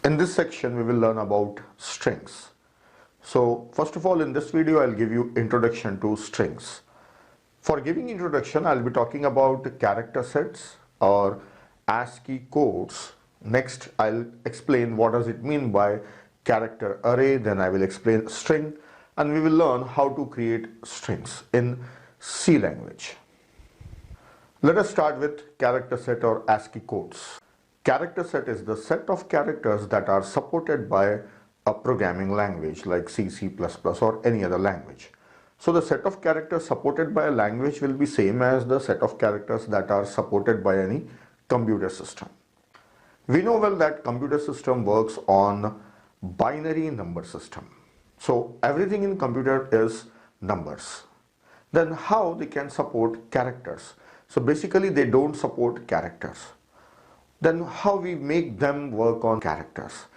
In this section we will learn about strings. So first of all, in this video I'll give you introduction to strings. For giving introduction, I'll be talking about character sets or ASCII codes. Next I'll explain what does it mean by character array, then I will explain string, and we will learn how to create strings in C language. Let us start with character set or ASCII codes. Character set is the set of characters that are supported by a programming language like C, C++ or any other language. So the set of characters supported by a language will be same as the set of characters that are supported by any computer system. We know well that computer system works on binary number system. So everything in computer is numbers. Then how they can support characters? So basically they don't support characters. Then how we make them work on characters?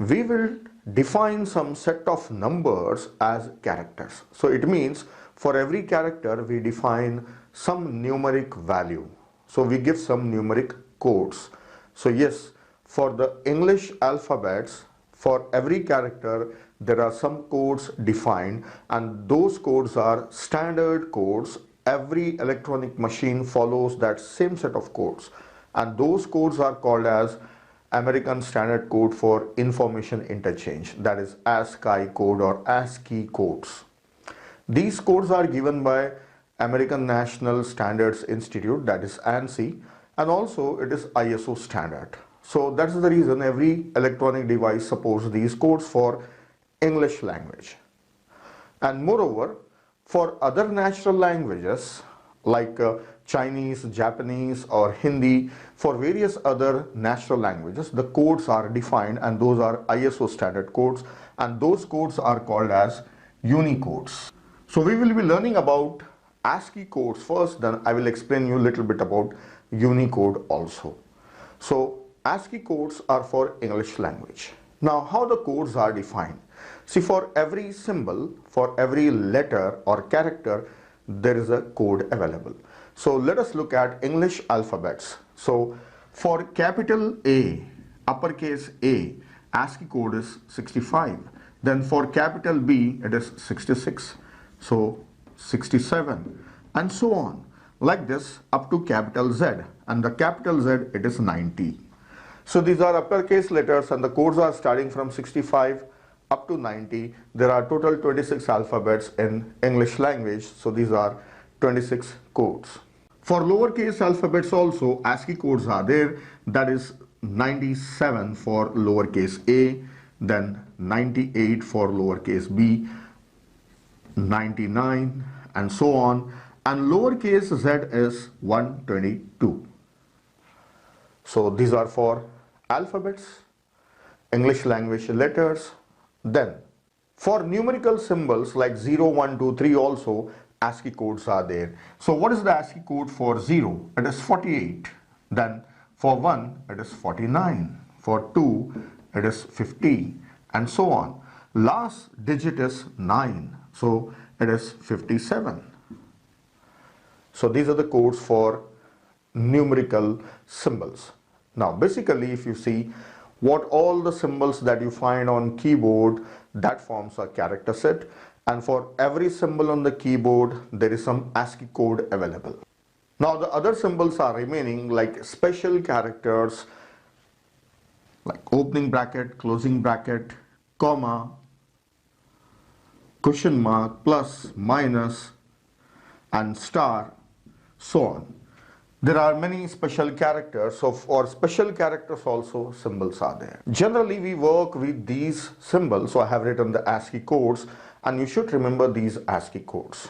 We will define some set of numbers as characters. So it means for every character we define some numeric value. So we give some numeric codes. So yes, for the English alphabets, for every character there are some codes defined, and those codes are standard codes. Every electronic machine follows that same set of codes, and those codes are called as American Standard Code for Information Interchange, that is ASCII code or ASCII codes. These codes are given by American National Standards Institute, that is ANSI, and also it is ISO standard. So that's the reason every electronic device supports these codes for English language. And moreover, for other natural languages like Chinese, Japanese or Hindi, for various other natural languages, the codes are defined, and those are ISO standard codes, and those codes are called as Unicodes. So we will be learning about ASCII codes first, then I will explain you a little bit about Unicode also. So ASCII codes are for English language. Now how the codes are defined? See, for every symbol, for every letter or character, there is a code available. So let us look at English alphabets. So for capital A, uppercase A, ASCII code is 65. Then for capital B, it is 66. So 67 and so on. Like this up to capital Z, and the capital Z, it is 90. So these are uppercase letters and the codes are starting from 65 up to 90. There are total 26 alphabets in English language. So these are 26 codes. For lowercase alphabets also ASCII codes are there, that is 97 for lowercase a, then 98 for lowercase b, 99 and so on, and lowercase z is 122. So these are for alphabets, English language letters. Then for numerical symbols like 0, 1, 2, 3 also ASCII codes are there. So what is the ASCII code for 0? It is 48. Then for 1 it is 49. For 2 it is 50 and so on. Last digit is 9. So it is 57. So these are the codes for numerical symbols. Now basically if you see what all the symbols that you find on keyboard, that forms a character set, and for every symbol on the keyboard there is some ASCII code available. Now the other symbols are remaining, like special characters like opening bracket, closing bracket, comma, question mark, plus, minus and star, so on. There are many special characters, so for special characters also symbols are there. Generally we work with these symbols, so I have written the ASCII codes, and you should remember these ASCII codes.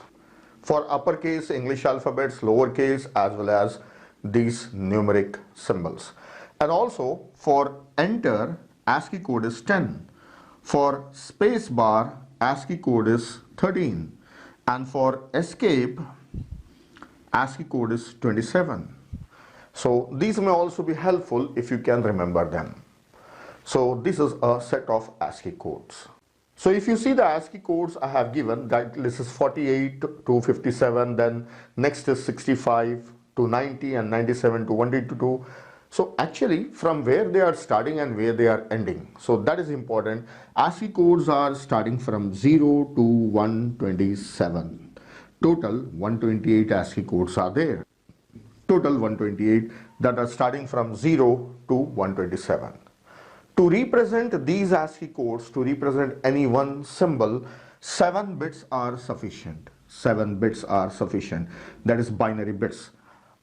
For uppercase English alphabets, lowercase, as well as these numeric symbols. And also for enter ASCII code is 10. For space bar ASCII code is 13. And for escape ASCII code is 27. So these may also be helpful if you can remember them. So this is a set of ASCII codes. So if you see the ASCII codes I have given, that this is 48 to 57, then next is 65 to 90 and 97 to 122. So actually from where they are starting and where they are ending. So that is important. ASCII codes are starting from 0 to 127. Total 128 ASCII codes are there. Total 128 that are starting from 0 to 127. To represent these ASCII codes, to represent any one symbol, 7 bits are sufficient. 7 bits are sufficient. That is binary bits.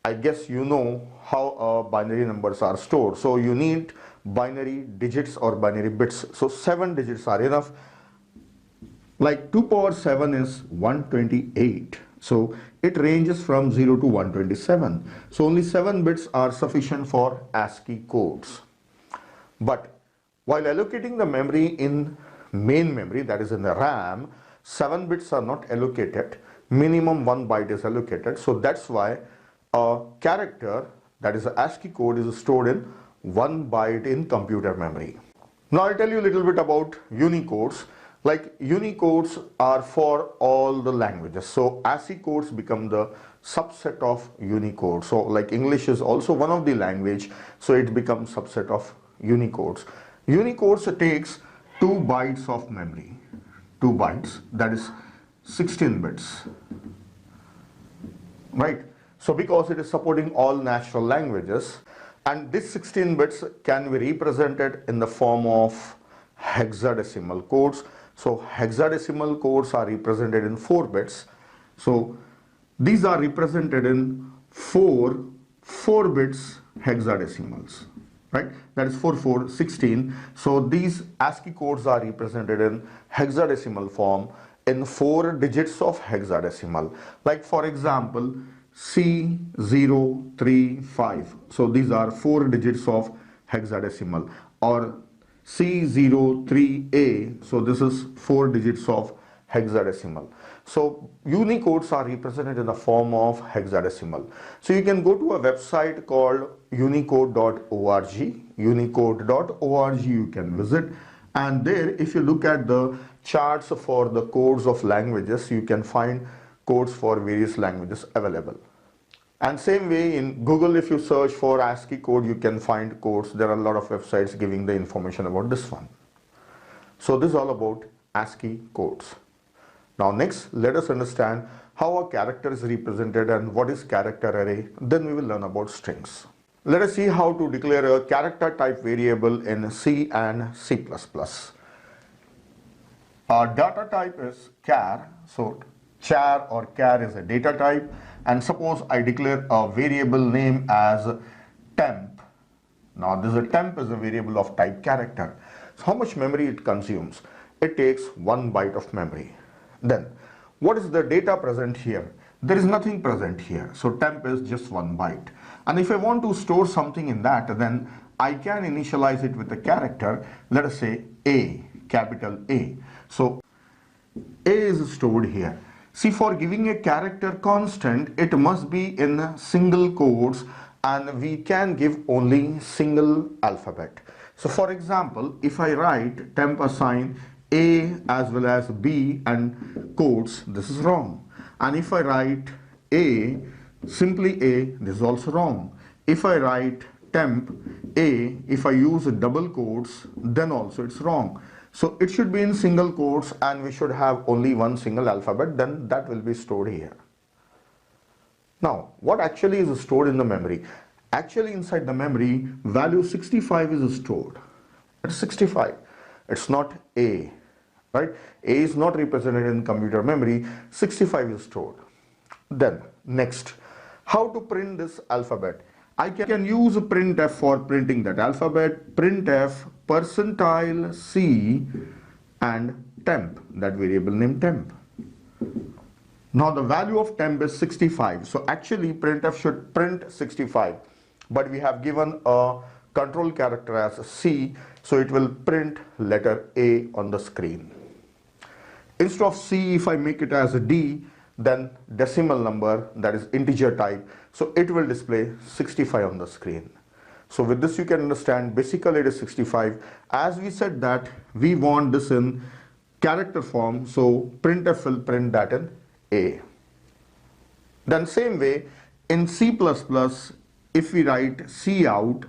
I guess you know how binary numbers are stored. So you need binary digits or binary bits. So 7 digits are enough. Like 2 power 7 is 128. So it ranges from 0 to 127. So only 7 bits are sufficient for ASCII codes. But while allocating the memory in main memory, that is in the RAM, 7 bits are not allocated. Minimum 1 byte is allocated. So that's why a character, that is a ASCII code, is stored in 1 byte in computer memory. Now I'll tell you a little bit about Unicodes. Like Unicodes are for all the languages. So ASCII codes become the subset of Unicode. So like English is also one of the language, so it becomes subset of Unicodes. Unicodes takes 2 bytes of memory. 2 bytes, that is 16 bits. Right? So because it is supporting all natural languages, and this 16 bits can be represented in the form of hexadecimal codes. So hexadecimal codes are represented in 4 bits. So these are represented in 4 bits hexadecimals, right? That is 4 4 16. So these ASCII codes are represented in hexadecimal form in 4 digits of hexadecimal. Like for example, C035. So these are 4 digits of hexadecimal. Or C03A, so this is 4 digits of hexadecimal. So Unicodes are represented in the form of hexadecimal. So you can go to a website called unicode.org. Unicode.org you can visit, and there if you look at the charts for the codes of languages, you can find codes for various languages available. And same way in Google, if you search for ASCII code, you can find codes. There are a lot of websites giving the information about this one. So this is all about ASCII codes. Now next, let us understand how a character is represented and what is character array. Then we will learn about strings. Let us see how to declare a character type variable in C and C++. Our data type is char. So char or char is a data type. And suppose I declare a variable name as temp. Now this temp is a variable of type character. So how much memory it consumes? It takes 1 byte of memory. Then what is the data present here? There is nothing present here. So temp is just 1 byte. And if I want to store something in that, then I can initialize it with a character. Let us say A, capital A. So A is stored here. See, for giving a character constant, it must be in single quotes, and we can give only single alphabet. So for example, if I write temp assign A as well as B and quotes, this is wrong. And if I write A, simply A, this is also wrong. If I write temp A, if I use double quotes, then also it's wrong. So it should be in single quotes, and we should have only one single alphabet, then that will be stored here. Now, what actually is stored in the memory? Actually inside the memory, value 65 is stored. It's 65. It's not A, right? A is not represented in computer memory. 65 is stored. Then next, how to print this alphabet? I can use printf for printing that alphabet. Printf percentile C and temp, that variable name temp. Now the value of temp is 65. So actually printf should print 65, but we have given a control character as C, so it will print letter A on the screen. Instead of C, if I make it as a D, then decimal number, that is integer type, so it will display 65 on the screen. So with this you can understand basically it is 65. As we said that we want this in character form, so printf will print that in A. Then same way in C++, if we write cout,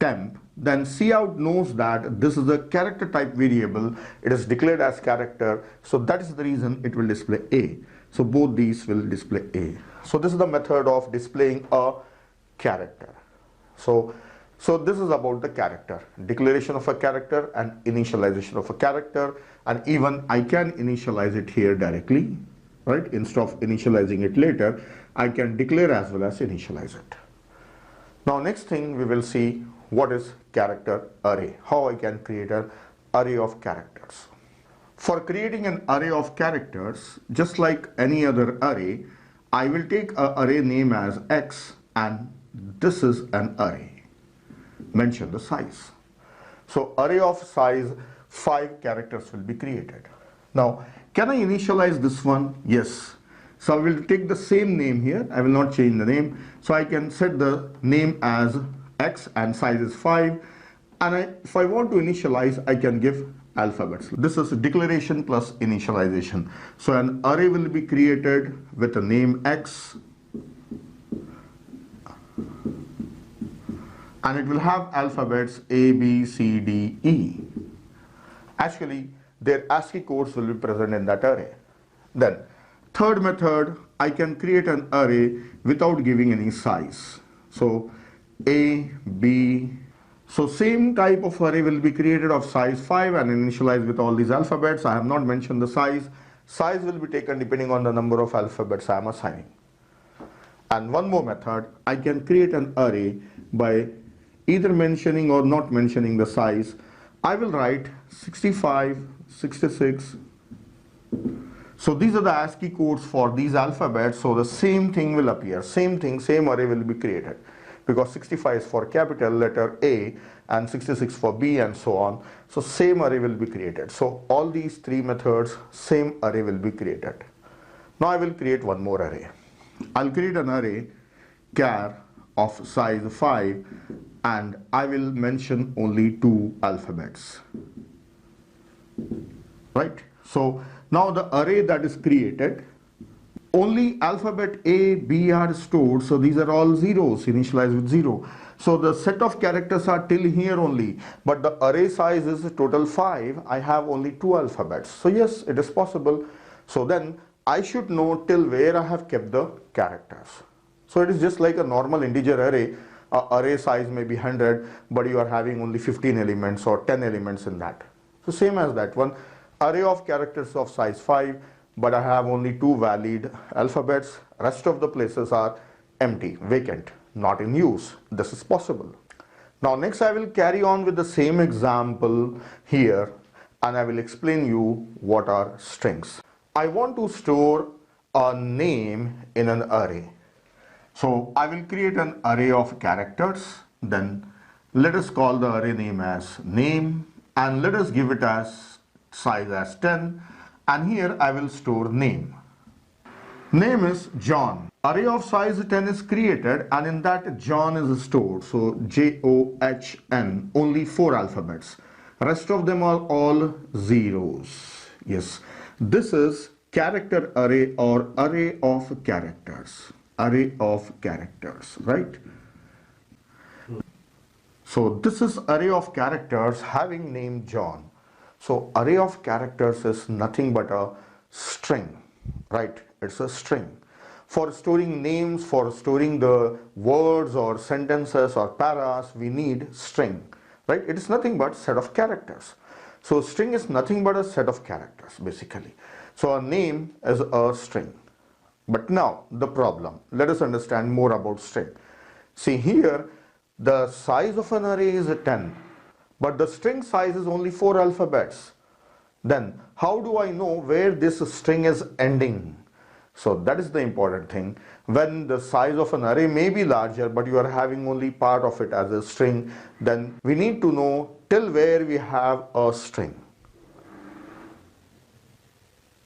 temp, then cout knows that this is a character type variable. It is declared as character, so that is the reason it will display A. So both these will display A. So this is the method of displaying a character. So this is about the character, declaration of a character and initialization of a character, and even I can initialize it here directly, right? Instead of initializing it later, I can declare as well as initialize it. Now next thing we will see what is character array, how I can create an array of characters. For creating an array of characters, just like any other array, I will take an array name as X, and this is an array. Mention the size. So array of size 5 characters will be created. Now can I initialize this one? Yes. So I will take the same name here. I will not change the name. So I can set the name as X and size is 5. And if I want to initialize, I can give alphabets. This is declaration plus initialization. So an array will be created with a name X, and it will have alphabets A, B, C, D, E. Actually, their ASCII codes will be present in that array. Then, third method, I can create an array without giving any size. So, A, B. So, same type of array will be created of size 5 and initialized with all these alphabets. I have not mentioned the size. Size will be taken depending on the number of alphabets I am assigning. And one more method, I can create an array by either mentioning or not mentioning the size. I will write 65, 66. So these are the ASCII codes for these alphabets. So the same thing will appear. Same array will be created. Because 65 is for capital letter A and 66 for B and so on. So same array will be created. So all these three methods, same array will be created. Now I will create one more array. I'll create an array char of size 5, and I will mention only 2 alphabets, right? So now the array that is created, only alphabet A, B are stored, so these are all zeros, initialized with 0. So the set of characters are till here only, but the array size is total 5. I have only 2 alphabets. So yes, it is possible. So then I should know till where I have kept the characters. So it is just like a normal integer array. Array size may be 100, but you are having only 15 elements or 10 elements in that. So same as that one, array of characters of size 5, but I have only 2 valid alphabets. Rest of the places are empty, vacant, not in use. This is possible. Now next I will carry on with the same example here, and I will explain you what are strings. I want to store a name in an array. So I will create an array of characters. Then let us call the array name as name, and let us give it as size as 10, and here I will store name. Name is John. Array of size 10 is created, and in that John is stored. So John, only 4 alphabets. Rest of them are all zeros. Yes, this is character array or array of characters. Array of characters, right? So this is array of characters having name John. So array of characters is nothing but a string, right? It's a string. For storing names, for storing the words or sentences or paras, we need string, right? It is nothing but set of characters. So string is nothing but a set of characters basically. So a name is a string. But now the problem, let us understand more about string. See here, the size of an array is 10, but the string size is only 4 alphabets. Then how do I know where this string is ending? So that is the important thing. When the size of an array may be larger, but you are having only part of it as a string, then we need to know till where we have a string.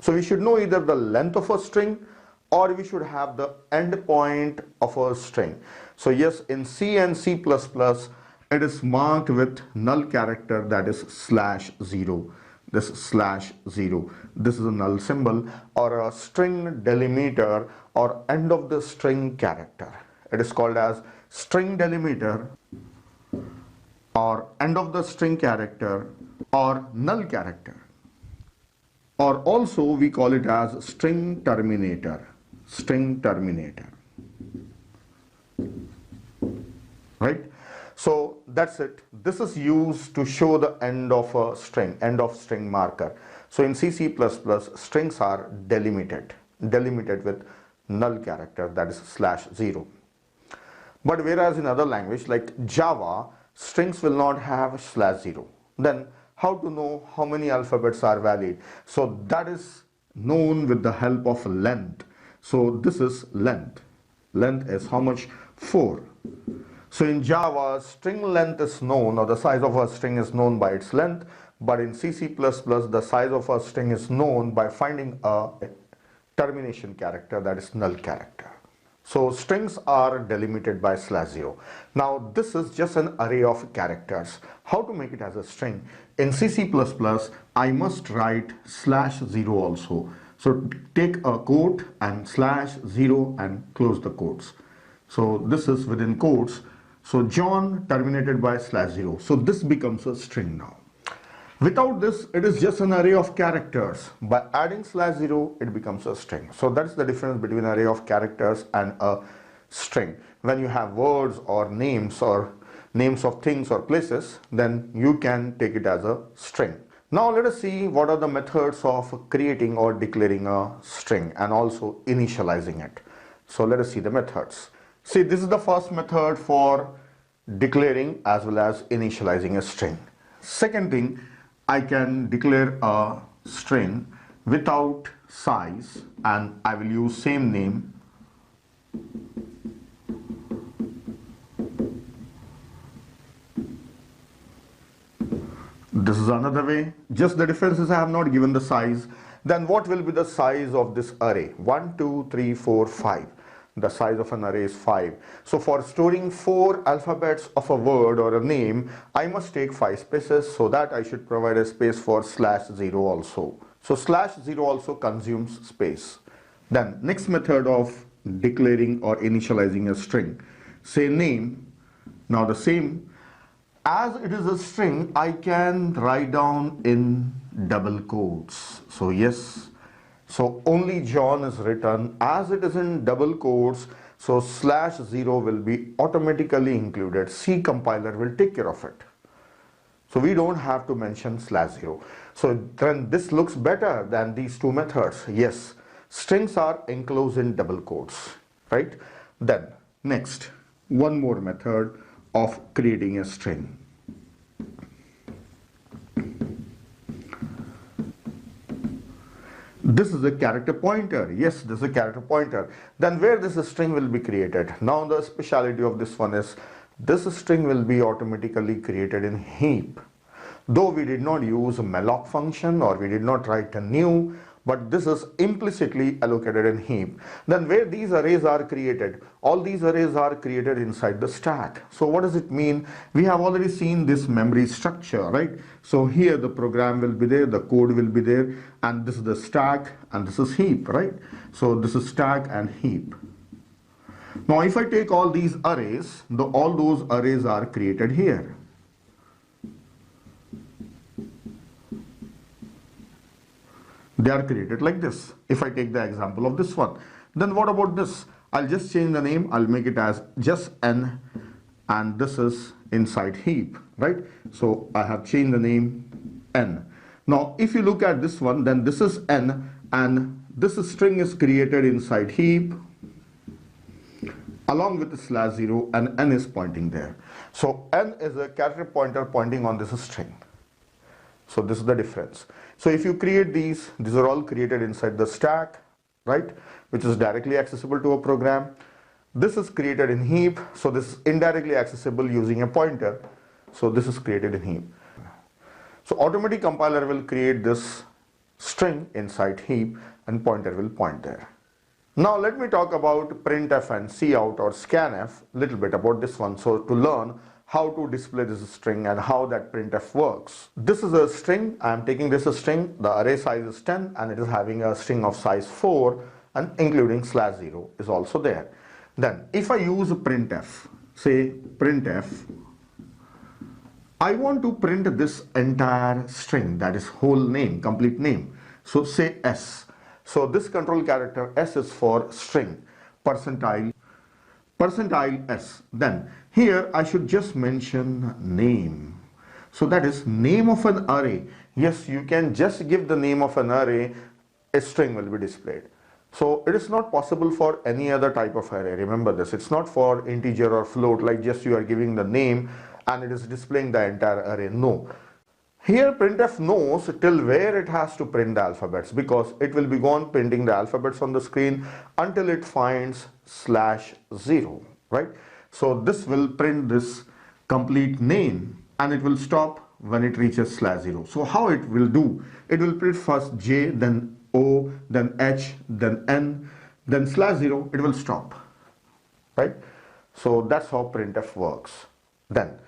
So we should know either the length of a string, or we should have the end point of a string. So yes, in C and C++, it is marked with null character, that is /0. This /0. This is a null symbol or a string delimiter or end of the string character. It is called as string delimiter or end of the string character or null character, or also we call it as string terminator, right? So that's it. This is used to show the end of a string, end of string marker. So in C++, strings are delimited with null character, that is /0. But whereas in other language like Java, strings will not have /0. Then how to know how many alphabets are valid? So that is known with the help of length. So this is length. Length is how much? 4. So in Java, string length is known, or the size of a string is known by its length. But in C++, the size of a string is known by finding a termination character, that is null character. So strings are delimited by /0. Now this is just an array of characters. How to make it as a string? In C++, I must write /0 also. So take a quote and /0 and close the quotes. So this is within quotes. So John terminated by /0. So this becomes a string now. Without this, it is just an array of characters. By adding /0, it becomes a string. So that's the difference between an array of characters and a string. When you have words or names of things or places, then you can take it as a string. Now let us see what are the methods of creating or declaring a string and also initializing it. So let us see the methods. See, this is the first method for declaring as well as initializing a string. Second thing, I can declare a string without size and I will use same name. This is another way. Just the difference is I have not given the size. Then what will be the size of this array? 1, 2, 3, 4, 5. The size of an array is 5. So for storing 4 alphabets of a word or a name, I must take 5 spaces, so that I should provide a space for /0 also. So /0 also consumes space. Then next method of declaring or initializing a string. Say name. Now the same, as it is a string, I can write down in double quotes. So yes. So only John is written as it is in double quotes. So /0 will be automatically included. C compiler will take care of it. So we don't have to mention /0. So then this looks better than these two methods. Yes, strings are enclosed in double quotes, right? Then next, one more method of creating a string. This is a character pointer. Yes, this is a character pointer. Then where this string will be created? Now the speciality of this one is this string will be automatically created in heap. Though we did not use a malloc function or we did not write a new, but this is implicitly allocated in heap. Then where these arrays are created? All these arrays are created inside the stack. So what does it mean? We have already seen this memory structure, right? So here the program will be there, the code will be there, and this is the stack and this is heap, right? So this is stack and heap. Now if I take all these arrays, all those arrays are created here. They are created like this. If I take the example of this one, then what about this? I'll just change the name. I'll make it as just n, and this is inside heap, right? So I have changed the name n. Now if you look at this one, then this is n, and this string is created inside heap along with the /0, and n is pointing there. So n is a character pointer pointing on this string. So this is the difference. So if you create these are all created inside the stack, right, which is directly accessible to a program. This is created in heap, so this is indirectly accessible using a pointer. So this is created in heap. So automatic compiler will create this string inside heap and pointer will point there. Now let me talk about printf and cout or scanf, little bit about this one. So to learn how to display this string and how that printf works. This is a string. I am taking this string. The array size is 10 and it is having a string of size 4 and including /0 is also there. Then if I use printf, say printf I want to print this entire string, that is whole name, complete name. So say S. So this control character S is for string, percentile S. Then here I should just mention name. So that is name of an array. Yes, you can just give the name of an array, a string will be displayed. So it is not possible for any other type of array. Remember this, it's not for integer or float, like just you are giving the name and it is displaying the entire array. No. Here printf knows till where it has to print the alphabets, because it will be gone printing the alphabets on the screen until it finds /0, right? So this will print this complete name and it will stop when it reaches /0. So how it will do? It will print first J, then O, then H, then N, then /0, it will stop, right? So that's how printf works. Then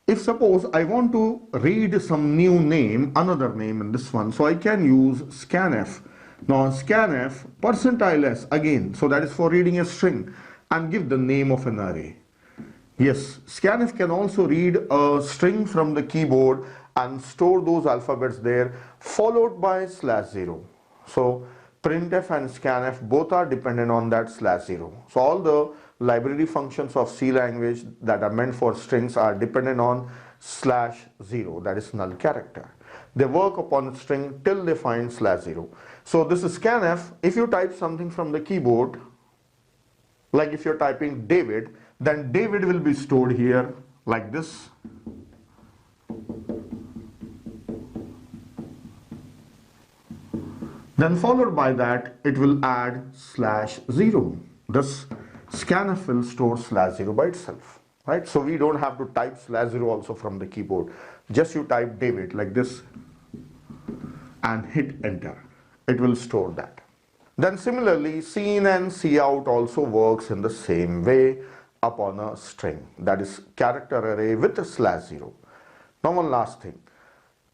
if suppose I want to read some new name, another name in this one, so I can use scanf. Now scanf %s again, so that is for reading a string, and give the name of an array. Yes, scanf can also read a string from the keyboard and store those alphabets there, followed by /0. So printf and scanf both are dependent on that /0. So all the library functions of C language that are meant for strings are dependent on /0, that is null character. They work upon string till they find /0. So this is scanf. If you type something from the keyboard, like if you're typing David, then David will be stored here like this. Then followed by that, it will add /0. Thus, scanf will store /0 by itself, right? So we don't have to type /0 also from the keyboard. Just you type David like this and hit enter. It will store that. Then similarly, scene and cout also works in the same way upon a string, that is character array with a /0. Now one last thing.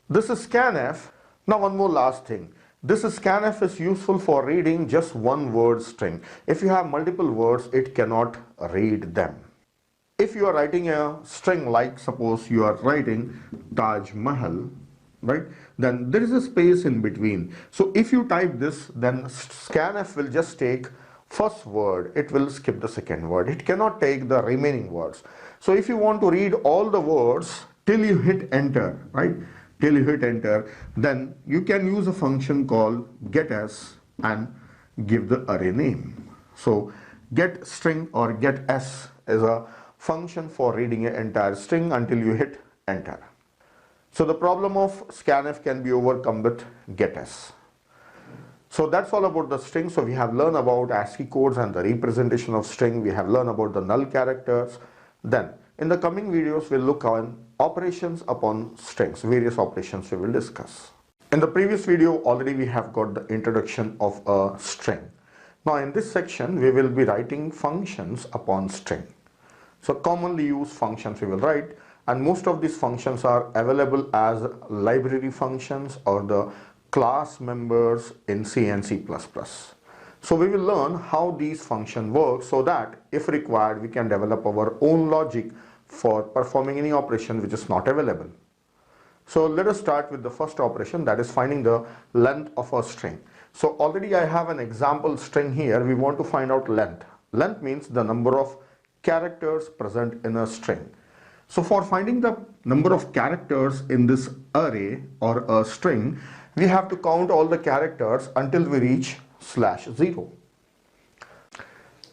This is scanf. Now one more last thing. This scanf is useful for reading just one word string. If you have multiple words, it cannot read them. If you are writing a string, like suppose you are writing Taj Mahal, right? Then there is a space in between. So if you type this, then scanf will just take first word. It will skip the second word. It cannot take the remaining words. So if you want to read all the words till you hit enter, right? Till you hit enter, then you can use a function called getS and give the array name. So get string or getS is a function for reading an entire string until you hit enter. So the problem of scanf can be overcome with getS. So that's all about the string. So we have learned about ASCII codes and the representation of string. We have learned about the null characters. Then in the coming videos, we'll look on operations upon strings, various operations we will discuss. In the previous video, already we have got the introduction of a string. Now in this section, we will be writing functions upon string. So commonly used functions we will write, and most of these functions are available as library functions or the class members in C and C++. So we will learn how these functions work so that if required, we can develop our own logic for performing any operation which is not available. So let us start with the first operation, that is finding the length of a string. So already I have an example string here. We want to find out length. Length means the number of characters present in a string. So for finding the number of characters in this array or a string, we have to count all the characters until we reach /0.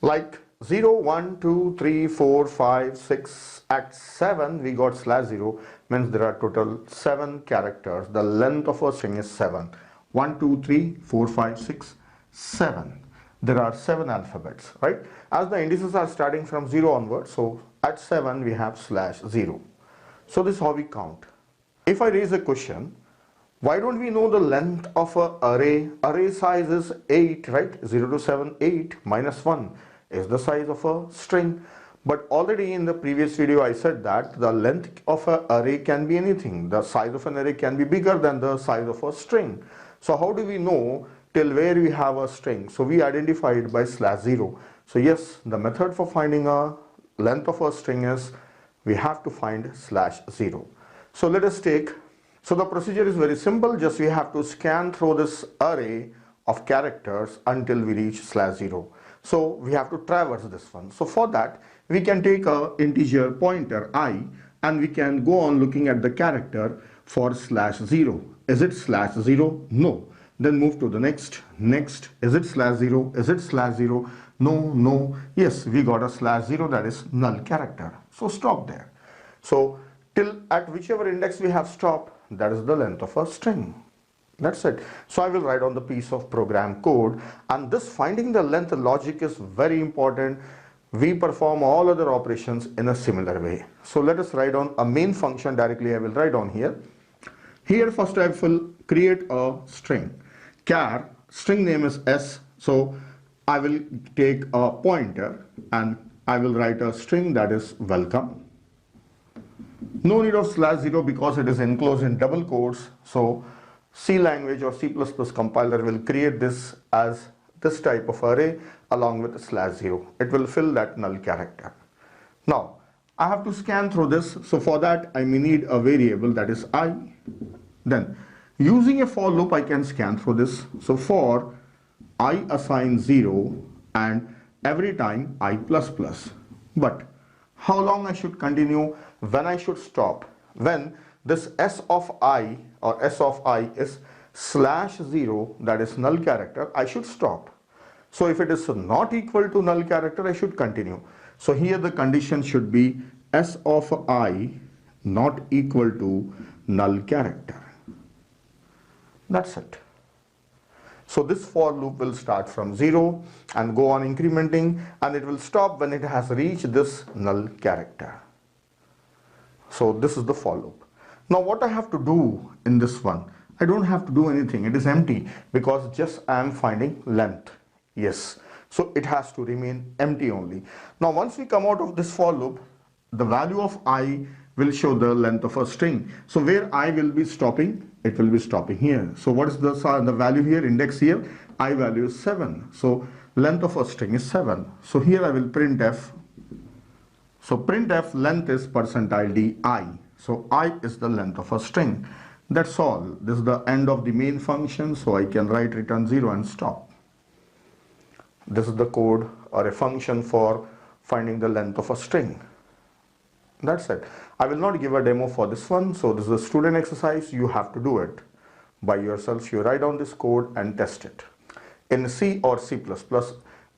Like 0, 1, 2, 3, 4, 5, 6, at 7 we got /0, means there are total 7 characters. The length of a string is 7. 1, 2, 3, 4, 5, 6, 7. There are 7 alphabets, right? As the indices are starting from 0 onwards, so at 7 we have /0. So this is how we count. If I raise a question, why don't we know the length of an array? Array size is 8, right? 0 to 7, 8 minus 1 is the size of a string. But already in the previous video I said that the length of an array can be anything. The size of an array can be bigger than the size of a string. So how do we know till where we have a string? So we identify it by /0. So yes, the method for finding a length of a string is we have to find /0. So let us take, so the procedure is very simple. Just we have to scan through this array of characters until we reach /0. So we have to traverse this one. So for that, we can take a integer pointer I and we can go on looking at the character for /0. Is it /0? No. Then move to the next. Is it /0? Is it /0? No. Yes, we got a /0, that is null character. So stop there. So till at whichever index we have stopped, that is the length of a string. That's it. So I will write on the piece of program code, and this finding the length logic is very important. We perform all other operations in a similar way. So let us write on a main function directly. I will write on here. Here first I will create a string. Char, string name is S. So I will take a pointer and I will write a string that is welcome. No need of /0 because it is enclosed in double quotes. So C language or C++ compiler will create this as this type of array along with /0. It will fill that null character. Now I have to scan through this. So for that I may need a variable that is I. Then using a for loop I can scan through this. So for I assign 0 and every time I plus plus. But how long I should continue? When I should stop? When this S of I or S of I is /0, that is null character, I should stop. So if it is not equal to null character, I should continue. So here the condition should be S of I not equal to null character. That's it. So this for loop will start from 0 and go on incrementing, and it will stop when it has reached this null character. So this is the for loop. Now what I have to do in this one? I don't have to do anything. It is empty because just I am finding length. Yes. So it has to remain empty only. Now once we come out of this for loop, the value of I will show the length of a string. So where I will be stopping, it will be stopping here. So what is the value here, index here? I value is 7. So length of a string is 7. So here I will printf. So printf length is %di. So I is the length of a string. That's all. This is the end of the main function. So I can write return 0 and stop. This is the code or a function for finding the length of a string. That's it. I will not give a demo for this one. So this is a student exercise. You have to do it by yourself. You write down this code and test it. In C or C++,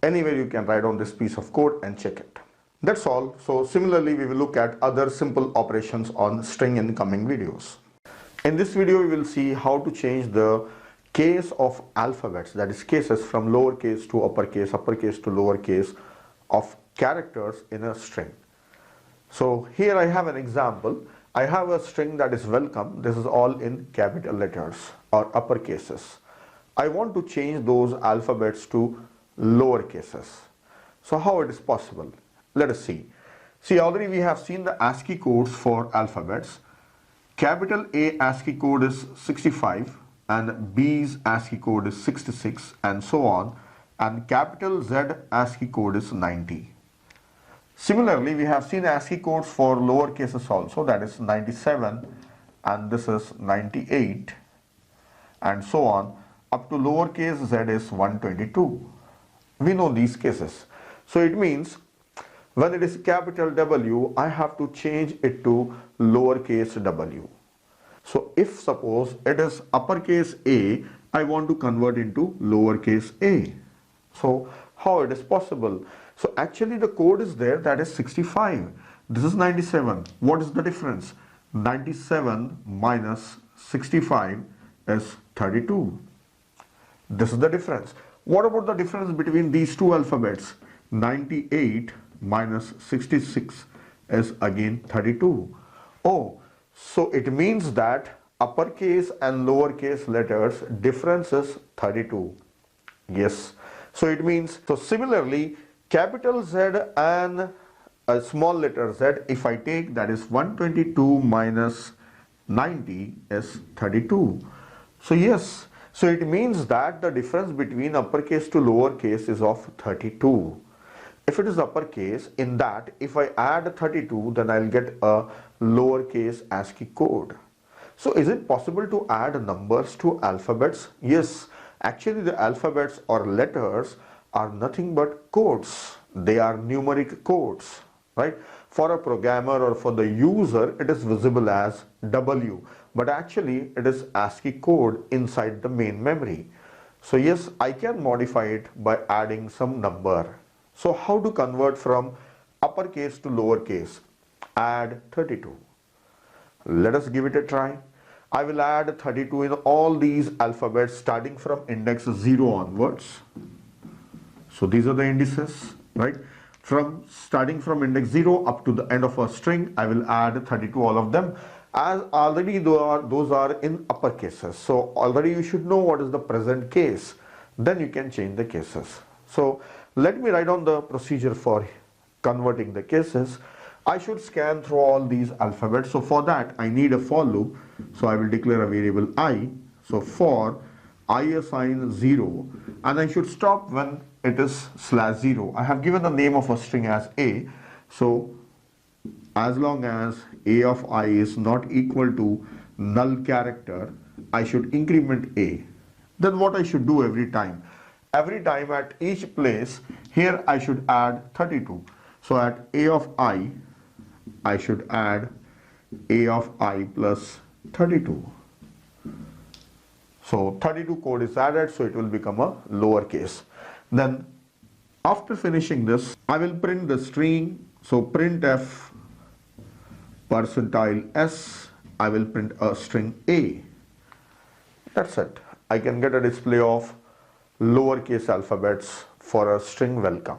anywhere you can write on this piece of code and check it. That's all. So similarly, we will look at other simple operations on string in coming videos. In this video, we will see how to change the case of alphabets, that is cases from lowercase to uppercase, uppercase to lowercase of characters in a string. So here I have an example. I have a string that is welcome. This is all in capital letters or upper cases. I want to change those alphabets to lower cases. So how it is possible? Let us see. See, already we have seen the ASCII codes for alphabets. Capital A ASCII code is 65 and B's ASCII code is 66 and so on, and capital Z ASCII code is 90. Similarly, we have seen ASCII codes for lower cases also, that is 97 and this is 98 and so on, up to lowercase z is 122. We know these cases. So it means when it is capital W, I have to change it to lowercase w. So if suppose it is uppercase A, I want to convert into lowercase a. So how it is possible? So actually the code is there, that is 65. This is 97. What is the difference? 97 minus 65 is 32. This is the difference. What about the difference between these two alphabets? 98 minus 66 is again 32. Oh, so it means that uppercase and lowercase letters difference is 32. Yes. So it means, so similarly, capital Z and a small letter z, if I take, that is 122 minus 90 is 32. So yes, so it means that the difference between uppercase to lowercase is of 32. If it is uppercase, in that if I add 32, then I'll get a lowercase ASCII code. So is it possible to add numbers to alphabets? Yes, actually the alphabets or letters are nothing but codes. They are numeric codes, right? For a programmer or for the user, it is visible as W, but actually it is ASCII code inside the main memory. So yes, I can modify it by adding some number. So how to convert from uppercase to lowercase? Add 32. Let us give it a try. I will add 32 in all these alphabets starting from index 0 onwards. So these are the indices, right? Starting from index 0 up to the end of a string, I will add 32 all of them, as already those are in uppercases. So already you should know what is the present case. Then you can change the cases. So let me write down the procedure for converting the cases. I should scan through all these alphabets. So for that I need a for loop. So I will declare a variable I. So for I assign 0, and I should stop when it is /0. I have given the name of a string as A. So as long as A of I is not equal to null character, I should increment A. Then what I should do every time? Every time at each place, here I should add 32. So at A of I should add A of I plus 32. So 32 code is added, so it will become a lowercase. Then after finishing this, I will print the string. So printf %s, I will print a string A. That's it. I can get a display of lowercase alphabets for a string welcome.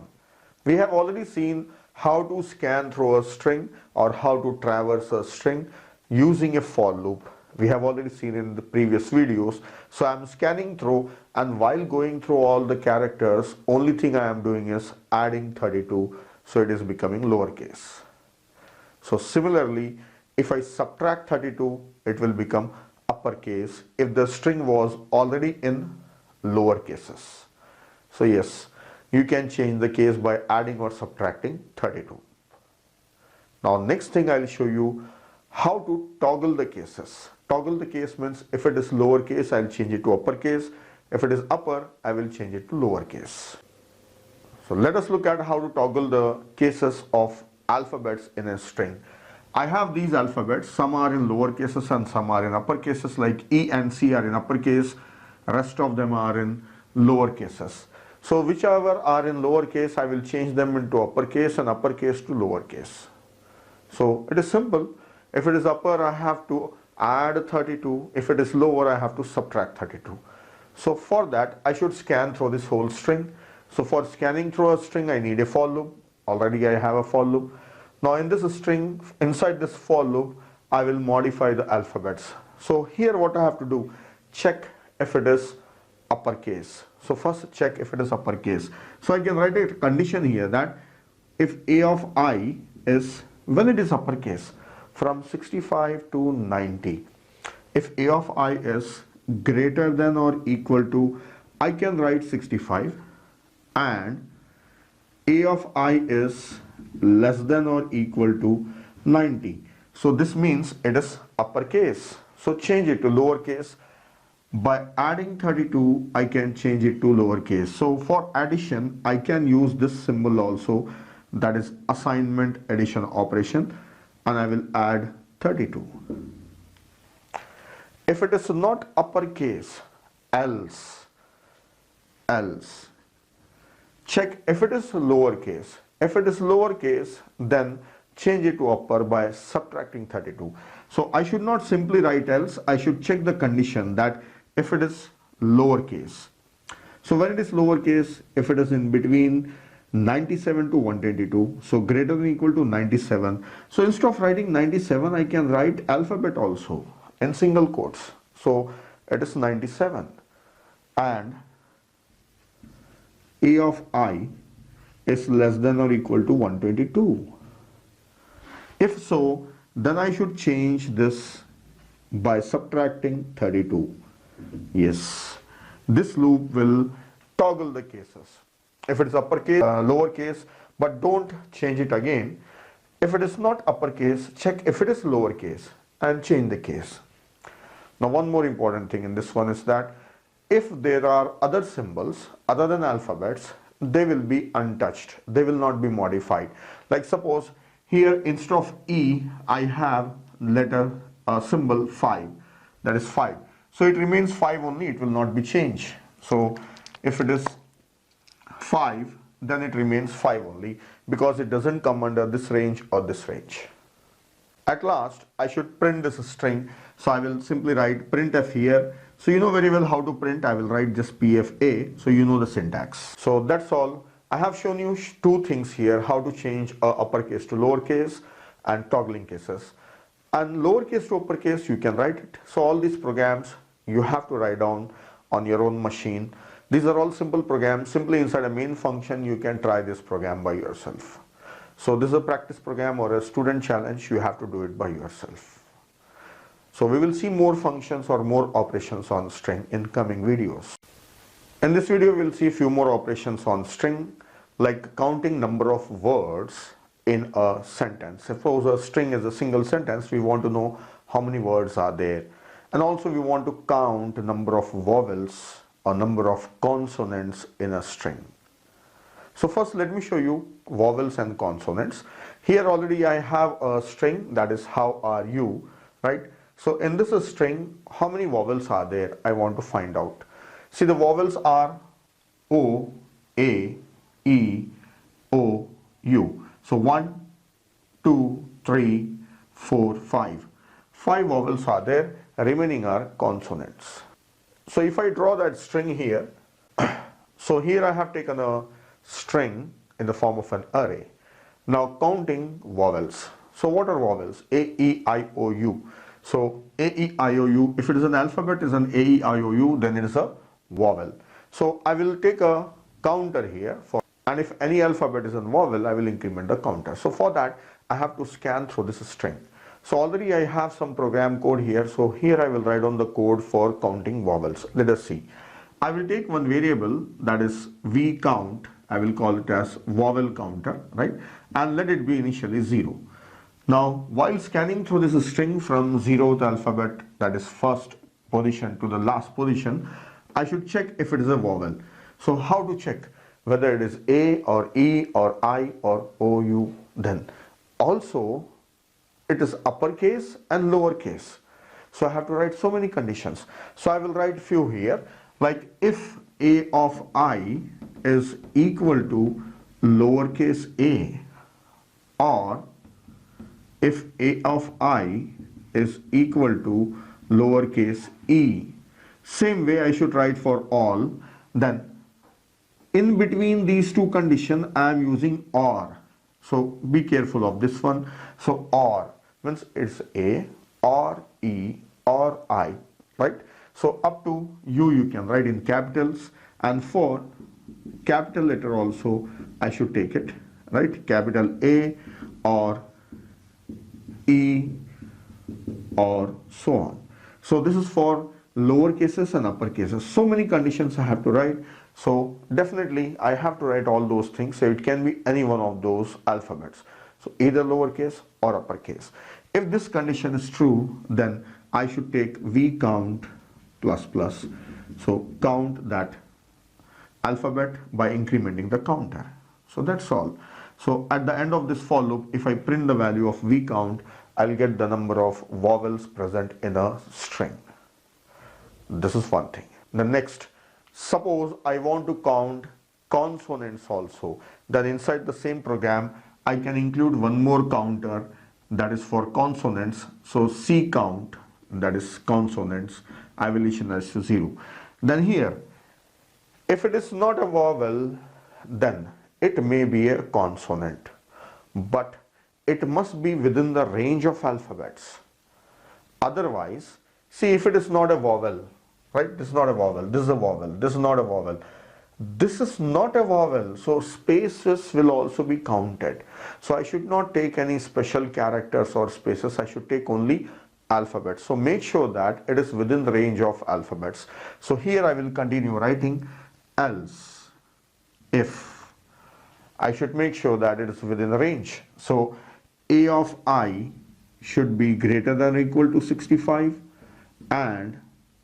We have already seen how to scan through a string or how to traverse a string using a for loop. We have already seen in the previous videos. So I am scanning through, and while going through all the characters, only thing I am doing is adding 32, so it is becoming lowercase. So similarly, if I subtract 32, it will become uppercase if the string was already in lower cases. So yes, you can change the case by adding or subtracting 32. Now next thing I will show you how to toggle the cases. Toggle the case means if it is lowercase, I will change it to uppercase. If it is upper, I will change it to lowercase. So let us look at how to toggle the cases of alphabets in a string. I have these alphabets. Some are in lower cases and some are in upper cases, like E and C are in uppercase. Rest of them are in lower cases. So whichever are in lower case, I will change them into uppercase and uppercase to lowercase. So it is simple. If it is upper, I have to add 32. If it is lower, I have to subtract 32. So for that, I should scan through this whole string. So for scanning through a string, I need a for loop. Already I have a for loop. Now in this string, inside this for loop, I will modify the alphabets. So here what I have to do, check if it is uppercase. So first check if it is uppercase. So I can write a condition here that if A of I is, when it is uppercase, from 65 to 90. If A of I is greater than or equal to, I can write 65, and A of I is less than or equal to 90. So this means it is uppercase. So change it to lowercase. By adding 32, I can change it to lowercase. So for addition, I can use this symbol also, that is assignment addition operation, and I will add 32. If it is not uppercase, else. Check if it is lowercase. If it is lowercase, then change it to upper by subtracting 32. So I should not simply write else, I should check the condition that if it is lowercase. So when it is lowercase, if it is in between 97 to 122, so greater than or equal to 97. So instead of writing 97, I can write alphabet also in single quotes. So it is 97, and A of I is less than or equal to 122. If so, then I should change this by subtracting 32. Yes, this loop will toggle the cases. If it is uppercase, lowercase, but don't change it again. If it is not uppercase, check if it is lowercase and change the case. Now one more important thing in this one is that if there are other symbols other than alphabets, they will be untouched. They will not be modified. Like suppose here instead of E, I have letter symbol 5. That is 5. So it remains 5 only. It will not be changed. So if it is 5, then it remains 5 only because it doesn't come under this range or this range. At last, I should print this string. So I will simply write printf here. So you know very well how to print. I will write just pfa. So you know the syntax. So that's all. I have shown you two things here, how to change uppercase to lowercase and toggling cases. And lowercase to uppercase, you can write it. So all these programs you have to write down on your own machine. These are all simple programs. Simply inside a main function, you can try this program by yourself. So this is a practice program or a student challenge. You have to do it by yourself. So we will see more functions or more operations on string in coming videos. In this video, we will see a few more operations on string, like counting number of words in a sentence. Suppose a string is a single sentence, we want to know how many words are there. And also we want to count the number of vowels or number of consonants in a string. So first let me show you vowels and consonants. Here already I have a string, that is how are you, right? So in this string, how many vowels are there? I want to find out. See, the vowels are O, A, E, O, U. So 1, 2, 3, 4, 5. 5 vowels are there, remaining are consonants. So if I draw that string here, so here I have taken a string in the form of an array. Now counting vowels. So what are vowels? A, E, I, O, U. So A, E, I, O, U. If it is an alphabet, is an A, E, I, O, U, then it is a vowel. So I will take a counter here for, and if any alphabet is a vowel, I will increment the counter. So for that, I have to scan through this string. So already I have some program code here. So here I will write on the code for counting vowels. Let us see. I will take one variable, that is v count. I will call it as vowel counter, right? And let it be initially 0. Now, while scanning through this string from 0th alphabet, that is first position, to the last position, I should check if it is a vowel. So how to check whether it is A or E or I or O, U? Then also it is uppercase and lowercase. So I have to write so many conditions. So I will write few here, like if A of I is equal to lowercase a, or if A of I is equal to lowercase e. Same way I should write for all. Then in between these two conditions I am using or. So be careful of this one. So or means it's A or E or I, right? So up to you can write in capitals, and for capital letter also I should take it, right? Capital A or E or so on. So this is for lower cases and upper cases. So many conditions I have to write. So definitely I have to write all those things. So it can be any one of those alphabets. So either lowercase or uppercase. If this condition is true, then I should take v count plus plus. So count that alphabet by incrementing the counter. So that's all. So at the end of this for loop, if I print the value of v count, I'll get the number of vowels present in a string. This is one thing. The next, suppose I want to count consonants also. Then inside the same program, I can include one more counter, that is for consonants. So C count, that is consonants, I will initialize to 0. Then here, if it is not a vowel, then it may be a consonant, but it must be within the range of alphabets. Otherwise, see, if it is not a vowel, right? This is not a vowel, this is a vowel, this is not a vowel, this is not a vowel, so spaces will also be counted. So I should not take any special characters or spaces, I should take only alphabets. So make sure that it is within the range of alphabets. So here I will continue writing, else if I should make sure that it is within the range. So a of I should be greater than or equal to 65 and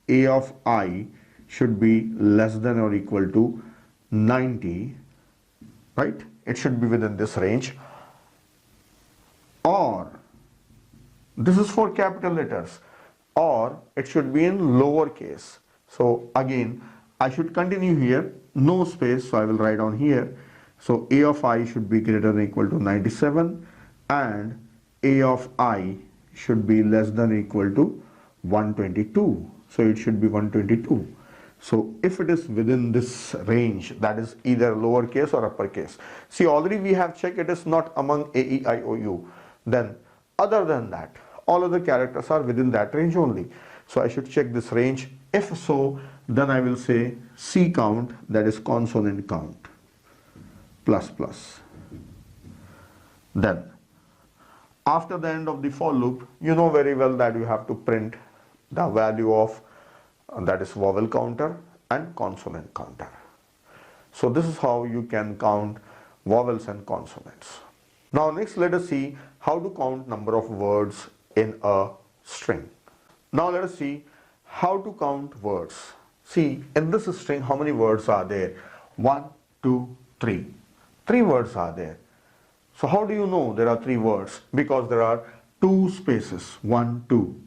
a of I should be less than or equal to 90, right? It should be within this range. Or this is for capital letters, or it should be in lowercase. So again, I should continue here, no space, so I will write on here. So a of I should be greater than or equal to 97 and a of I should be less than or equal to 122. So it should be 122. So if it is within this range, that is either lowercase or uppercase. See, already we have checked it is not among A, E, I, O, U. Then other than that, all other characters are within that range only. So I should check this range. If so, then I will say C count, that is consonant count, plus plus. Then after the end of the for loop, you know very well that you have to print the value of that is vowel counter and consonant counter. So this is how you can count vowels and consonants. Now next let us see how to count number of words in a string. Now let us see how to count words. See, in this string how many words are there? 1, 2, 3. 3 words are there. So how do you know there are 3 words? Because there are 2 spaces, 1, 2.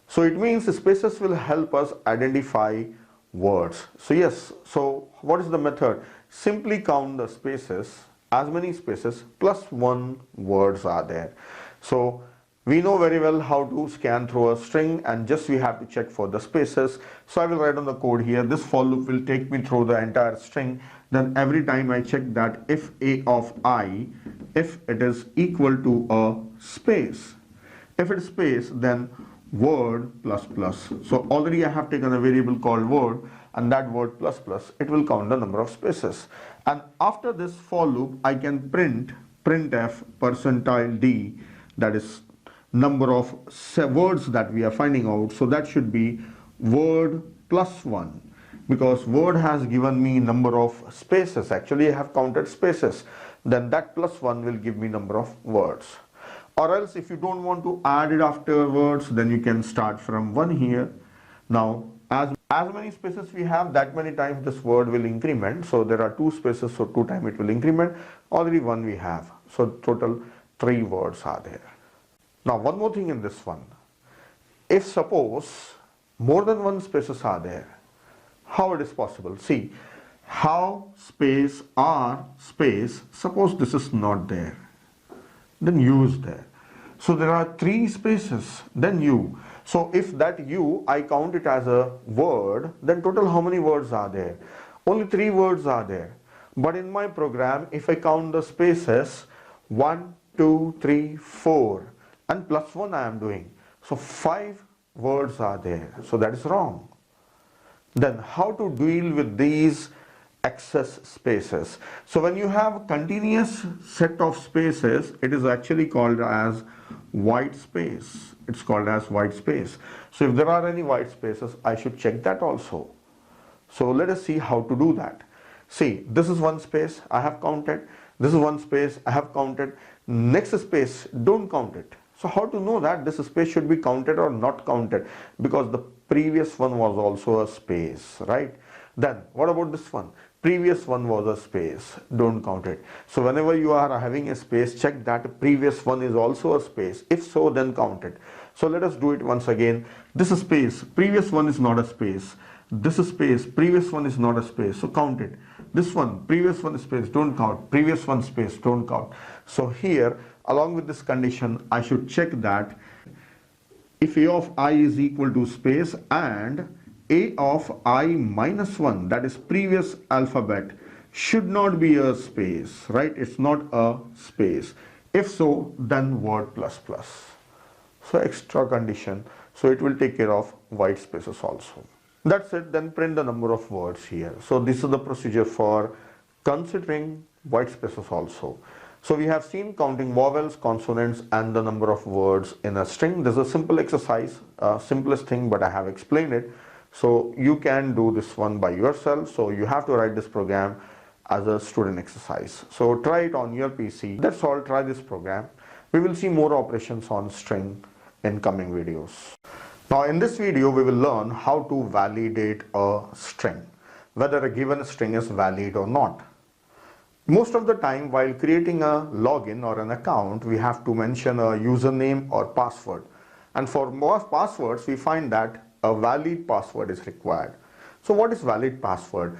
So it means the spaces will help us identify words. So yes, so what is the method? Simply count the spaces, as many spaces plus 1 words are there. So we know very well how to scan through a string and just we have to check for the spaces. So I will write on the code here. This for loop will take me through the entire string. Then every time I check that if a of I, if it is equal to a space. If it is space, then word plus plus. So already I have taken a variable called word, and that word plus plus, it will count the number of spaces. And after this for loop, I can printf percentile d, that is number of words that we are finding out. So that should be word plus 1, because word has given me number of spaces. Actually I have counted spaces. Then that plus 1 will give me number of words. Or else if you don't want to add it afterwards, then you can start from 1 here. Now as many spaces we have, that many times this word will increment. So there are 2 spaces, so 2 times it will increment. Already 1 we have. So total 3 words are there. Now one more thing in this one. If suppose more than 1 spaces are there, how it is possible? See, how space R space, suppose this is not there, then U is there. So there are 3 spaces, then U. So if that U, I count it as a word, then total how many words are there? Only 3 words are there. But in my program, if I count the spaces, 1, 2, 3, 4, and plus 1 I am doing. So 5 words are there. So that is wrong. Then how to deal with these excess spaces? So when you have continuous set of spaces, it is actually called as white space. It's called as white space. So if there are any white spaces, I should check that also. So let us see how to do that. See, this is 1 space I have counted. This is 1 space I have counted. Next space, don't count it. So how to know that this space should be counted or not counted? Because the previous one was also a space, right? Then what about this one? Previous one was a space, don't count it. So whenever you are having a space, check that previous one is also a space. If so, then count it. So let us do it once again. This is space, previous one is not a space. This is space, previous one is not a space. So count it. This one, previous one is space, don't count. Previous one space, don't count. So here, along with this condition, I should check that if a of I is equal to space and a of I minus 1, that is previous alphabet, should not be a space, right? It's not a space. If so, then word plus plus. So extra condition. So it will take care of white spaces also. That's it. Then print the number of words here. So this is the procedure for considering white spaces also. So we have seen counting vowels, consonants, and the number of words in a string. This is a simple exercise, simplest thing, but I have explained it. So you can do this one by yourself. So you have to write this program as a student exercise. So try it on your PC. That's all. Try this program. We will see more operations on string in coming videos. Now in this video we will learn how to validate a string, whether a given string is valid or not. Most of the time while creating a login or an account, we have to mention a username or password. And for most passwords, we find that a valid password is required. So what is valid password?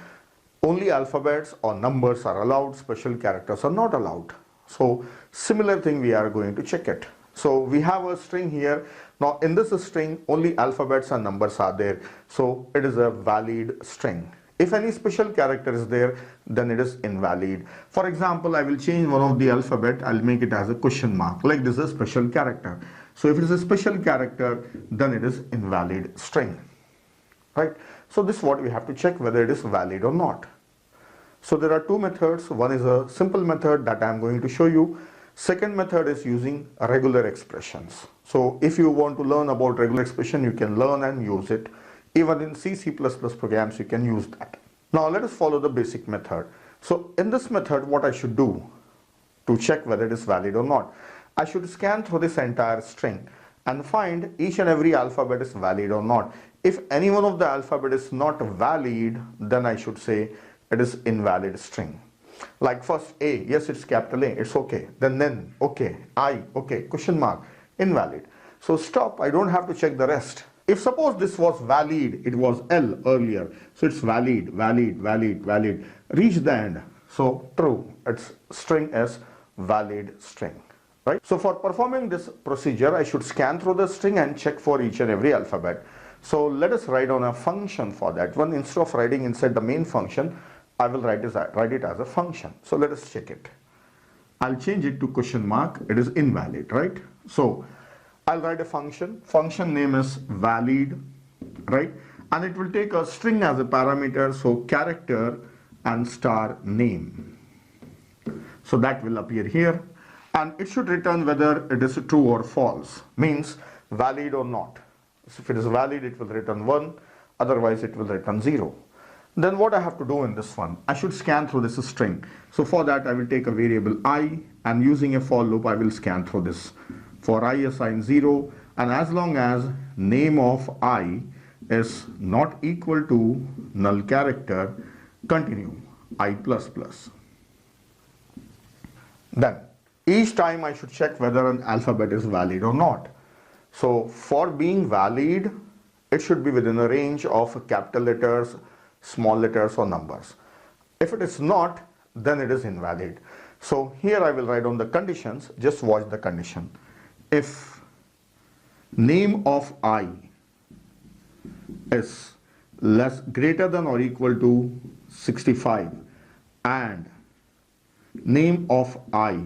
Only alphabets or numbers are allowed, special characters are not allowed. So similar thing we are going to check it. So we have a string here. Now in this string, only alphabets and numbers are there. So it is a valid string. If any special character is there, then it is invalid. For example, I will change one of the alphabet. I'll make it as a question mark. Like this is a special character. So if it is a special character, then it is invalid string. Right? So this is what we have to check whether it is valid or not. So there are two methods. One is a simple method that I am going to show you. Second method is using regular expressions. So if you want to learn about regular expression, you can learn and use it. Even in C++ programs, you can use that. Now let us follow the basic method. So in this method, what I should do to check whether it is valid or not, I should scan through this entire string and find each and every alphabet is valid or not. If any one of the alphabet is not valid, then I should say it is invalid string. Like first A, yes, it's capital A, it's okay. Then, okay, I, okay, question mark, invalid. So stop, I don't have to check the rest. If suppose this was valid, it was L earlier, so it's valid, reach the end, so true, its string is valid string, right? So for performing this procedure, I should scan through the string and check for each and every alphabet. So let us write on a function for that one. Instead of writing inside the main function, I will write it as a function. So let us check it. I'll change it to question mark, it is invalid, right? So I'll write a function name is valid, right? And it will take a string as a parameter, so character and star name. So that will appear here, and it should return whether it is true or false, means valid or not. So if it is valid, it will return 1, otherwise it will return 0. Then what I have to do in this one, I should scan through this string. So for that I will take a variable I, and using a for loop I will scan through this. For I assign 0, and as long as name of I is not equal to null character, continue I++. Then each time I should check whether an alphabet is valid or not. So for being valid, it should be within a range of capital letters, small letters or numbers. If it is not, then it is invalid. So here I will write on the conditions, just watch the condition. If name of I is greater than or equal to 65 and name of I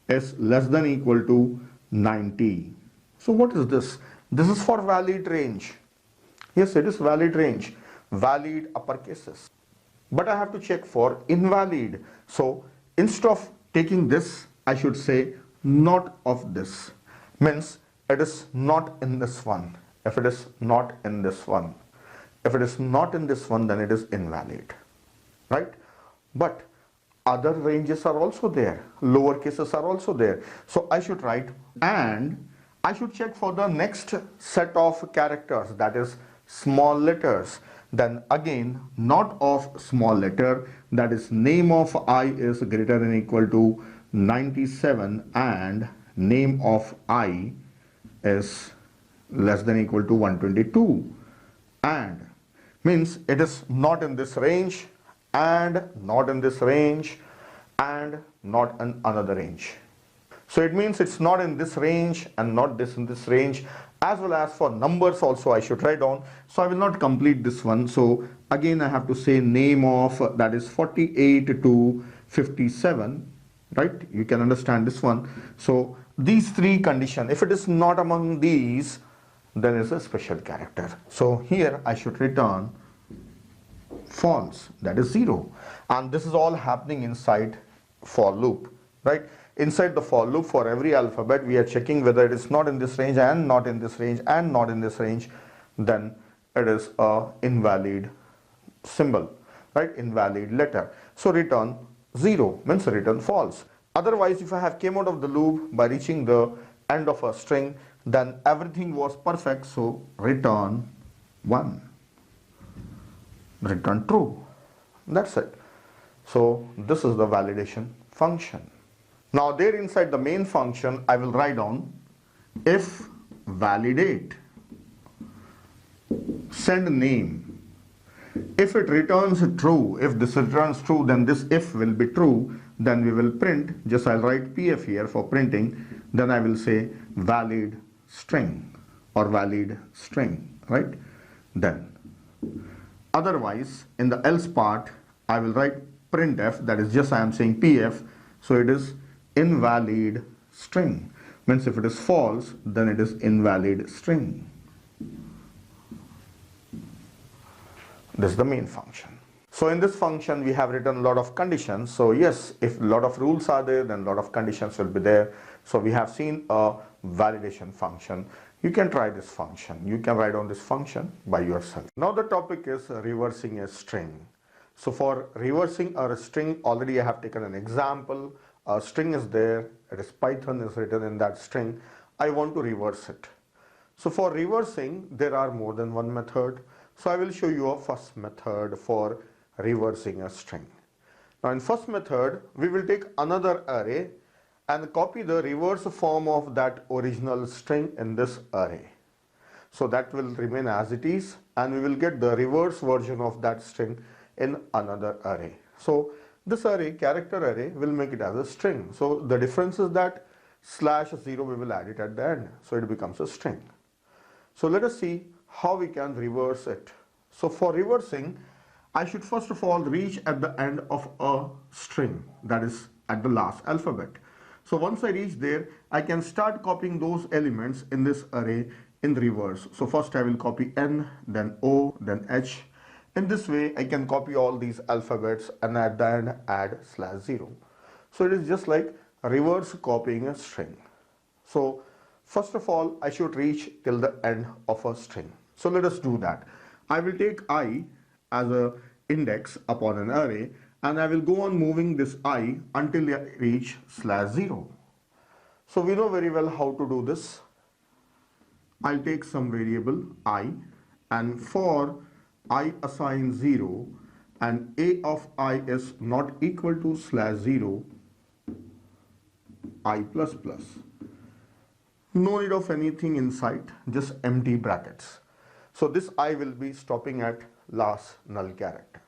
is less than equal to 90. So what is this? This is for valid range. Yes, it is valid range, valid uppercases. But I have to check for invalid. So instead of taking this, I should say not of this, means it is not in this one. If it is not in this one, if it is not in this one, then it is invalid, right? But other ranges are also there, lower cases are also there. So I should write, and I should check for the next set of characters, that is small letters. Then again, not of small letter, that is name of I is greater than or equal to 97 and name of I is less than or equal to 122, and means it is not in this range and not in this range and not in another range. So it means it's not in this range and not this in this range. As well as for numbers also I should write down. So I will not complete this one. So again I have to say name of, that is 48 to 57, right? You can understand this one. So these three conditions, if it is not among these, then it's a special character. So here I should return false, that is 0. And this is all happening inside for loop, right? Inside the for loop, for every alphabet we are checking whether it is not in this range and not in this range and not in this range, then it is a invalid symbol, right? Invalid letter. So return 0 means return false. Otherwise, if I have came out of the loop by reaching the end of a string, then everything was perfect. So return 1, return true. That's it. So this is the validation function. Now there inside the main function, I will write down if validate send name. If it returns true, if this returns true, then this if will be true. Then we will print, just I'll write pf here for printing. Then I will say valid string or valid string, right? Then otherwise in the else part, I will write printf, that is just I am saying pf, so it is invalid string. Means if it is false, then it is invalid string. This is the main function. So in this function, we have written a lot of conditions. So yes, if a lot of rules are there, then a lot of conditions will be there. So we have seen a validation function. You can try this function. You can write down this function by yourself. Now the topic is reversing a string. So for reversing a string, already I have taken an example. A string is there. It is Python is written in that string. I want to reverse it. So for reversing, there are more than one method. So I will show you a first method for reversing a string. Now in first method, we will take another array and copy the reverse form of that original string in this array. So that will remain as it is, and we will get the reverse version of that string in another array. So this array, character array, will make it as a string. So the difference is that /0 we will add it at the end. So it becomes a string. So let us see how we can reverse it. So for reversing, I should first of all reach at the end of a string, that is at the last alphabet. So once I reach there, I can start copying those elements in this array in reverse. So first I will copy N, then O, then H. In this way, I can copy all these alphabets and at the end add /0. So it is just like reverse copying a string. So first of all, I should reach till the end of a string. So let us do that. I will take I as a index upon an array, and I will go on moving this I until I reach /0. So we know very well how to do this. I'll take some variable I, and for I assign 0 and a of I is not equal to /0 I plus plus. No need of anything inside, just empty brackets. So this I will be stopping at last null character.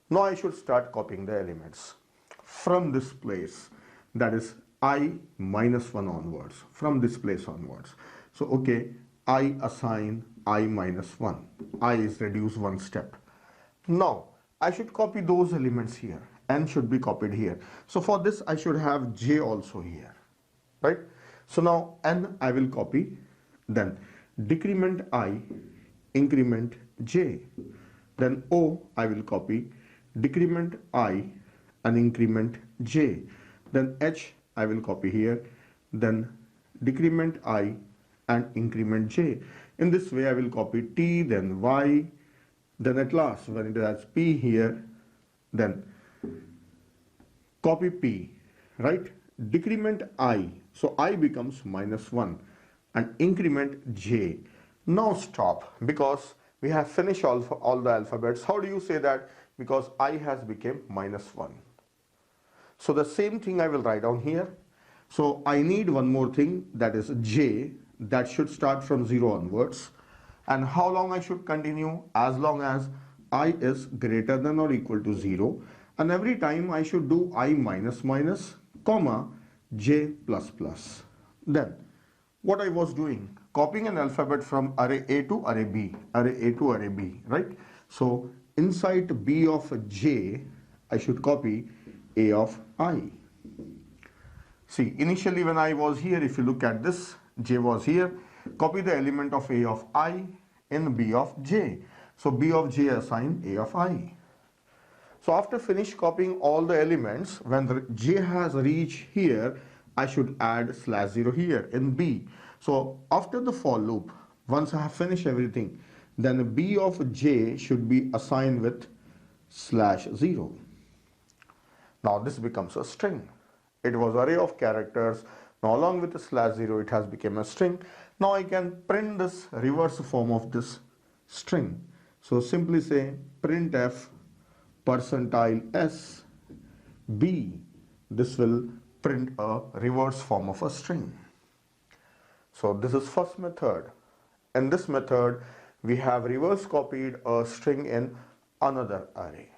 Now I should start copying the elements from this place, that is I minus 1 onwards, from this place onwards. So okay, I assign I minus 1. I is reduced one step. Now I should copy those elements here. N should be copied here. So for this I should have J also here, right? So now N I will copy, then decrement I, increment J. Then O I will copy, decrement I and increment J. Then H I will copy here, then decrement I and increment J. In this way I will copy T, then Y, then at last when it has P here, then copy P, right? Decrement I, so I becomes -1 and increment J. Now stop, because we have finished all the alphabets. How do you say that? Because I has become -1. So the same thing I will write down here. So I need one more thing, that is J, that should start from 0 onwards. And how long I should continue? As long as I is greater than or equal to 0. And every time I should do I minus minus, comma, J plus plus. Then what I was doing, copying an alphabet from array A to array B, array A to array B, right? So inside B of J, I should copy A of I. See, initially when I was here, if you look at this, J was here, copy the element of A of I in B of J. So B of J assign A of I. So after finish copying all the elements, when the J has reached here, I should add /0 here in B. So after the for loop, once I have finished everything, then B of J should be assigned with /0. Now this becomes a string. It was array of characters. Now along with the /0 it has become a string. Now I can print this reverse form of this string. So simply say printf percentile s b. This will print a reverse form of a string. So this is first method. In this method we have reverse copied a string in another array.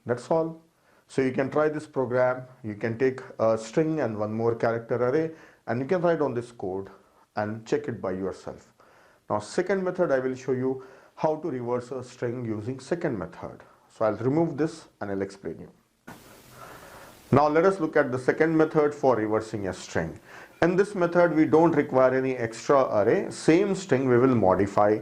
That's all. So you can try this program. You can take a string and one more character array and you can write on this code and check it by yourself. Now second method I will show you how to reverse a string using second method. So I'll remove this and I'll explain you. Now let us look at the second method for reversing a string. In this method we don't require any extra array. Same string we will modify.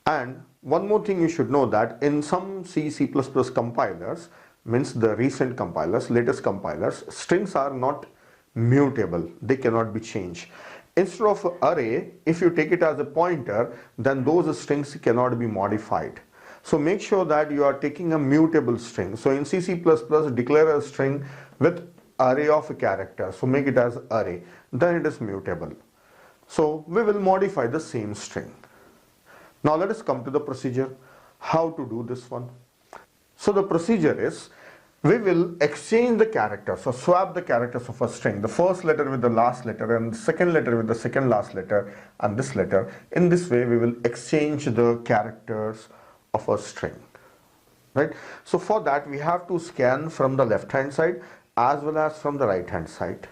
And one more thing you should know that in some C++ compilers, means the recent compilers, latest compilers, strings are not mutable. They cannot be changed. Instead of array, if you take it as a pointer, then those strings cannot be modified. So make sure that you are taking a mutable string. So in C++, declare a string with array of characters. So make it as array. Then it is mutable. So we will modify the same string. Now let us come to the procedure. How to do this one? So the procedure is, we will exchange the characters, so swap the characters of a string, the first letter with the last letter and the second letter with the second last letter and this letter. In this way we will exchange the characters of a string, right? So for that we have to scan from the left hand side as well as from the right hand side.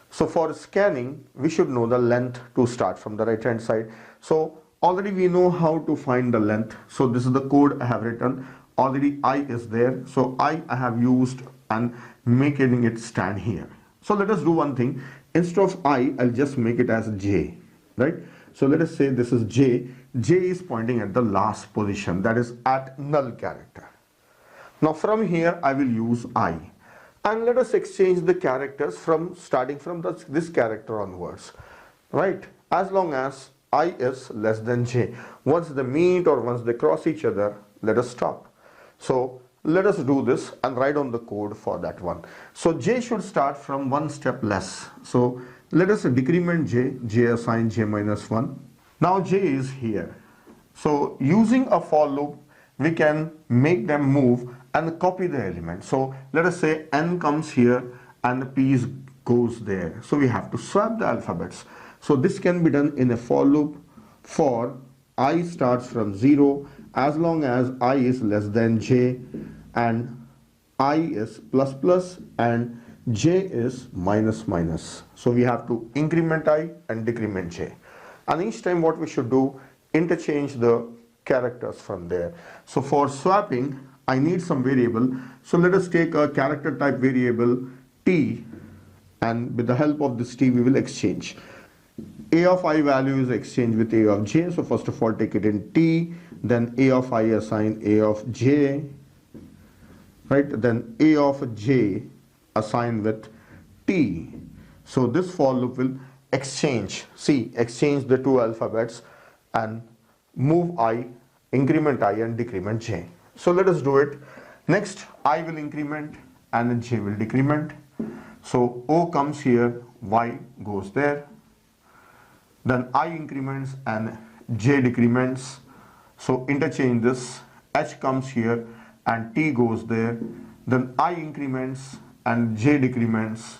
So for scanning we should know the length to start from the right hand side. So already we know how to find the length. So this is the code I have written. Already I is there. So I have used and making it stand here. So let us do one thing. Instead of I'll just make it as J, right? So let us say this is J. J is pointing at the last position, that is at null character. Now from here I will use I. And let us exchange the characters from starting from this character onwards, right? As long as I is less than J. Once they meet or once they cross each other, let us stop. So let us do this and write on the code for that one. So J should start from one step less. So let us decrement J. J assign J minus 1. Now J is here. So using a for loop, we can make them move and copy the element. So let us say N comes here and P goes there. So we have to swap the alphabets. So this can be done in a for loop. For I starts from 0 as long as I is less than J and I is plus plus and J is minus minus. So we have to increment I and decrement J. And each time what we should do, interchange the characters from there. So for swapping, I need some variable. So let us take a character type variable T, and with the help of this T we will exchange. A of I value is exchanged with A of J. So first of all take it in T, then A of I assign A of J, right? Then A of J assign with T. So this for loop will exchange the two alphabets and move I, increment I and decrement J. So let us do it. Next I will increment and J will decrement. So O comes here, Y goes there. Then I increments and J decrements. So interchange this. H comes here and T goes there. Then I increments and J decrements.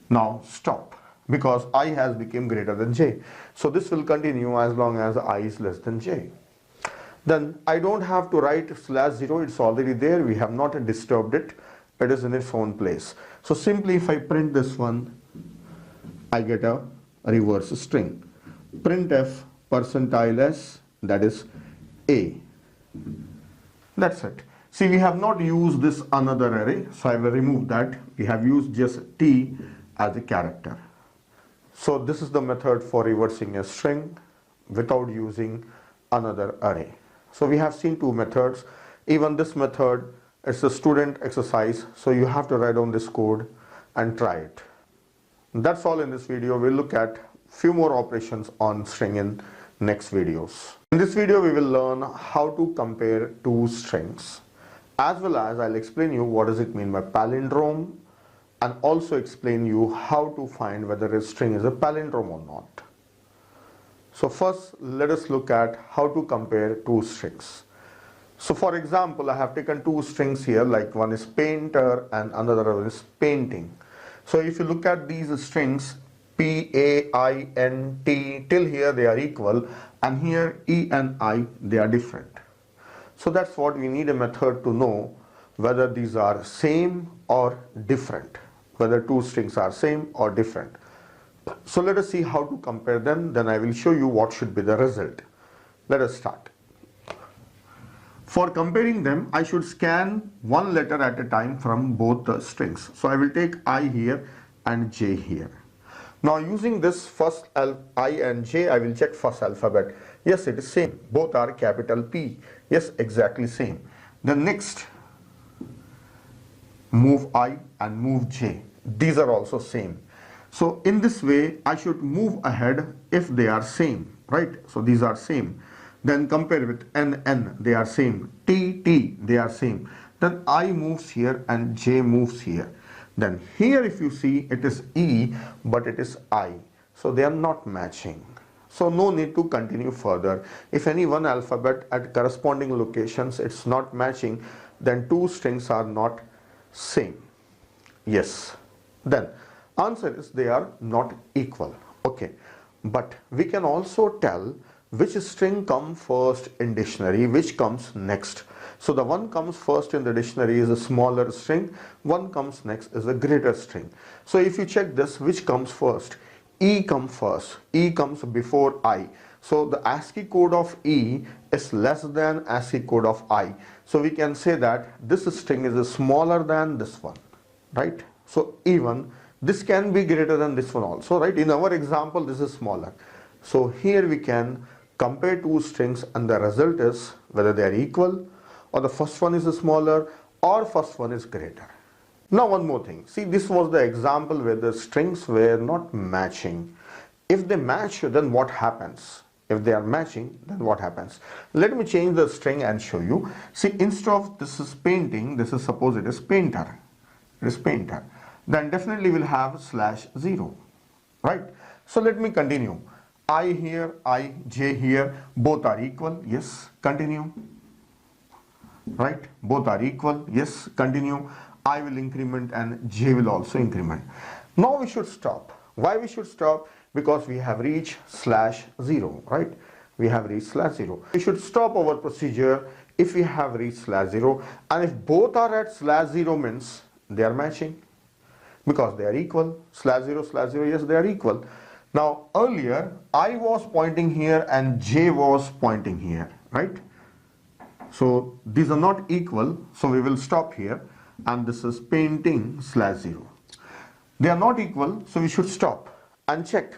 Now stop, because I has become greater than J. So this will continue as long as I is less than J. Then I don't have to write /0, it's already there. We have not disturbed it. It is in its own place. So simply if I print this one, I get a reverse string. Printf percentile s, that is A. That's it. See, we have not used this another array, so I will remove that. We have used just T as a character. So this is the method for reversing a string without using another array. So we have seen two methods. Even this method is a student exercise, so you have to write down this code and try it. That's all in this video. We'll look at few more operations on string in next videos. In this video we will learn how to compare two strings. as well as I'll explain you what does it mean by palindrome, and also explain you how to find whether a string is a palindrome or not. So first let us look at how to compare two strings. So for example, I have taken two strings here, like one is painter and another one is painting. So if you look at these strings, P-A-I-N-T, till here they are equal, and here E and I, they are different. So that's what we need a method to know whether these are same or different, whether two strings are same or different. So let us see how to compare them, then I will show you what should be the result. Let us start. For comparing them, I should scan one letter at a time from both the strings. So I will take I here and J here. Now using this first I and J, I will check first alphabet. Yes, it is same. Both are capital P. Yes, exactly same. The next, move I and move J. These are also same. So in this way, I should move ahead if they are same, right? So these are same. Then compare with N, they are same. T, they are same. Then I moves here and J moves here. Then here if you see, it is E, but it is I. So they are not matching. So no need to continue further. If any one alphabet at corresponding locations it's not matching, then two strings are not same. Yes. Then answer is they are not equal. Okay. But we can also tell which string comes first in dictionary, which comes next. So the one comes first in the dictionary is a smaller string, one comes next is a greater string. So if you check this, which comes first? E comes first. E comes before I. So the ASCII code of E is less than ASCII code of I. So we can say that this string is smaller than this one, right? So even this can be greater than this one also, right? In our example, this is smaller. So here we can compare two strings and the result is whether they are equal, or the first one is smaller or first one is greater. Now one more thing. See, this was the example where the strings were not matching. If they match, then what happens? If they are matching, then what happens? Let me change the string and show you. See, instead of this is painting, this is suppose it is painter. It is painter. Then definitely we'll have /0, right? So let me continue. I here, I, J here, both are equal. Yes, continue. Right? Both are equal. Yes, continue. I will increment and J will also increment. Now we should stop. Why we should stop? Because we have reached /0, right? We have reached /0. We should stop our procedure if we have reached /0, and if both are at /0 means they are matching because they are equal. /0, yes, they are equal. Now earlier I was pointing here and J was pointing here, right? So these are not equal, so we will stop here, and this is painting /0. They are not equal, so we should stop and check.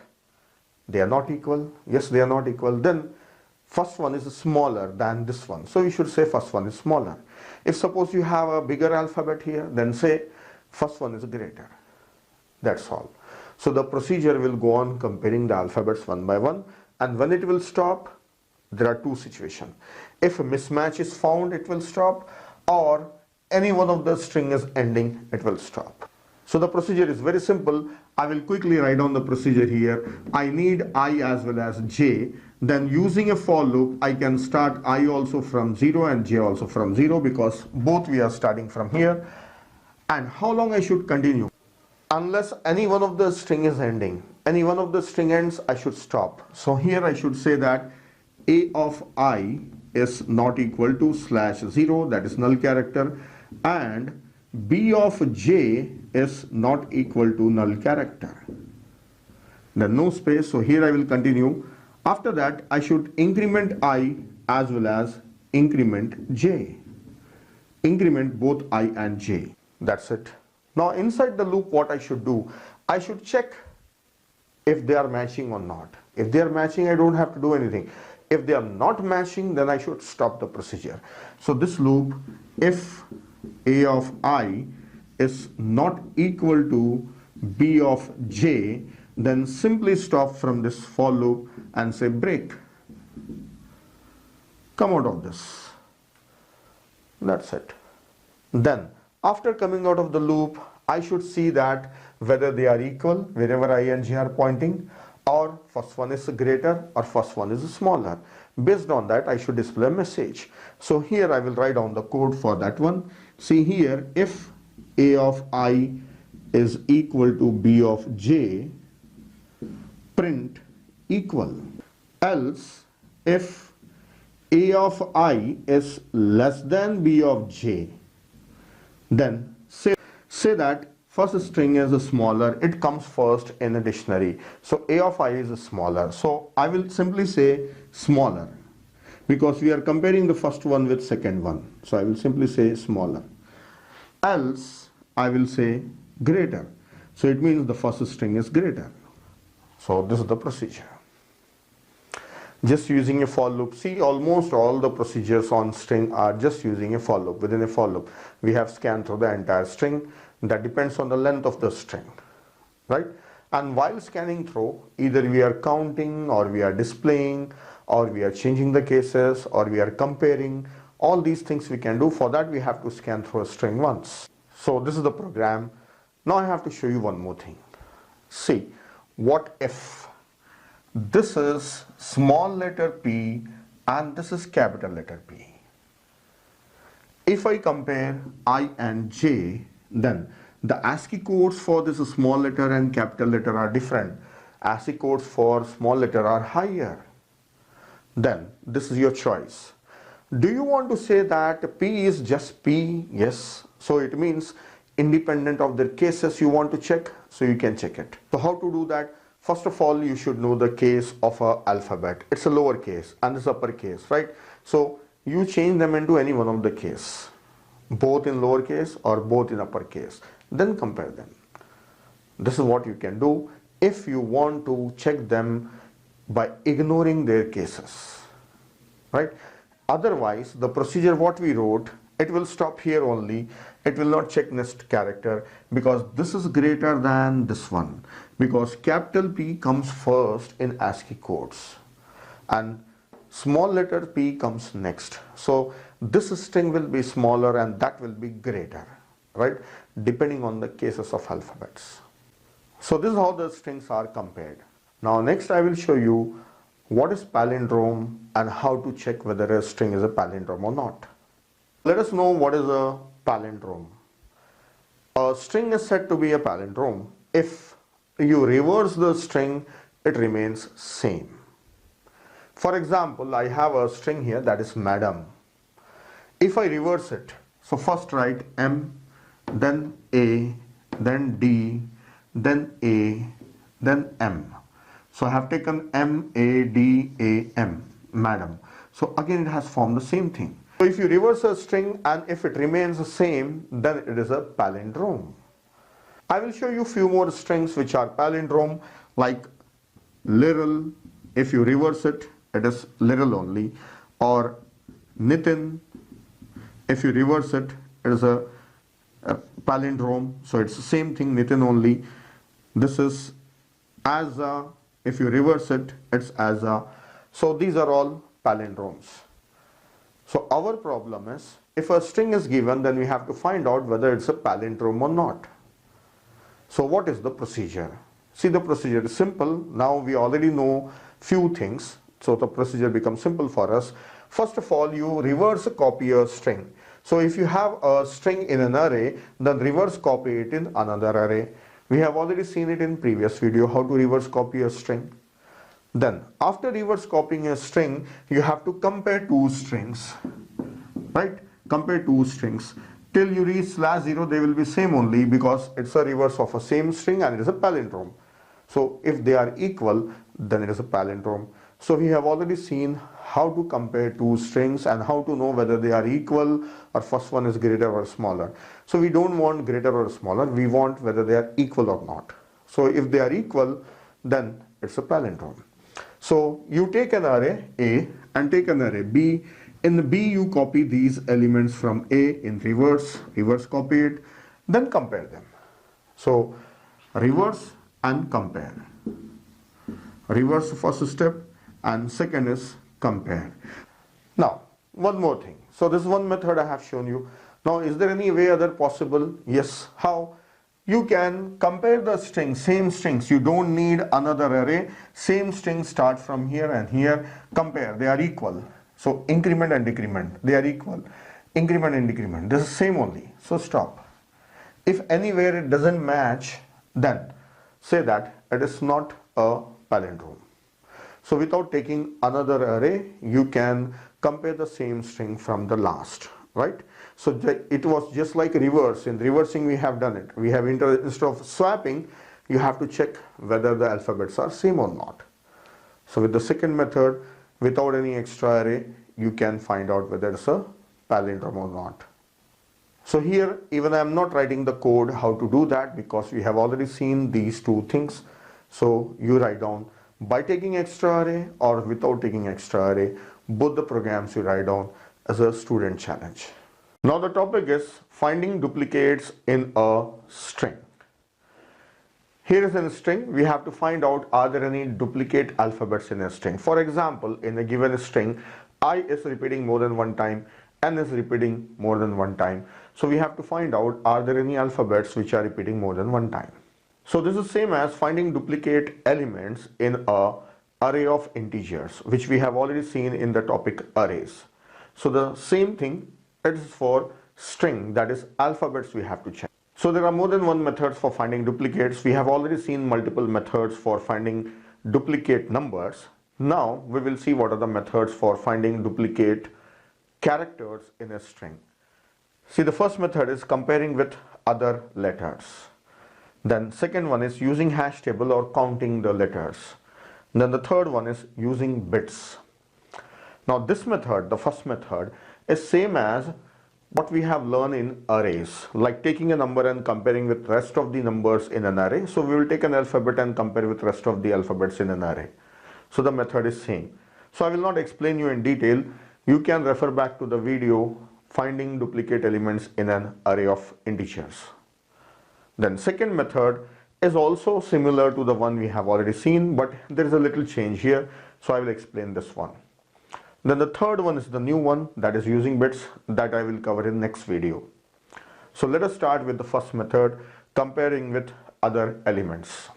They are not equal. Yes, they are not equal. Then first one is smaller than this one, so we should say first one is smaller. If suppose you have a bigger alphabet here, then say first one is greater. That's all. So the procedure will go on comparing the alphabets one by one, and when it will stop, there are two situations. If a mismatch is found, it will stop, or any one of the string is ending, it will stop. So the procedure is very simple. I will quickly write down the procedure here. I need I as well as J. Then using a for loop, I can start I also from 0 and J also from 0 because both we are starting from here. And how long I should continue? Unless any one of the string is ending. Any one of the string ends, I should stop. So here I should say that A of I is not equal to /0, that is null character, and B of J is not equal to null character. Then no space, so here I will continue. After that, I should increment I as well as increment J. Increment both I and J. That's it. Now inside the loop, what I should do? I should check if they are matching or not. If they are matching, I don't have to do anything. If they are not matching, then I should stop the procedure. So this loop, if A of I is not equal to B of J, then simply stop from this for loop and say break. Come out of this. That's it. Then after coming out of the loop, I should see that whether they are equal wherever I and j are pointing, or first one is greater or first one is smaller. Based on that, I should display a message. So here I will write down the code for that one. See here, if a of I is equal to b of j, print equal. Else, if a of I is less than b of j, then say that first string is smaller, it comes first in a dictionary. So a of I is smaller. So I will simply say smaller because we are comparing the first one with second one. So I will simply say smaller. Else I will say greater. So it means the first string is greater. So this is the procedure. Just using a for loop. See, almost all the procedures on string are just using a for loop. Within a for loop, we have scanned through the entire string. That depends on the length of the string, right? And while scanning through, either we are counting or we are displaying or we are changing the cases or we are comparing. All these things we can do. For that, we have to scan through a string once. So this is the program. Now I have to show you one more thing. See, what if this is small letter p and this is capital letter P. If I compare I and J, then the ASCII codes for this small letter and capital letter are different. ASCII codes for small letter are higher. Then this is your choice. Do you want to say that P is just P? Yes. So it means independent of their cases you want to check, so you can check it. So how to do that? First of all, you should know the case of an alphabet. It's a lower case and this uppercase, right? So you change them into any one of the case, both in lowercase or both in uppercase. Then compare them. This is what you can do if you want to check them by ignoring their cases, right? Otherwise, the procedure what we wrote, it will stop here only. It will not check next character because this is greater than this one, because capital P comes first in ASCII codes and small letter p comes next. So this string will be smaller and that will be greater, right? Depending on the cases of alphabets. So this is how the strings are compared. Now next I will show you what is palindrome and how to check whether a string is a palindrome or not. Let us know what is a palindrome. A string is said to be a palindrome if you reverse the string, it remains same. For example, I have a string here that is madam. If I reverse it, so first write M, then A, then D, then A, then M. So I have taken M, A, D, A, M, madam. So again it has formed the same thing. So if you reverse a string and if it remains the same, then it is a palindrome. I will show you few more strings which are palindrome, like little. If you reverse it, it is little only. Or Nitin, if you reverse it, it is a palindrome. So it's the same thing, Nitin only. This is Aza. If you reverse it, it's Aza. So these are all palindromes. So our problem is, if a string is given, then we have to find out whether it's a palindrome or not. So what is the procedure? See, the procedure is simple. Now we already know few things, so the procedure becomes simple for us. First of all, you reverse copy a string. So if you have a string in an array, then reverse copy it in another array. We have already seen it in previous video how to reverse copy a string. Then after reverse copying a string, you have to compare two strings, right? Compare two strings. Till you reach /0, they will be same only because it's a reverse of a same string and it is a palindrome. So if they are equal, then it is a palindrome. So we have already seen how to compare two strings and how to know whether they are equal or first one is greater or smaller. So we don't want greater or smaller, we want whether they are equal or not. So if they are equal, then it's a palindrome. So you take an array A and take an array B. In the B you copy these elements from A in reverse copy it, then compare them. So reverse and compare. Reverse first step and second is compare. Now one more thing. So this is one method I have shown you. Now, is there any way other possible? Yes. How? You can compare the strings, same strings. You don't need another array. Same strings start from here and here. Compare. They are equal. So increment and decrement. They are equal. Increment and decrement. This is same only. So stop. If anywhere it doesn't match, then say that it is not a palindrome. So without taking another array, you can compare the same string from the last, right? So it was just like reverse. In reversing we have done it. We have instead of swapping, you have to check whether the alphabets are same or not. So with the second method, without any extra array, you can find out whether it's a palindrome or not. So here, even I am not writing the code how to do that, because we have already seen these two things. So you write down by taking extra array or without taking extra array, both the programs you write down as a student challenge. Now the topic is finding duplicates in a string. Here is a string. We have to find out, are there any duplicate alphabets in a string. For example, in a given string, I is repeating more than one time, N is repeating more than one time. So we have to find out, are there any alphabets which are repeating more than one time. So this is same as finding duplicate elements in a array of integers, which we have already seen in the topic arrays. So the same thing is for string, that is alphabets we have to check. So there are more than one methods for finding duplicates. We have already seen multiple methods for finding duplicate numbers. Now we will see what are the methods for finding duplicate characters in a string. See, the first method is comparing with other letters. Then second one is using hash table or counting the letters. Then the third one is using bits. Now this method, the first method, is same as what we have learned in arrays, like taking a number and comparing with rest of the numbers in an array. So we will take an alphabet and compare with rest of the alphabets in an array. So the method is same. So I will not explain you in detail. You can refer back to the video finding duplicate elements in an array of integers. Then second method is also similar to the one we have already seen, but there is a little change here. So I will explain this one. Then the third one is the new one, that is using bits, that I will cover in next video. So let us start with the first method, comparing with other elements.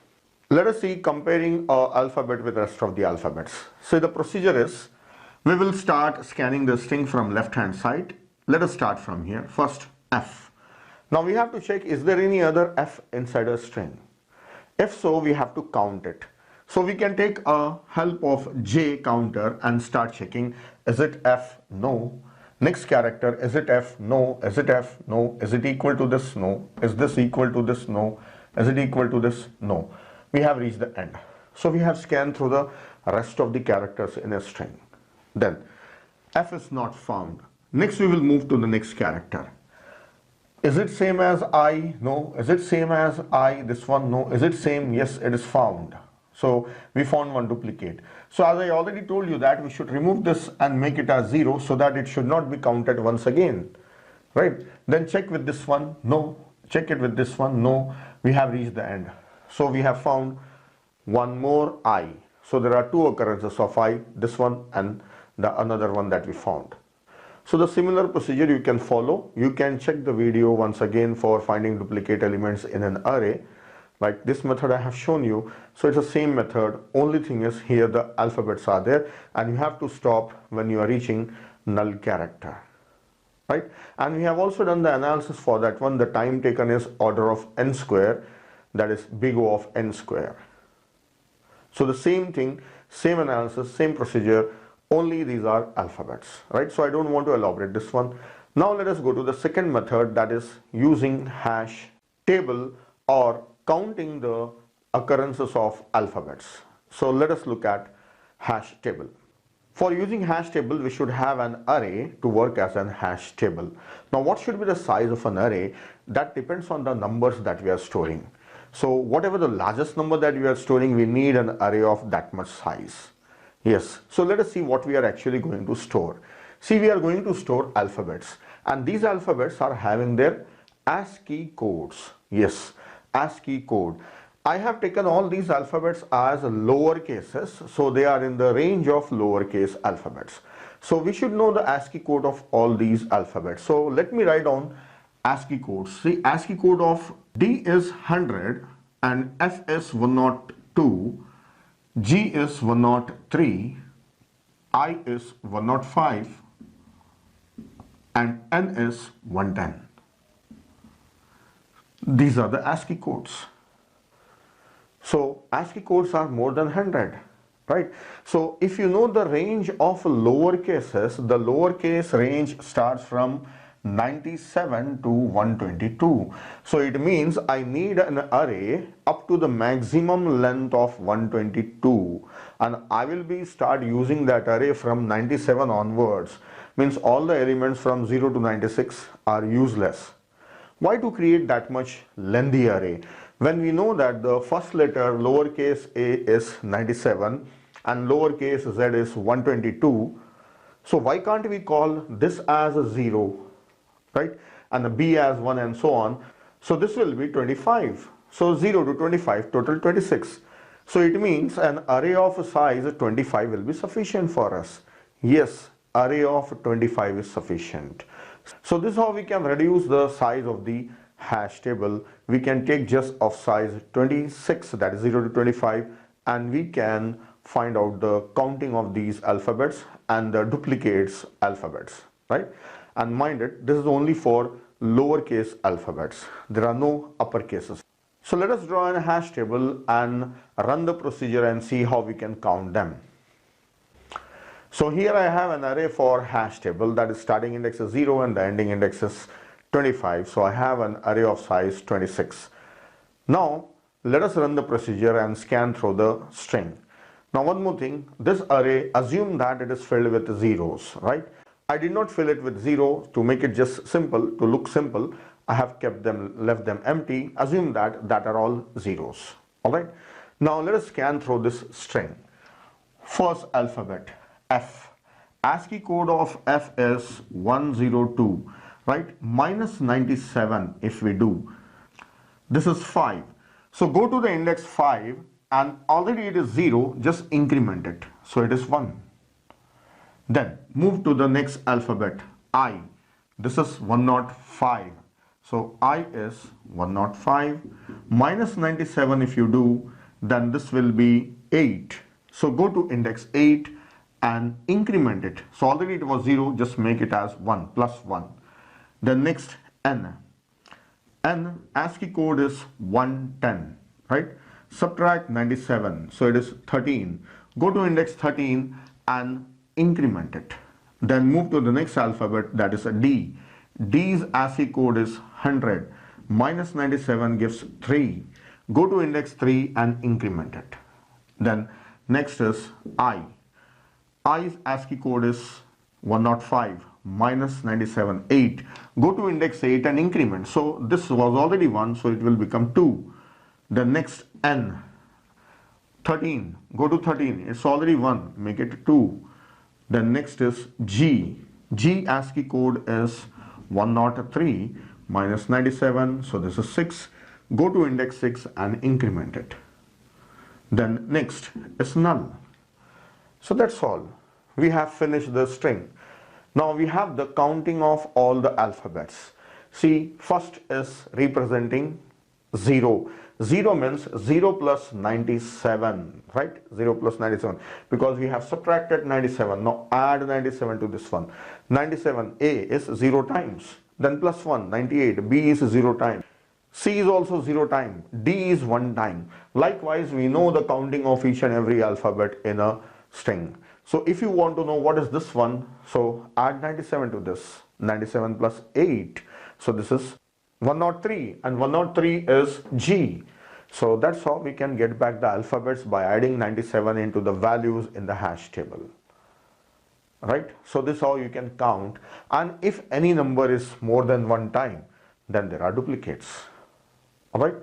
Let us see comparing an alphabet with the rest of the alphabets. So the procedure is, we will start scanning the string from left hand side. Let us start from here. First, F. Now we have to check, is there any other F inside a string? If so, we have to count it. So we can take a help of J counter and start checking. Is it F? No. Next character, is it F? No. Is it F? No. Is it equal to this? No. Is this equal to this? No. Is it equal to this? No. We have reached the end. So we have scanned through the rest of the characters in a string. Then F is not found. Next we will move to the next character. Is it same as I? No. Is it same as I? This one? No. Is it same? Yes, it is found. So we found one duplicate. So as I already told you that we should remove this and make it as 0 so that it should not be counted once again. Right? Then check with this one. No. Check it with this one. No. We have reached the end. So we have found one more I. So there are two occurrences of I, this one and the another one that we found. So the similar procedure you can follow. You can check the video once again for finding duplicate elements in an array. Like this method I have shown you. So it's the same method. Only thing is here the alphabets are there and you have to stop when you are reaching null character. Right? And we have also done the analysis for that one. The time taken is order of n square, that is big O of n square. So the same thing, same analysis, same procedure, only these are alphabets, right? So I don't want to elaborate this one. Now let us go to the second method, that is using hash table or counting the occurrences of alphabets. So let us look at hash table. For using hash table, we should have an array to work as an hash table. Now what should be the size of an array? That depends on the numbers that we are storing. So whatever the largest number that we are storing, we need an array of that much size. Yes, so let us see what we are actually going to store. See, we are going to store alphabets and these alphabets are having their ASCII codes. Yes, ASCII code. I have taken all these alphabets as lower cases, so they are in the range of lowercase alphabets. So we should know the ASCII code of all these alphabets. So let me write down ASCII codes. See, ASCII code of D is 100 and F is 102, G is 103, I is 105 and N is 110. These are the ASCII codes. So ASCII codes are more than 100, right? So if you know the range of lower cases, the lowercase range starts from 97 to 122. So it means I need an array up to the maximum length of 122, and I will be start using that array from 97 onwards. Means all the elements from 0 to 96 are useless. Why to create that much lengthy array when we know that the first letter lowercase a is 97 and lowercase z is 122? So why can't we call this as a 0, right, and the b as 1 and so on? So this will be 25. So 0 to 25, total 26. So it means an array of size 25 will be sufficient for us. Yes, array of 25 is sufficient. So this is how we can reduce the size of the hash table. We can take just of size 26, that is 0 to 25, and we can find out the counting of these alphabets and the duplicates alphabets, right? And mind it, this is only for lowercase alphabets. There are no uppercases. So let us draw a hash table and run the procedure and see how we can count them. So here I have an array for hash table, that is starting index is 0 and the ending index is 25. So I have an array of size 26. Now let us run the procedure and scan through the string. Now one more thing, this array, assume that it is filled with zeros, right? I did not fill it with 0 to make it just simple, to look simple. I have left them empty. Assume that are all zeros. Alright. Now let us scan through this string. First alphabet, F. ASCII code of F is 102, right? Minus 97 if we do. This is 5. So go to the index 5 and already it is 0, just increment it. So it is 1. Then move to the next alphabet, I. This is 105. So I is 105. Minus 97 if you do, then this will be 8. So go to index 8 and increment it. So already it was 0, just make it as 1 plus 1. Then next N. N ASCII code is 110, right? Subtract 97, so it is 13. Go to index 13 and increment it. Then move to the next alphabet, that is a D. D's ASCII code is 100. Minus 97 gives 3. Go to index 3 and increment it. Then next is I. I's ASCII code is 105. Minus 97, 8. Go to index 8 and increment. So this was already 1, so it will become 2. The next N. 13. Go to 13. It's already 1. Make it 2. Then next is G. G ASCII code is 103. Minus 97. So this is 6. Go to index 6 and increment it. Then next is null. So that's all. We have finished the string. Now we have the counting of all the alphabets. See, first is representing 0. 0 means 0 plus 97, right? 0 plus 97, because we have subtracted 97. Now add 97 to this one. 97, A is 0 times. Then plus 1, 98. B is 0 times. C is also 0 time. D is 1 time. Likewise, we know the counting of each and every alphabet in a string. So if you want to know what is this one, so add 97 to this. 97 plus 8. So this is 103, and 103 is G. So that's how we can get back the alphabets, by adding 97 into the values in the hash table. Right? So this is how you can count. And if any number is more than 1 time, then there are duplicates. Alright?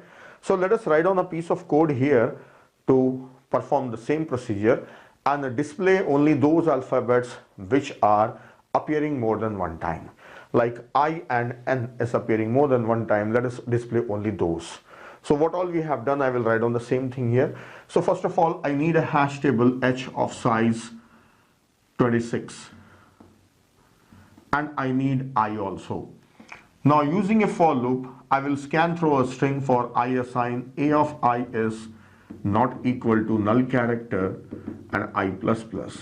So let us write down a piece of code here to perform the same procedure and display only those alphabets which are appearing more than 1 time. Like I and N is appearing more than 1 time, let us display only those. So what all we have done, I will write on the same thing here. So first of all, I need a hash table H of size 26. and I need I also. Now using a for loop, I will scan through a string for I assign a of I is not equal to null character and I plus plus.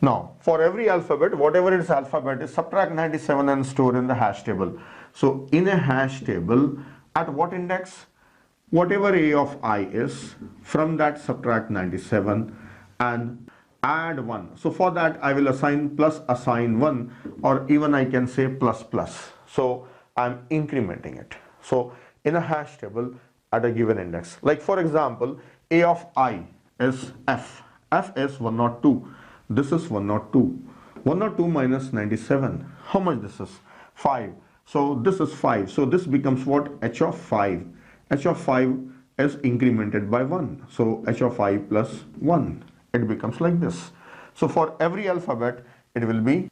Now for every alphabet, whatever its alphabet is, subtract 97 and store in the hash table. So in a hash table, at what index? Whatever a of I is, from that subtract 97 and add 1. So for that I will assign plus assign 1, or even I can say plus plus. So I'm incrementing it. So in a hash table at a given index, like for example, a of I is f. F is 102. This is 102. 102 minus 97. How much this is? 5. So this is 5. So this becomes what? H of 5. H of 5 is incremented by 1. So h of I plus 1. It becomes like this. So for every alphabet, it will be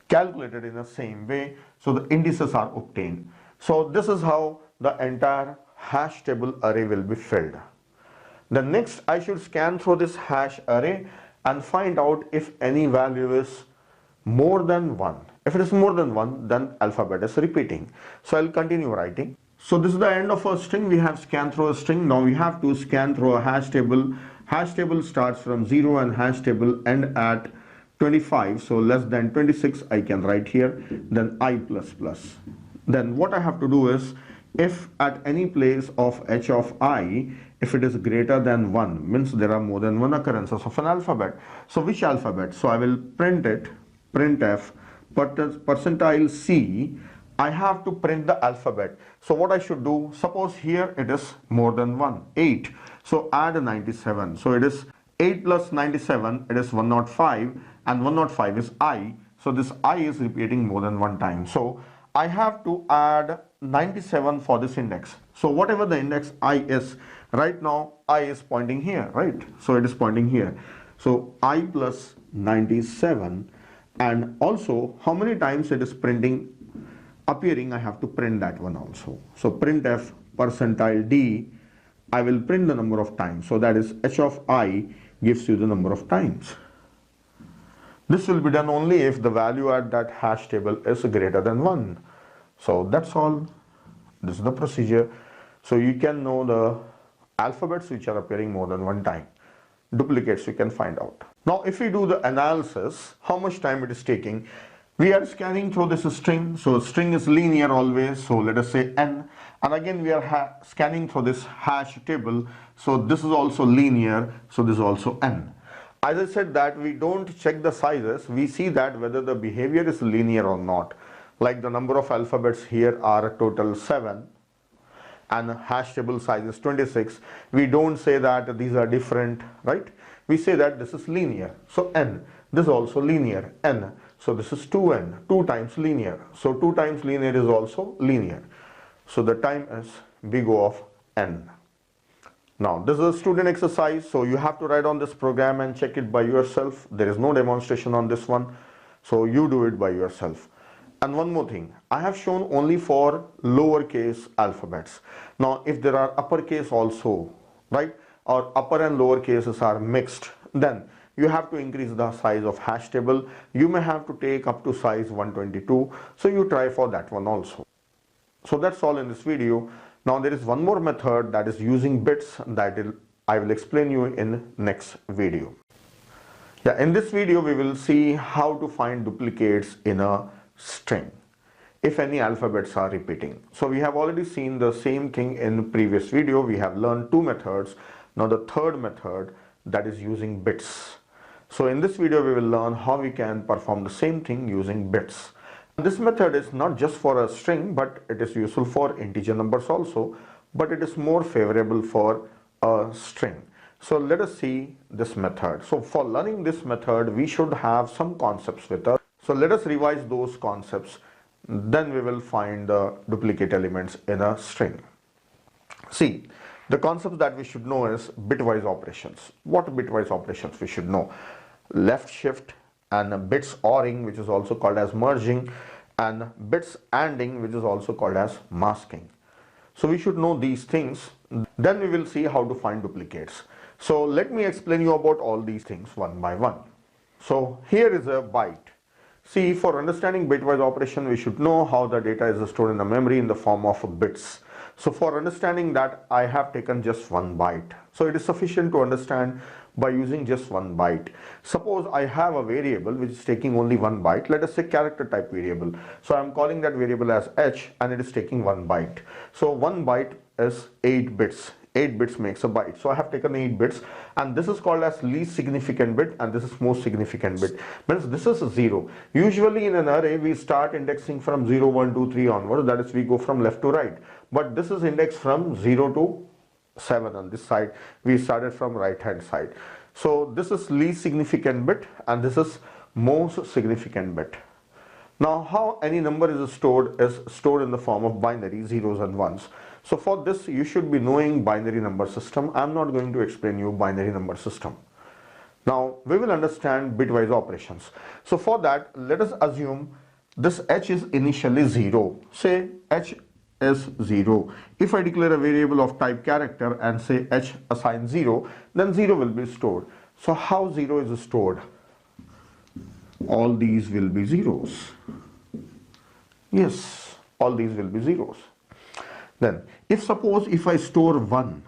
calculated in the same way. So the indices are obtained. So this is how the entire hash table array will be filled. The next, I should scan through this hash array and find out if any value is more than 1. If it is more than 1, then alphabet is repeating. So I'll continue writing. So this is the end of a string. We have scanned through a string. Now we have to scan through a hash table. Hash table starts from 0 and hash table end at 25. So less than 26 I can write here. Then I plus plus. Then what I have to do is, if at any place of h of I, if it is greater than 1, means there are more than one occurrences of an alphabet. So which alphabet? So I will print it, printf, percentile C. I have to print the alphabet. So what I should do, suppose here it is more than 1, 8. So add 97. So it is 8 plus 97, it is 105, and 105 is I. So this I is repeating more than one time. So I have to add 97 for this index. So whatever the index I is, right now I is pointing here, right? So it is pointing here. So I plus 97, and also how many times it is printing, appearing, I have to print that one also. So printf percentile D, I will print the number of times. So that is h of I gives you the number of times. This will be done only if the value at that hash table is greater than 1. So that's all. This is the procedure. So you can know the alphabets which are appearing more than one time. Duplicates you can find out. Now if we do the analysis, how much time it is taking? We are scanning through this string. So string is linear always. So let us say n. And again we are scanning through this hash table. So this is also linear. So this is also n. As I said that we don't check the sizes. We see that whether the behavior is linear or not. Like the number of alphabets here are a total 7. And hash table size is 26. We don't say that these are different, right? We say that this is linear. So n. This is also linear, n. So this is 2n, 2 times linear. So 2 times linear is also linear. So the time is big O of n. Now this is a student exercise. So you have to write on this program and check it by yourself. There is no demonstration on this one. So you do it by yourself. And one more thing, I have shown only for lowercase alphabets. Now if there are uppercase also, right, or upper and lower cases are mixed, then you have to increase the size of hash table. You may have to take up to size 122. So you try for that one also. So that's all in this video. Now there is one more method, that is using bits, that I will explain you in next video. Yeah, in this video we will see how to find duplicates in a string if any alphabets are repeating. So we have already seen the same thing in previous video. We have learned 2 methods. Now the third method, that is using bits. So in this video we will learn how we can perform the same thing using bits. This method is not just for a string, but it is useful for integer numbers also, but it is more favorable for a string. So let us see this method. So for learning this method, we should have some concepts with us. So let us revise those concepts. Then we will find the duplicate elements in a string. See, the concepts that we should know is bitwise operations. What bitwise operations we should know? Left shift and bits ORing, which is also called as merging, and bits ANDing, which is also called as masking. So we should know these things. Then we will see how to find duplicates. So let me explain you about all these things one by one. So here is a byte. See, for understanding bitwise operation, we should know how the data is stored in the memory in the form of bits. So for understanding that, I have taken just 1 byte. So it is sufficient to understand by using just 1 byte. Suppose I have a variable which is taking only 1 byte. Let us say character type variable. So I am calling that variable as h and it is taking 1 byte. So 1 byte is 8 bits. 8 bits makes a byte. So I have taken 8 bits and this is called as least significant bit and this is most significant bit. Means this is 0. Usually in an array we start indexing from 0, 1, 2, 3 onwards. That is we go from left to right. But this is indexed from 0 to 7 on this side. We started from right hand side. So this is least significant bit and this is most significant bit. Now how any number is stored in the form of binary, zeros and ones. So for this you should be knowing binary number system. I am not going to explain you binary number system. Now we will understand bitwise operations. So for that, let us assume this h is initially 0. Say h is 0. If I declare a variable of type character and say h assign 0, then 0 will be stored. So how 0 is stored? All these will be zeros. Yes, all these will be zeros. Then if I store 1,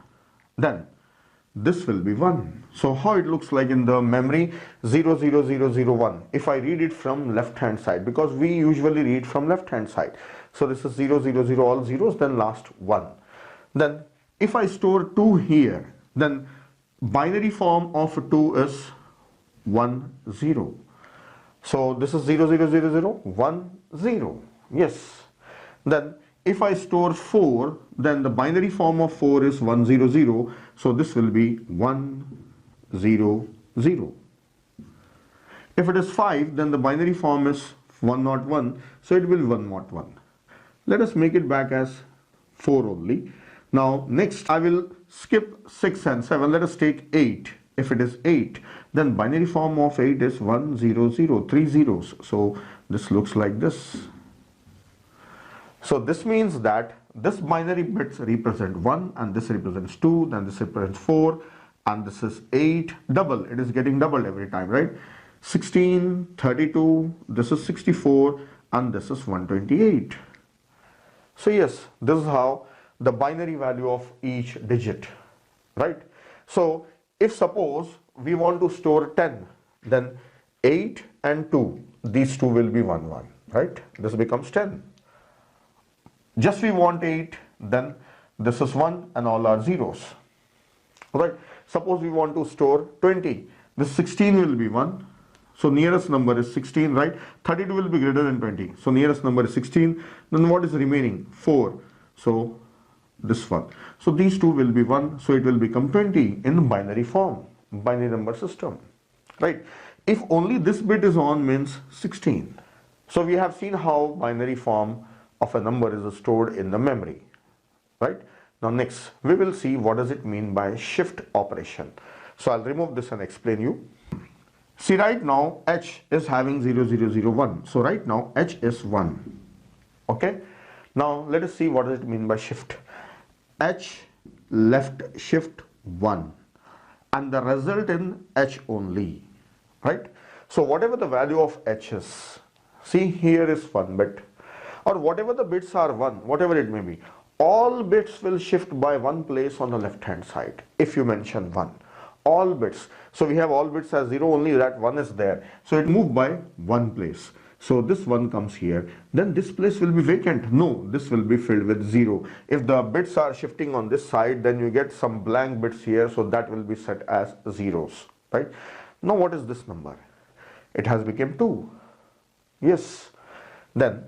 then this will be 1. So how it looks like in the memory? 0 0 0 0 1. If I read it from left hand side, because we usually read from left hand side. So this is 0 0 0 all zeros, then last 1. Then if I store 2 here, then binary form of 2 is 1 0. So this is 0 0 0 0 1 0. Yes. Then if I store 4, then the binary form of 4 is 1 0 0. So this will be 1 0 0. If it is 5, then the binary form is 1 0 1. So it will be 1 0 1. Let us make it back as 4 only. Now next I will skip 6 and 7. Let us take 8. If it is 8, then binary form of 8 is 1 0 0, 3 zeros. So this looks like this. So this means that this binary bits represent 1 and this represents 2, then this represents 4 and this is 8, double. It is getting doubled every time, right? 16, 32, this is 64 and this is 128. So yes, this is how the binary value of each digit, right? So if suppose we want to store 10, then 8 and 2, these two will be 1 1, right? This becomes 10. Just we want 8, then this is 1 and all are zeros. Right? Suppose we want to store 20. This 16 will be 1. So nearest number is 16, right? 32 will be greater than 20. So nearest number is 16. Then what is remaining? 4. So this one. So these two will be 1. So it will become 20 in binary form, binary number system. Right? If only this bit is on means 16. So we have seen how binary form of a number is stored in the memory, right? Now next we will see what does it mean by shift operation. So I'll remove this and explain you. See, right now h is having 0 0 0 1. So right now h is 1. Okay. Now let us see what does it mean by shift. H left shift 1 and the result in h only, right? So whatever the value of h is, see here is 1 bit, or whatever the bits are 1, whatever it may be, all bits will shift by 1 place on the left hand side. If you mention 1, all bits. So we have all bits as 0, only that 1 is there. So it moved by 1 place. So this 1 comes here. Then this place will be vacant. No, this will be filled with 0. If the bits are shifting on this side, then you get some blank bits here. So that will be set as zeros, right? Now what is this number? It has become 2. Yes. Then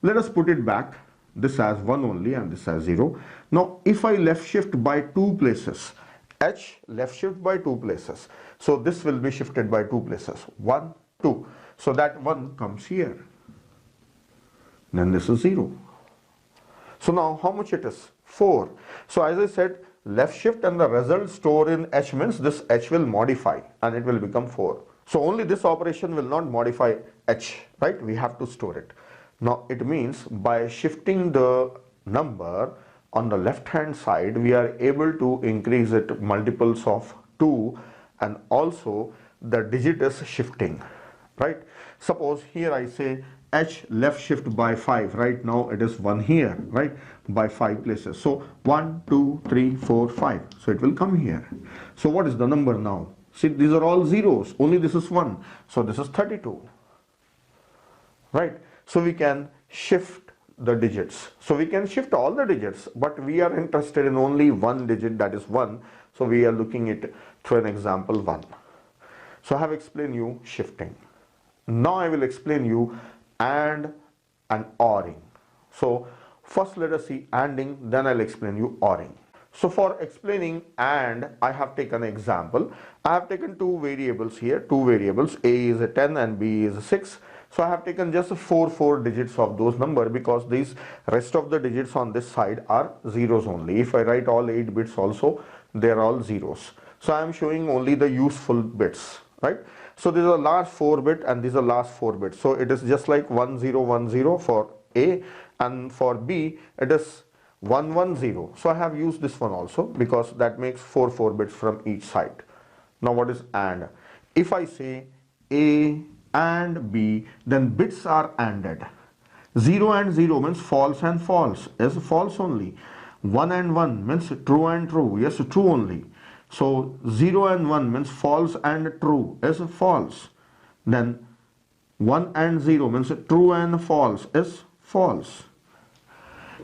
let us put it back, this as 1 only and this as 0. Now if I left shift by 2 places, h left shift by 2 places. So this will be shifted by 2 places, 1, 2. So that 1 comes here. Then this is 0. So now how much it is? 4. So as I said, left shift and the result store in h means this h will modify and it will become 4. So only this operation will not modify h, right? We have to store it. Now it means by shifting the number on the left hand side, we are able to increase it multiples of 2 and also the digit is shifting, right? Suppose here I say H left shift by 5. Right now it is 1 here, right? By 5 places. So 1, 2, 3, 4, 5. So it will come here. So what is the number now? See, these are all zeros. Only this is 1. So this is 32. Right? So we can shift the digits. So we can shift all the digits, but we are interested in only one digit, that is 1. So we are looking it through an example 1. So I have explained you shifting. Now I will explain you and ORing. So first let us see ANDing, then I'll explain you ORing. So for explaining AND, I have taken an example. I have taken two variables here, two variables, A is a 10 and B is a 6. So I have taken just four digits of those numbers because these rest of the digits on this side are zeros only. If I write all 8 bits also, they are all zeros. So I am showing only the useful bits, right? So these are last 4 bit and these are last 4 bits. So it is just like 1010 for A, and for B it is 110. So I have used this one also because that makes 4 bits from each side. Now what is AND? If I say A and B, then bits are ANDed. 0 and 0 means false and false, is false only. 1 and 1 means true and true, yes, true only. So 0 and 1 means false and true, is false. Then 1 and 0 means true and false, is false.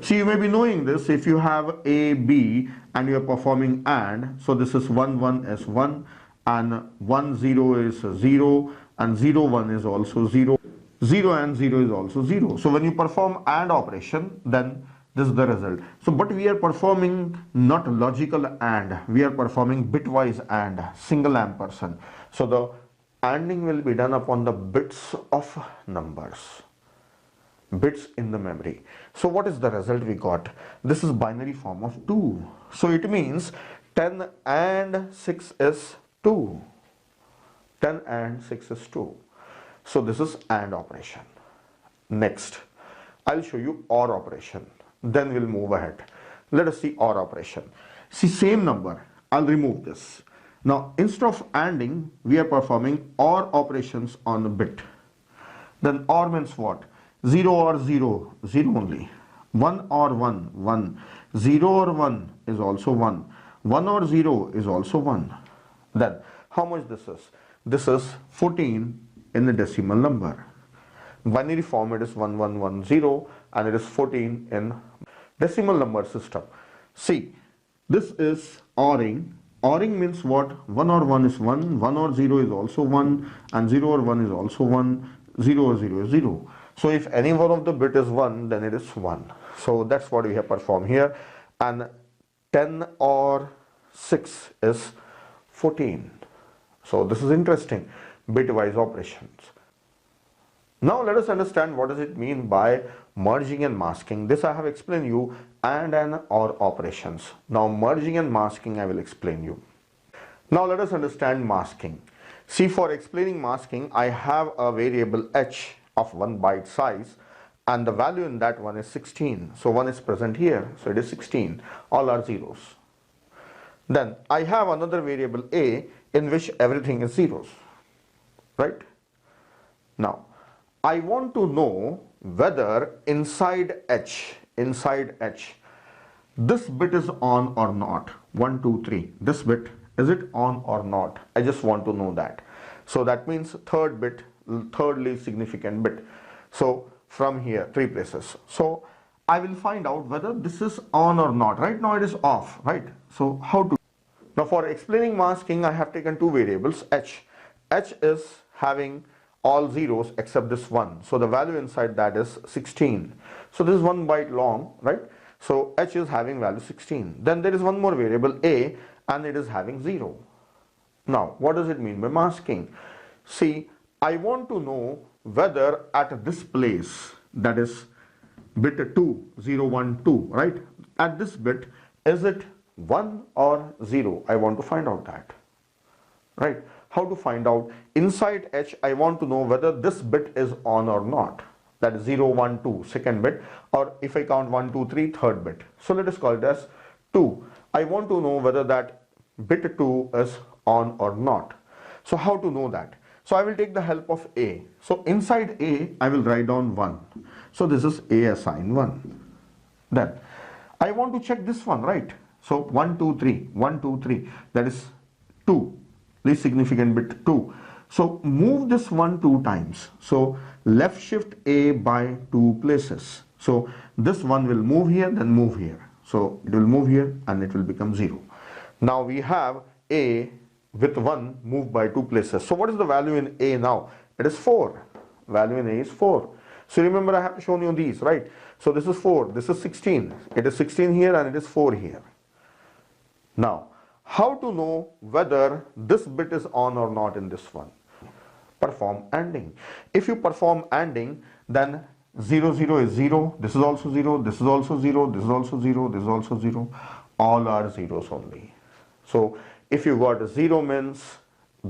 See, you may be knowing this if you have A, B and you are performing AND. So this is 1, 1 is 1 and 1, 0 is 0 and 0, 1 is also 0. 0 and 0 is also 0. So when you perform AND operation, then this is the result. So but we are performing not logical AND, we are performing bitwise AND, single ampersand. So the ANDing will be done upon the bits of numbers, bits in the memory. So what is the result we got? This is binary form of 2. So it means 10 and 6 is 2. 10 and 6 is 2. So this is AND operation. Next, I'll show you OR operation. Then we'll move ahead. Let us see OR operation. See, same number. I'll remove this. Now, instead of ANDing, we are performing OR operations on a bit. Then OR means what? 0 or 0, 0 only. 1 or 1, 1. 0 or 1 is also 1. 1 or 0 is also 1. Then, how much this is? This is 14 in the decimal number. Binary form it is 1110 and it is 14 in decimal number system. See, this is ORing. ORing means what? 1 or 1 is 1, 1 or 0 is also 1 and 0 or 1 is also 1, 0 or 0 is 0. So if any one of the bit is 1, then it is 1. So that's what we have performed here. And 10 or 6 is 14. So this is interesting, bitwise operations. Now let us understand what does it mean by merging and masking. This I have explained you and OR operations. Now merging and masking I will explain you. Now let us understand masking. See, for explaining masking, I have a variable h of 1 byte size and the value in that one is 16. So 1 is present here, so it is 16. All are zeros. Then I have another variable a in which everything is zeros, right? Now I want to know whether inside h, this bit is on or not. 1, 2, 3. This bit, is it on or not? I just want to know that. So that means third bit, thirdly significant bit. So from here, 3 places. So I will find out whether this is on or not. Right now it is off, right? So how to? Now for explaining masking, I have taken 2 variables, h. H is having all zeros except this one. So the value inside that is 16. So this is 1 byte long, right? So h is having value 16. Then there is one more variable a and it is having 0. Now what does it mean by masking? See, I want to know whether at this place, that is bit 2, 0, 1, 2, right? At this bit, is it 1 or 0? I want to find out that, right? How to find out? Inside h, I want to know whether this bit is on or not. That is 0, 1, 2, second bit, or if I count 1, 2, 3, third bit. So let us call it as 2. I want to know whether that bit 2 is on or not. So how to know that? So I will take the help of A. So inside A, I will write down 1. So this is A assign 1. Then I want to check this one, right? So 1, 2, 3, 1, 2, 3, that is 2, least significant bit 2. So move this 1 2 times. So left shift A by 2 places. So this one will move here, then move here. So it will move here and it will become 0. Now we have A with 1 moved by 2 places. So what is the value in A now? It is 4. Value in A is 4. So remember, I have shown you these, right? So this is 4, this is 16. It is 16 here and it is 4 here. Now, how to know whether this bit is on or not in this one? Perform ANDing. If you perform ANDing, then 0, 0 is 0, this is also 0, this is also 0, this is also 0, this is also 0. All are zeros only. So if you got 0 means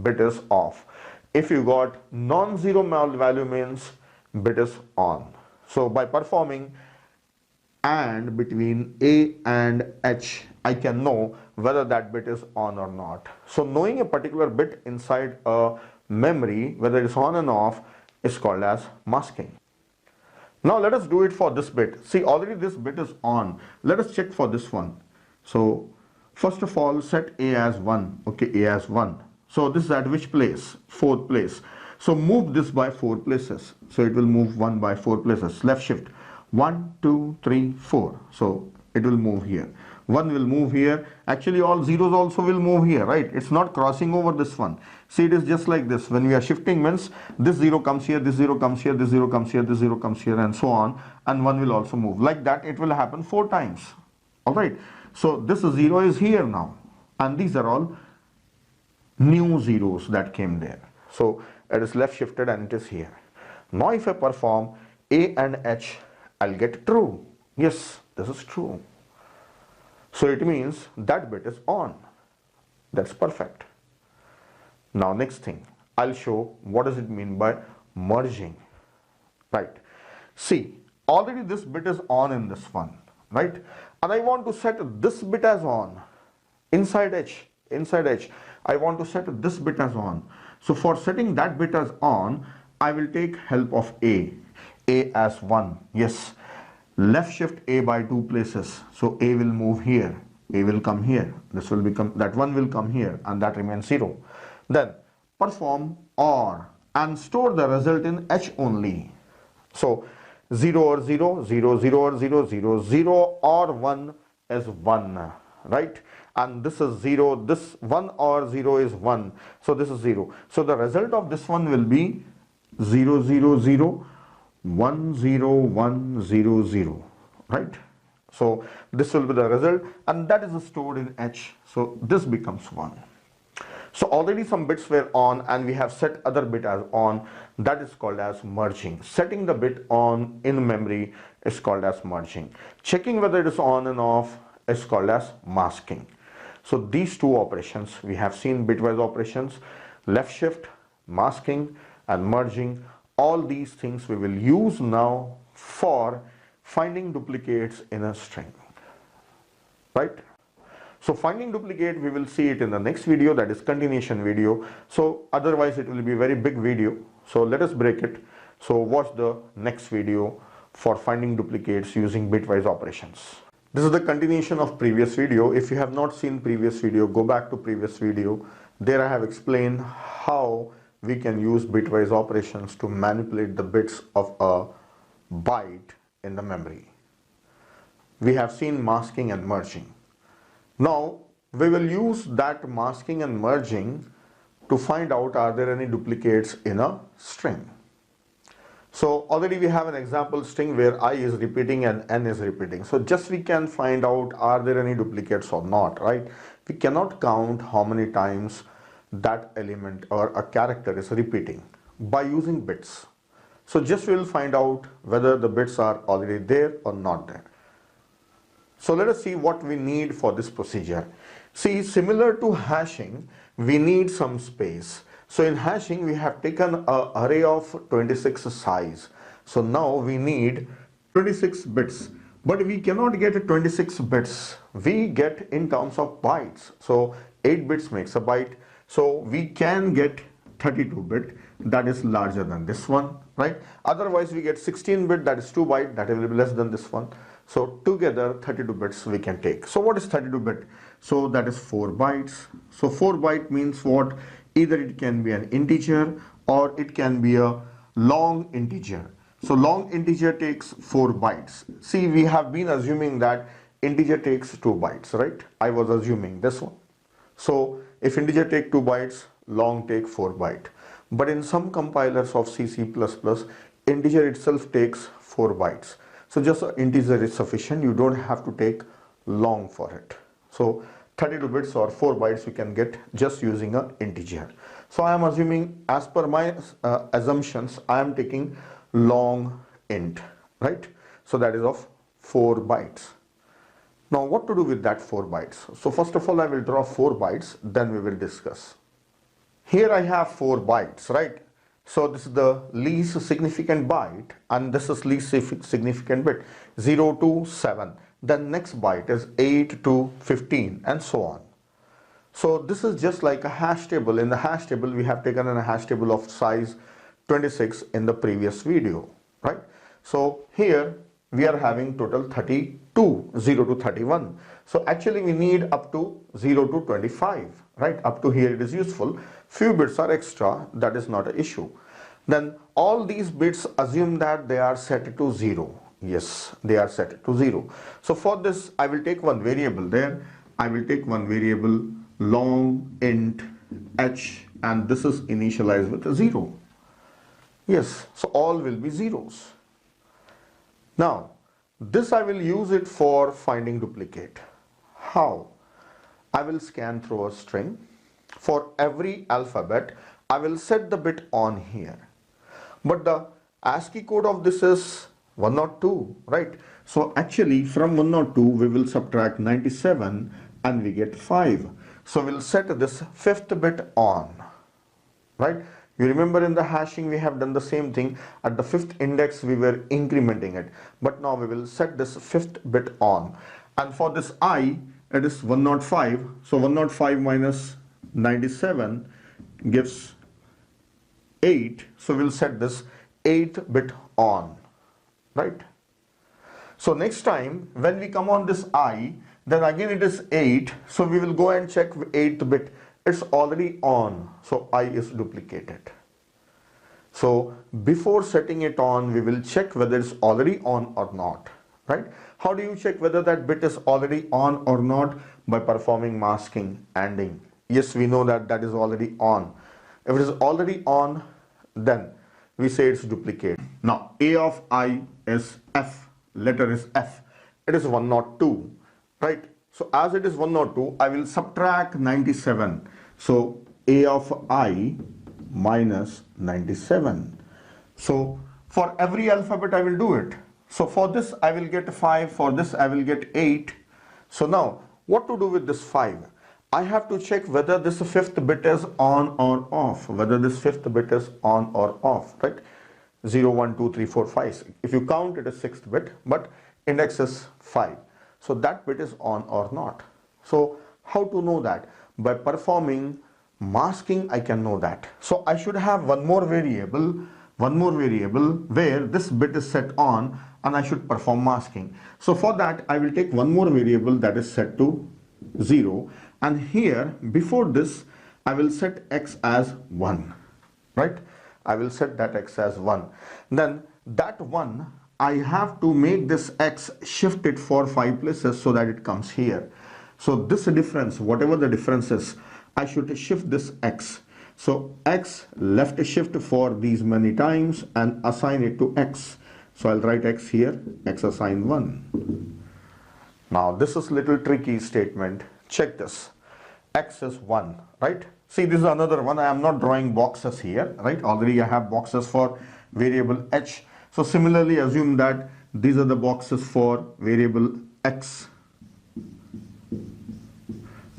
bit is off. If you got non-zero value means bit is on. So by performing AND between A and H, I can know whether that bit is on or not. So knowing a particular bit inside a memory, whether it's on and off, is called as masking. Now let us do it for this bit. See, already this bit is on. Let us check for this one. So first of all, set A as 1. Okay, A as 1. So this is at which place? 4th place. So move this by 4 places. So it will move 1 by 4 places. Left shift. 1, 2, 3, 4. So it will move here. 1 will move here. Actually all zeros also will move here, right? It's not crossing over this one. See, it is just like this. When we are shifting means this 0 comes here, this 0 comes here, this 0 comes here, this 0 comes here, and so on. And 1 will also move. Like that it will happen 4 times. Alright. So this 0 is here now. And these are all new zeros that came there. So it is left shifted and it is here. Now if I perform A and H, I'll get true. Yes, this is true. So it means that bit is on. That's perfect. Now next thing, I'll show what does it mean by merging. Right. See, already this bit is on in this one, right? And I want to set this bit as on. Inside H, I want to set this bit as on. So for setting that bit as on, I will take help of A as 1. Yes, left shift A by 2 places. So A will move here, A will come here, this will become, that 1 will come here, and that remains 0. Then perform OR and store the result in H only. So 0 or 0, 0, 0 or 0, 0, 0 or 1 is 1, right? And this is 0, this 1 or 0 is 1, so this is 0. So the result of this one will be 0, 0, 0, 1, 0, 1, 0, 0, right? So this will be the result, and that is stored in H, so this becomes 1. So already some bits were on and we have set other bit as on. That is called as merging. Setting the bit on in memory is called as merging. Checking whether it is on and off is called as masking. So these two operations, we have seen bitwise operations, left shift, masking and merging. All these things we will use now for finding duplicates in a string, right? So finding duplicate, we will see it in the next video, that is continuation video. So otherwise it will be a very big video. So let us break it. So watch the next video for finding duplicates using bitwise operations. This is the continuation of previous video. If you have not seen previous video, go back to previous video. There I have explained how we can use bitwise operations to manipulate the bits of a byte in the memory. We have seen masking and merging. Now we will use that masking and merging to find out are there any duplicates in a string. So already we have an example string where I is repeating and N is repeating. So just we can find out are there any duplicates or not, right? We cannot count how many times that element or a character is repeating by using bits. So just we will find out whether the bits are already there or not there. So let us see what we need for this procedure. See, similar to hashing, we need some space. So in hashing, we have taken an array of 26 size. So now we need 26 bits, but we cannot get 26 bits. We get in terms of bytes. So 8 bits makes a byte. So we can get 32 bit. that is larger than this one, right? Otherwise we get 16 bit, that is 2 byte, that will be less than this one. So together 32 bits we can take. So what is 32 bit? So that is 4 bytes. So 4 byte means what? Either it can be an integer or it can be a long integer. So long integer takes 4 bytes. See, we have been assuming that integer takes 2 bytes, right? I was assuming this one. So if integer take 2 bytes, long take 4 byte. But in some compilers of C, C++, integer itself takes 4 bytes. So just an integer is sufficient. You don't have to take long for it. So 32 bits or 4 bytes you can get just using an integer. So I am assuming, as per my assumptions, I am taking long int, right? So that is of 4 bytes. Now what to do with that 4 bytes? So first of all I will draw 4 bytes, then we will discuss. Here I have 4 bytes, right? So this is the least significant byte and this is least significant bit, 0 to 7. Then next byte is 8 to 15 and so on. So this is just like a hash table. In the hash table we have taken a hash table of size 26 in the previous video, right? So here we are having total 32, 0 to 31. So actually we need up to 0 to 25, right? Up to here it is useful. Few bits are extra, that is not an issue. Then all these bits assume that they are set to 0. Yes, they are set to 0. So for this I will take one variable there. I will take one variable long int h and this is initialized with a 0. Yes, so all will be zeros. Now this I will use it for finding duplicate. How? I will scan through a string. For every alphabet I will set the bit on here. But the ASCII code of this is 102, right? So actually from 102 we will subtract 97 and we get 5. So we'll set this fifth bit on, right? You remember in the hashing we have done the same thing. At the fifth index we were incrementing it, but now we will set this fifth bit on. And for this I, it is 105. So 105 minus 97 gives 8. So we'll set this 8th bit on, right? So next time when we come on this I, then again it is 8. So we will go and check 8th bit. It's already on, so I is duplicated. So before setting it on, we will check whether it's already on or not, right? How do you check whether that bit is already on or not? By performing masking, ANDing. Yes, we know that that is already on. If it is already on, then we say it's duplicate. Now A of I is F, letter is F. It is 102, right? So as it is 102, I will subtract 97. So A of I minus 97. So for every alphabet I will do it. So for this I will get 5, for this I will get 8. So now what to do with this 5? I have to check whether this fifth bit is on or off, whether this fifth bit is on or off, right? 0, 1, 2, 3, 4, 5. If you count it is 6th bit, but index is 5. So that bit is on or not. So how to know that? By performing masking I can know that. So I should have one more variable where this bit is set on and I should perform masking. So for that I will take one more variable that is set to 0, and here before this I will set x as 1, right? I will set that x as 1. Then that 1 I have to make this x shifted for 5 places so that it comes here. So this difference, whatever the difference is, I should shift this x. So x left shift for these many times and assign it to x. So I'll write x here, x assign 1. Now this is little tricky statement. Check this. X is 1, right? See, this is another one. I am not drawing boxes here, right? Already I have boxes for variable h. So similarly assume that these are the boxes for variable x.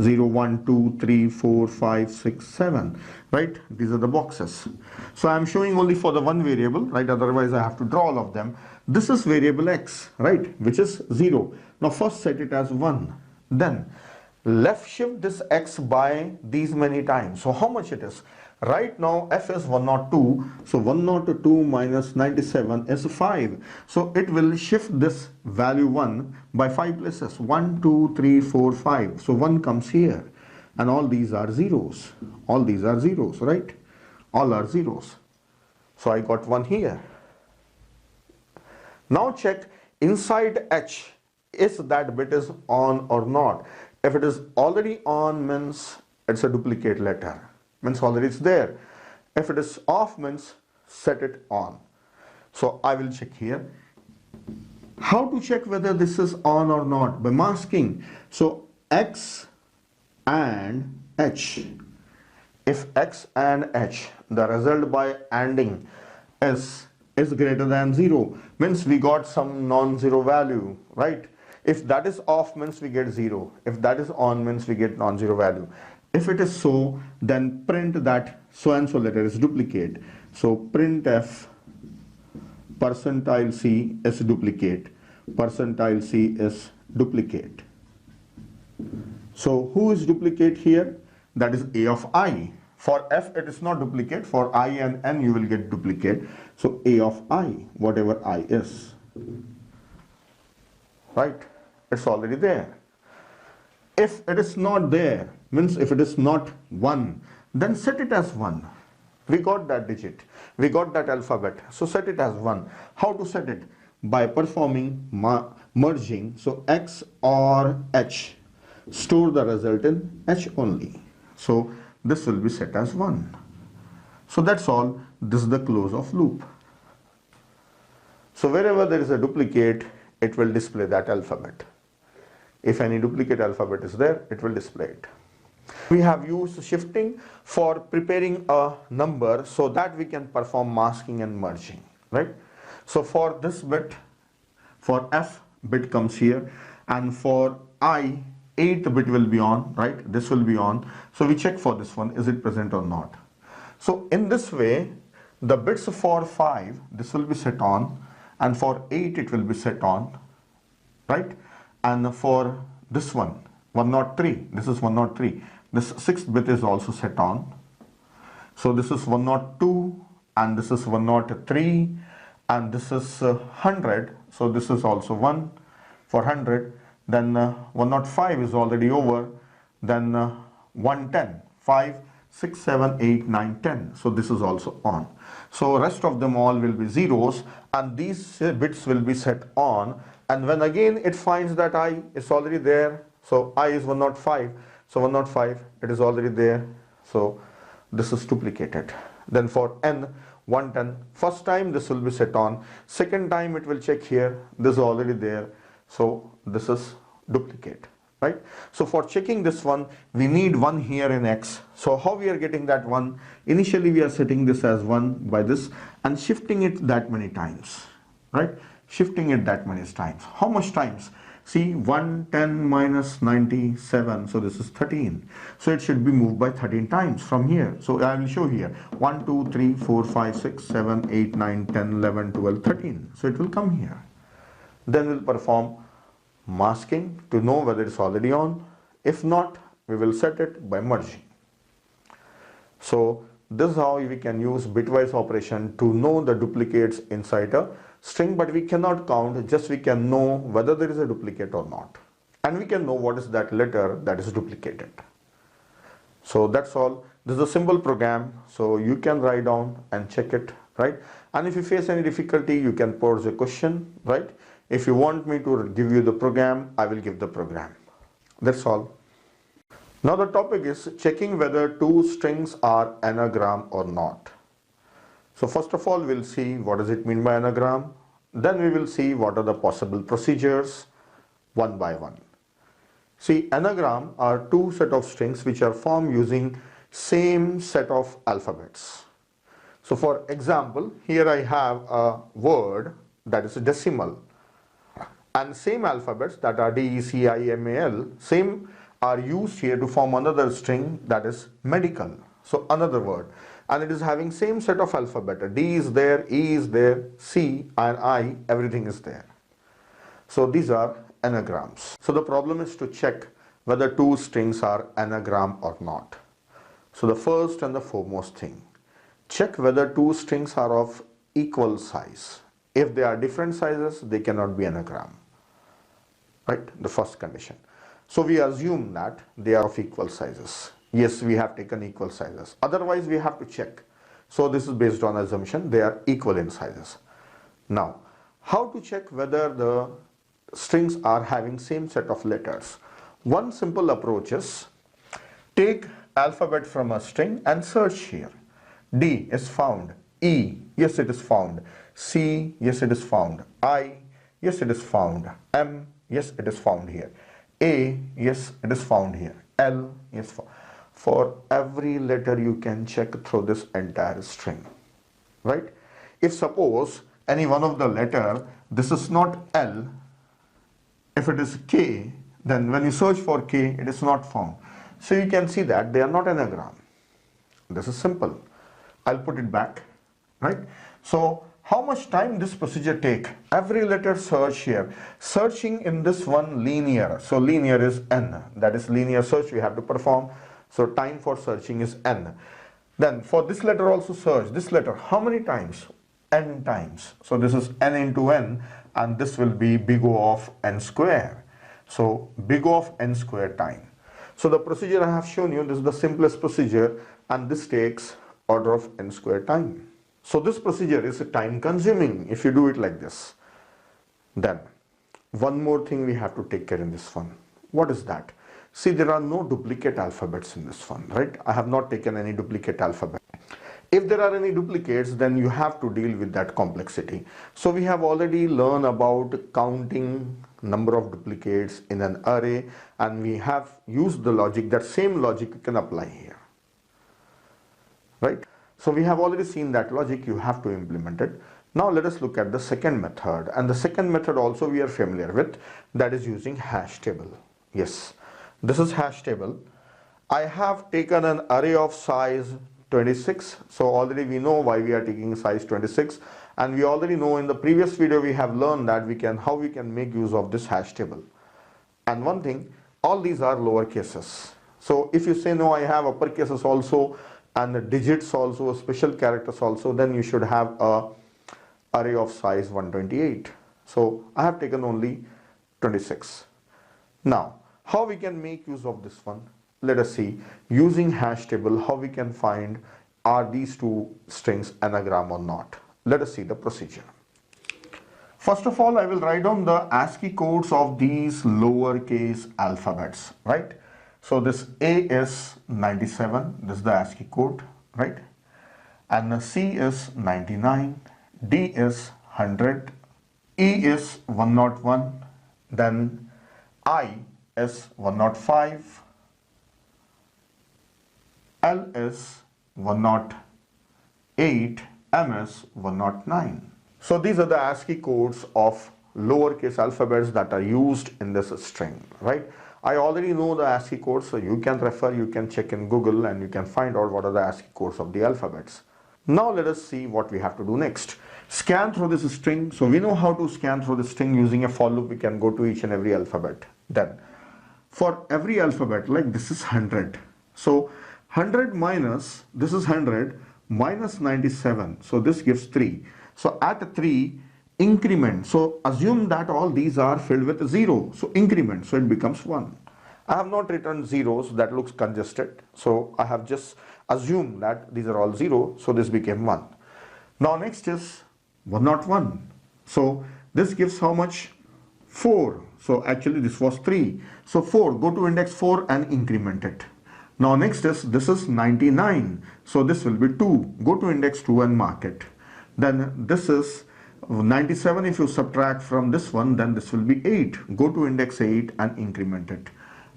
0, 1, 2, 3, 4, 5, 6, 7, right? These are the boxes. So I am showing only for the one variable, right? Otherwise I have to draw all of them. This is variable x, right? Which is 0. Now first set it as 1. Then left shift this x by these many times. So how much it is? Right now f is 102, so 102 minus 97 is 5. So it will shift this value 1 by 5 places. 1, 2, 3, 4, 5. So 1 comes here and all these are zeros. All these are zeros, right? All are zeros. So I got 1 here. Now check inside H, is that bit is on or not. If it is already on means it's a duplicate letter, means already it's there. If it is off means set it on. So I will check here. How to check whether this is on or not? By masking. So X and H. If X and H, the result by ANDing is greater than 0, means we got some non-zero value, right? If that is off means we get 0. If that is on means we get non-zero value. If it is so, then print that so and so letter is duplicate. So printf percentile C is duplicate. Percentile C is duplicate. So who is duplicate here? That is A of I. For F it is not duplicate. For I and N you will get duplicate. So A of I, whatever I is. Right? It's already there. If it is not there, means if it is not 1, then set it as 1. We got that digit. We got that alphabet. So set it as 1. How to set it? By performing merging. So X or H. Store the result in H only. So this will be set as 1. So that's all. This is the close of loop. So wherever there is a duplicate, it will display that alphabet. If any duplicate alphabet is there, it will display it. We have used shifting for preparing a number so that we can perform masking and merging, right? So for this bit, for F, bit comes here, and for I, 8th bit will be on, right? This will be on. So we check for this one, is it present or not? So in this way, the bits for 5, this will be set on, and for 8 it will be set on, right? And for this one, 103, this is 103. This 6th bit is also set on. So this is 102, and this is 103, and this is 100. So this is also 1 for 100. Then 105 is already over. Then 110, 5, 6, 7, 8, 9, 10. So this is also on. So rest of them all will be zeros, and these bits will be set on. And when again it finds that I is already there, so I is 105, so 105 it is already there, so this is duplicated. Then for N, 110, first time this will be set on, second time it will check here, this is already there, so this is duplicate, right? So for checking this one, we need 1 here in X. So how we are getting that 1? Initially we are setting this as 1 by this and shifting it that many times, right? Shifting it that many times. How much times? See, 110 minus 97, so this is 13. So it should be moved by 13 times from here. So I will show here. 1, 2, 3, 4, 5, 6, 7, 8, 9, 10, 11, 12, 13. So it will come here. Then we'll perform masking to know whether it's already on. If not, we will set it by merging. So this is how we can use bitwise operation to know the duplicates inside a string, but we cannot count, just we can know whether there is a duplicate or not. And we can know what is that letter that is duplicated. So that's all. This is a simple program, so you can write down and check it, right? And if you face any difficulty, you can pose a question, right? If you want me to give you the program, I will give the program. That's all. Now the topic is checking whether two strings are anagram or not. So first of all, we'll see what does it mean by anagram. Then we will see what are the possible procedures one by one. See, anagram are two set of strings which are formed using same set of alphabets. So for example, here I have a word that is a decimal, and same alphabets that are D, E, C, I, M, A, L, same are used here to form another string that is medical. So another word, and it is having same set of alphabet. D is there, E is there, C and I, everything is there. So these are anagrams. So the problem is to check whether two strings are anagram or not. So the first and the foremost thing, check whether two strings are of equal size. If they are different sizes, they cannot be anagram. Right? The first condition. So we assume that they are of equal sizes. Yes, we have taken equal sizes. Otherwise, we have to check. So this is based on assumption they are equal in sizes. Now, how to check whether the strings are having same set of letters? One simple approach is take alphabet from a string and search here. D is found. E, yes it is found. C, yes it is found. I, yes it is found. M, yes it is found here. A, yes it is found here. L, yes found. For every letter you can check through this entire string, right? If suppose any one of the letter, this is not L, if it is K, then when you search for K, it is not found. So you can see that they are not anagram. This is simple. I'll put it back, right? So how much time this procedure take? Every letter search here. Searching in this one linear. So linear is n. That is linear search we have to perform. So time for searching is n. Then for this letter also search. This letter how many times? N times. So this is n into n and this will be big O of n square. So big O of n square time. So the procedure I have shown you, this is the simplest procedure and this takes order of n square time. So this procedure is time consuming if you do it like this. Then one more thing we have to take care in this one. What is that? See, there are no duplicate alphabets in this one, right? I have not taken any duplicate alphabet. If there are any duplicates, then you have to deal with that complexity. So we have already learned about counting number of duplicates in an array and we have used the logic, that same logic you can apply here, right? So we have already seen that logic, you have to implement it. Now let us look at the second method, and the second method also we are familiar with, that is using hash table. Yes, this is hash table. I have taken an array of size 26, so already we know why we are taking size 26, and we already know in the previous video we have learned that how we can make use of this hash table. And one thing, all these are lower cases. So if you say no, I have upper cases also and the digits also, special characters also, then you should have a array of size 128. So I have taken only 26. Now how we can make use of this one? Let us see, using hash table, how we can find are these two strings anagram or not. Let us see the procedure. First of all, I will write down the ASCII codes of these lowercase alphabets, right? So this A is 97, this is the ASCII code, right? And the C is 99, D is 100, E is 101, then I is 105, L is 108, M is 109. So these are the ASCII codes of lowercase alphabets that are used in this string, right? I already know the ASCII codes, so you can refer, you can check in Google and you can find out what are the ASCII codes of the alphabets. Now let us see what we have to do next. Scan through this string. So we know how to scan through the string using a for loop. We can go to each and every alphabet. Then for every alphabet, like this is 100. So 100 minus, this is 100 minus 97. So this gives 3. So at 3, increment. So assume that all these are filled with 0. So increment. So it becomes 1. I have not written zeros, that looks congested. So I have just assumed that these are all 0. So this became 1. Now next is 101. So this gives how much? 4. So actually this was 3. So 4. Go to index 4 and increment it. Now next is, this is 99. So this will be 2. Go to index 2 and mark it. Then this is 97. If you subtract from this one, then this will be 8. Go to index 8 and increment it.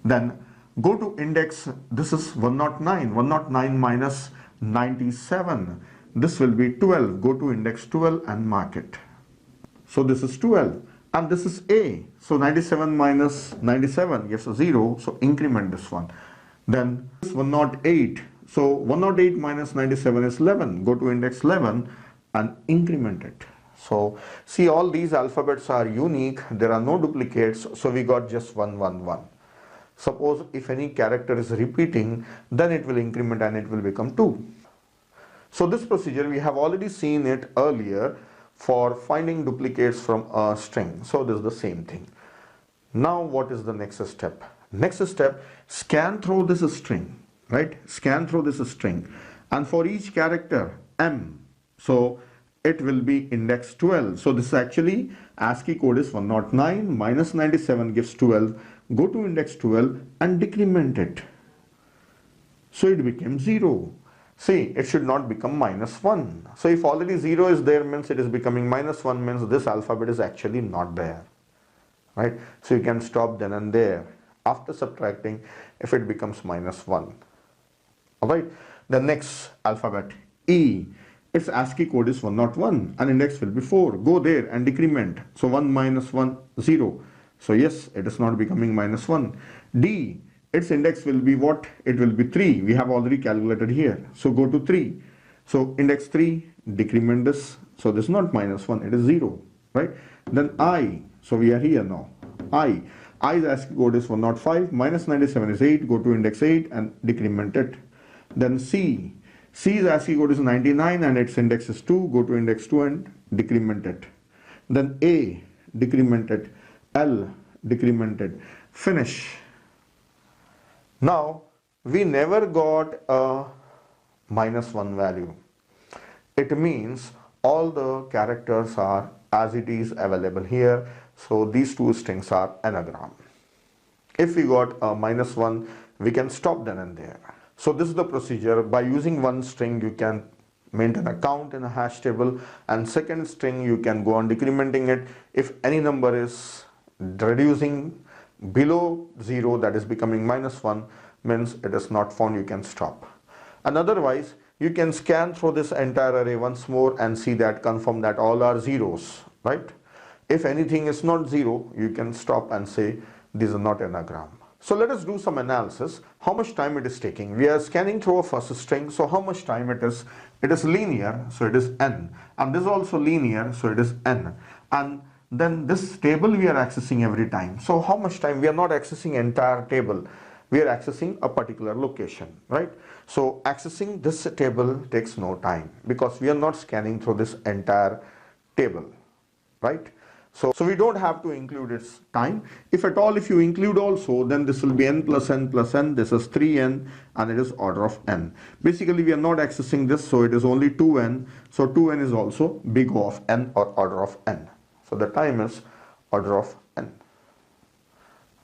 Then go to index, this is 109. 109 minus 97. This will be 12. Go to index 12 and mark it. So this is 12. And this is A. So 97 minus 97 gives a 0. So increment this one. Then this 108. So 108 minus 97 is 11. Go to index 11 and increment it. So see, all these alphabets are unique. There are no duplicates. So we got just 111. Suppose if any character is repeating, then it will increment and it will become 2. So this procedure we have already seen it earlier for finding duplicates from a string. So this is the same thing. Now what is the next step? Next step, scan through this string, right? Scan through this string, and for each character M, so it will be index 12. So this is actually ASCII code is 109 minus 97 gives 12. Go to index 12 and decrement it. So it became 0. See, it should not become -1. So if already 0 is there, means it is becoming -1, means this alphabet is actually not there, right? So you can stop then and there after subtracting if it becomes -1. Alright, the next alphabet E, its ASCII code is 101 and index will be 4. Go there and decrement. So 1 minus 1, 0. So yes, it is not becoming -1. D, its index will be what? It will be 3. We have already calculated here. So go to 3. So index 3, decrement this. So this is not -1, it is 0, right? Then I, so we are here now. I's ASCII code is 105, minus 97 is 8. Go to index 8 and decrement it. Then C's ASCII code is 99 and its index is 2. Go to index 2 and decrement it. Then A, decrement it. L, decrement it. Finish. Now we never got a -1 value. It means all the characters are as it is available here. So these two strings are anagram. If we got a -1, we can stop then and there. So this is the procedure. By using one string you can maintain a count in a hash table, and second string you can go on decrementing it. If any number is reducing below 0, that is becoming -1, means it is not found, you can stop. And otherwise you can scan through this entire array once more and see that, confirm that all are zeros, right? If anything is not 0, you can stop and say these are not anagram. So let us do some analysis. How much time it is taking? We are scanning through a first string, so how much time it is? It is linear, so it is n, and this is also linear, so it is n. And then this table we are accessing every time. So how much time? We are not accessing entire table, we are accessing a particular location, right? So accessing this table takes no time because we are not scanning through this entire table, right? So we don't have to include its time. If at all, if you include also, then this will be n plus n plus n. This is 3n and it is order of n. Basically we are not accessing this, so it is only 2n. So 2n is also big O of n or order of n. So the time is order of n,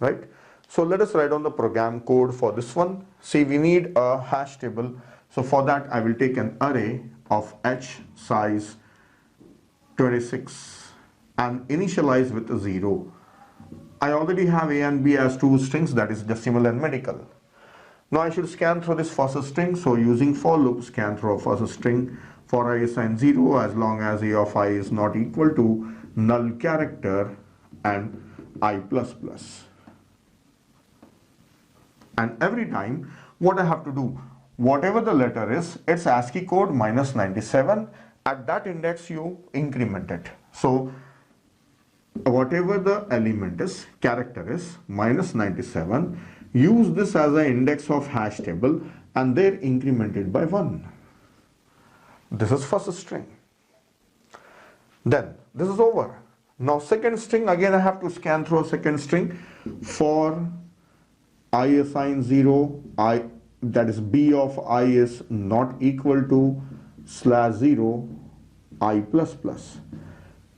right? So let us write down the program code for this one. See, we need a hash table. So for that I will take an array of h size 26 and initialize with a 0. I already have A and B as two strings, that is decimal and medical. Now I should scan through this first string. So using for loop, scan through a first string. For I assign 0 as long as A of I is not equal to null character and I++. And every time what I have to do, whatever the letter is, its ASCII code -97, at that index you increment it. So whatever the element is, character is, -97, use this as an index of hash table and there increment it by 1. This is first string. Then this is over. Now second string, again I have to scan through a second string. For I assign 0, that is B of I is not equal to /0 I++.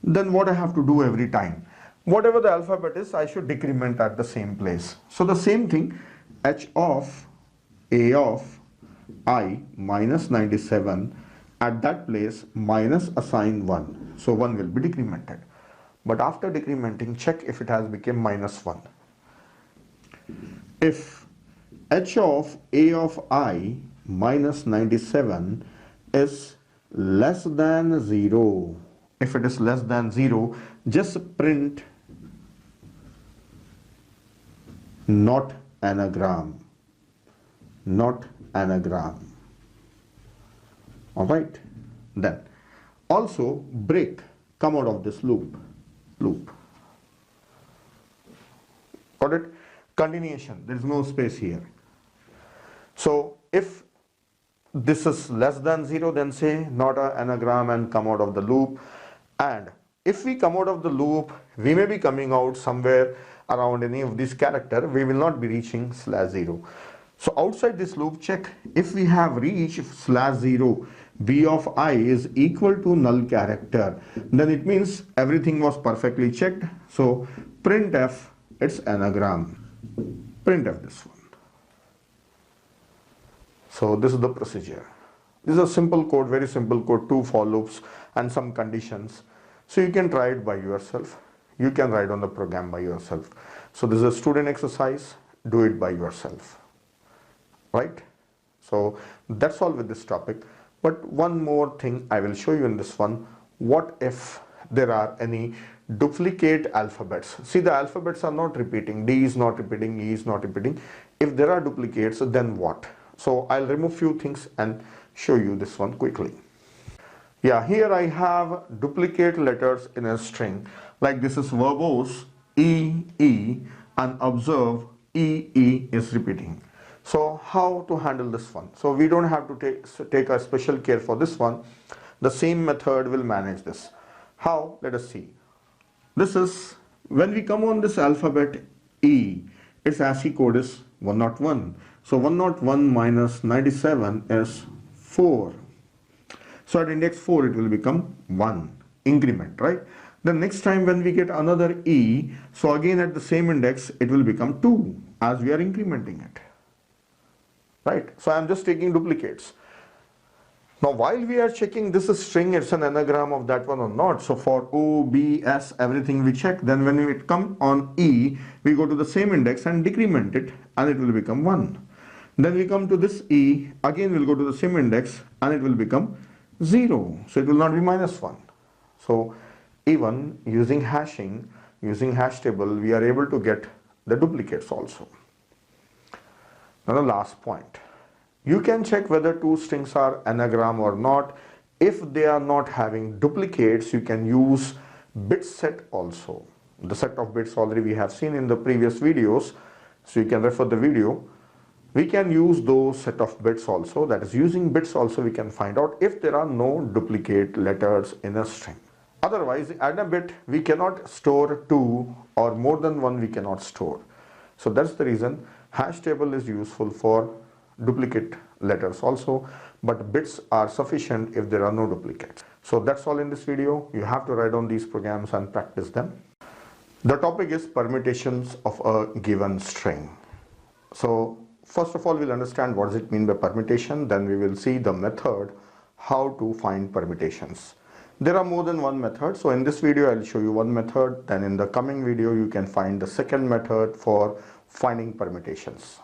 Then what I have to do every time? Whatever the alphabet is, I should decrement at the same place. So the same thing, h of A of I minus 97, at that place minus assign 1. So 1 will be decremented. But after decrementing, check if it has become -1. If h of A of I minus 97 is less than 0, if it is less than 0, just print not anagram, not anagram. Alright, then also break, come out of this loop. Got it? continuation, there is no space here. So if this is less than 0, then say not an anagram and come out of the loop. And if we come out of the loop, we may be coming out somewhere around any of these character, we will not be reaching /0. So outside this loop, check if we have reached /0, b of I is equal to null character, then it means everything was perfectly checked. So printf its anagram, printf this one. So this is the procedure. This is a simple code, very simple code, 2 for loops and some conditions. So you can try it by yourself. You can write on the program by yourself. So this is a student exercise, do it by yourself. Right? So that's all with this topic. But one more thing I will show you in this one. What if there are any duplicate alphabets? See, the alphabets are not repeating. D is not repeating, E is not repeating. If there are duplicates, then what? So I'll remove few things and show you this one quickly. Yeah, here I have duplicate letters in a string. Like this is verbose, E, E, and observe E, E is repeating. So how to handle this one? So we don't have to take a special care for this one. The same method will manage this. How? Let us see. This is, when we come on this alphabet E, its ASCII code is 101. So 101 minus 97 is 4. So at index 4 it will become 1, increment, right? The next time when we get another E, so again at the same index it will become 2 as we are incrementing it. Right? So I am just taking duplicates. Now while we are checking this is string, it's an anagram of that one or not. So for O, B, S, everything we check. Then when we come on E, we go to the same index and decrement it and it will become 1. Then we come to this E, again we'll go to the same index and it will become 0. So it will not be -1. So even using hashing, using hash table, we are able to get the duplicates also. Now the last point. You can check whether two strings are anagram or not. If they are not having duplicates, you can use bit set also. The set of bits already we have seen in the previous videos. So you can refer the video. We can use those set of bits also. That is, using bits also we can find out if there are no duplicate letters in a string. Otherwise, at a bit we cannot store 2 or more than 1 we cannot store. So that's the reason hash table is useful for duplicate letters also, but bits are sufficient if there are no duplicates. So that's all in this video. You have to write down these programs and practice them. The topic is permutations of a given string. So first of all, we'll understand what does it mean by permutation. Then we will see the method how to find permutations. There are more than one method. So in this video, I'll show you one method. Then in the coming video, you can find the second method for finding permutations.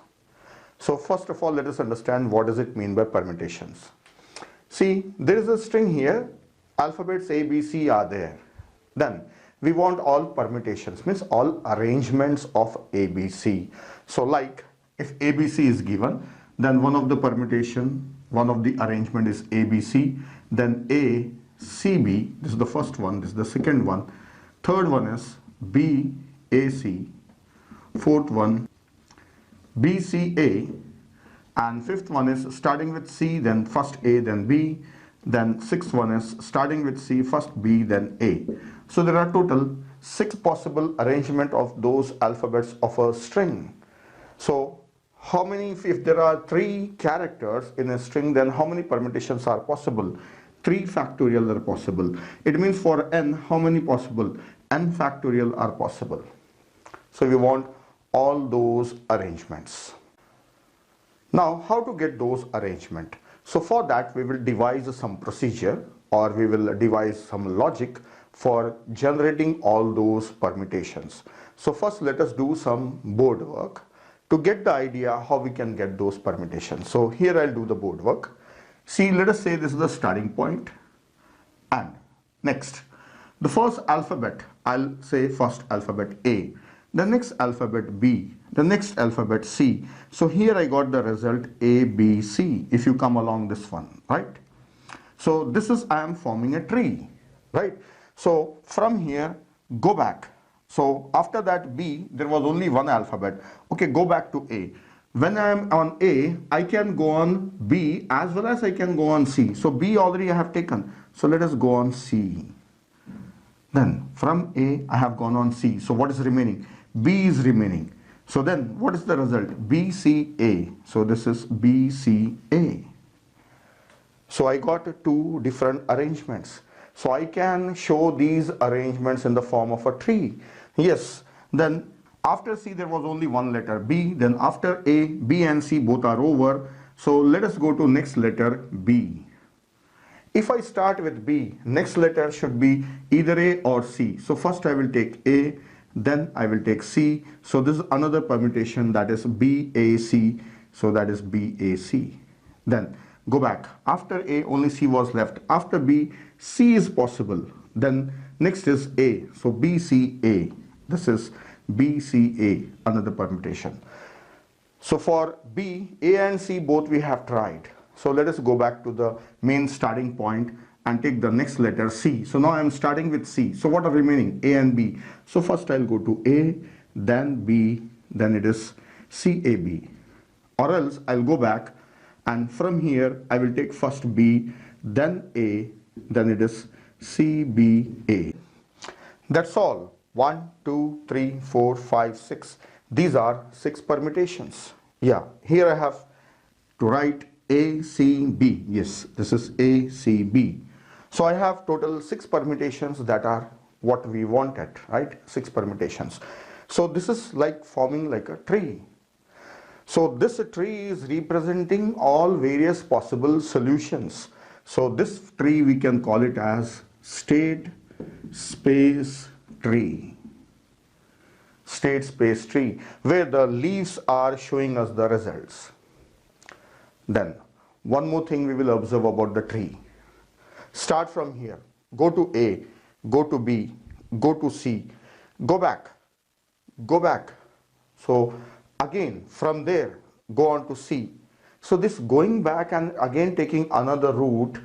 So first of all, let us understand what does it mean by permutations. See, there is a string here, alphabets A, B, C are there. Then we want all permutations, means all arrangements of A, B, C. So like if A, B, C is given, then one of the permutation, one of the arrangement is A, B, C, then A, C, B, this is the first one, this is the second one, third one is B, A, C, fourth one B, C, A, and fifth one is starting with C, then first A, then B, then sixth one is starting with C, first B, then A. So there are total 6 possible arrangement of those alphabets of a string. So how many, if there are 3 characters in a string, then how many permutations are possible? 3 factorial are possible. It means for n, how many possible? N factorial are possible. So we want all those arrangements. Now how to get those arrangement? So for that we will devise some procedure, or we will devise some logic for generating all those permutations. So first let us do some board work to get the idea how we can get those permutations. So here I'll do the board work. See, let us say this is the starting point, and next the first alphabet, I'll say first alphabet A, the next alphabet B, the next alphabet C. So here I got the result A, B, C, if you come along this one, right? So this is, I am forming a tree, right? So from here, go back So after that B, there was only one alphabet. Okay, go back to A. When I am on A, I can go on B as well as I can go on C. So B already I have taken. So let us go on C. Then from A, I have gone on C. So what is remaining? B is remaining. So then what is the result? B, C, A. So this is B, C, A. So I got two different arrangements. So I can show these arrangements in the form of a tree. Yes, then after C there was only one letter B. Then after A, B and C both are over. So let us go to next letter B. If I start with B, next letter should be either A or C. So first I will take A, then I will take C. So this is another permutation, that is BAC. So that is BAC. Then go back. After A, only C was left. After B, C is possible. Then next is A. So BCA. This is BCA, another permutation. So for B, A and C both we have tried. So let us go back to the main starting point and take the next letter C. So now I am starting with C. So what are remaining? A and B. So first I'll go to A, then B, then it is CAB. Or else I'll go back and from here I will take first B, then A, then it is CBA. That's all. 1, 2, 3, 4, 5, 6. These are 6 permutations. Yeah, here I have to write A, C, B. Yes, this is A, C, B. So I have total 6 permutations that are what we wanted, right? 6 permutations. So this is like forming like a tree. So this tree is representing all various possible solutions. So this tree we can call it as state space tree. State space tree, where the leaves are showing us the results. Then one more thing we will observe about the tree. Start from here, go to A, go to B, go to C, go back. So again from there go on to C. So this going back and again taking another route,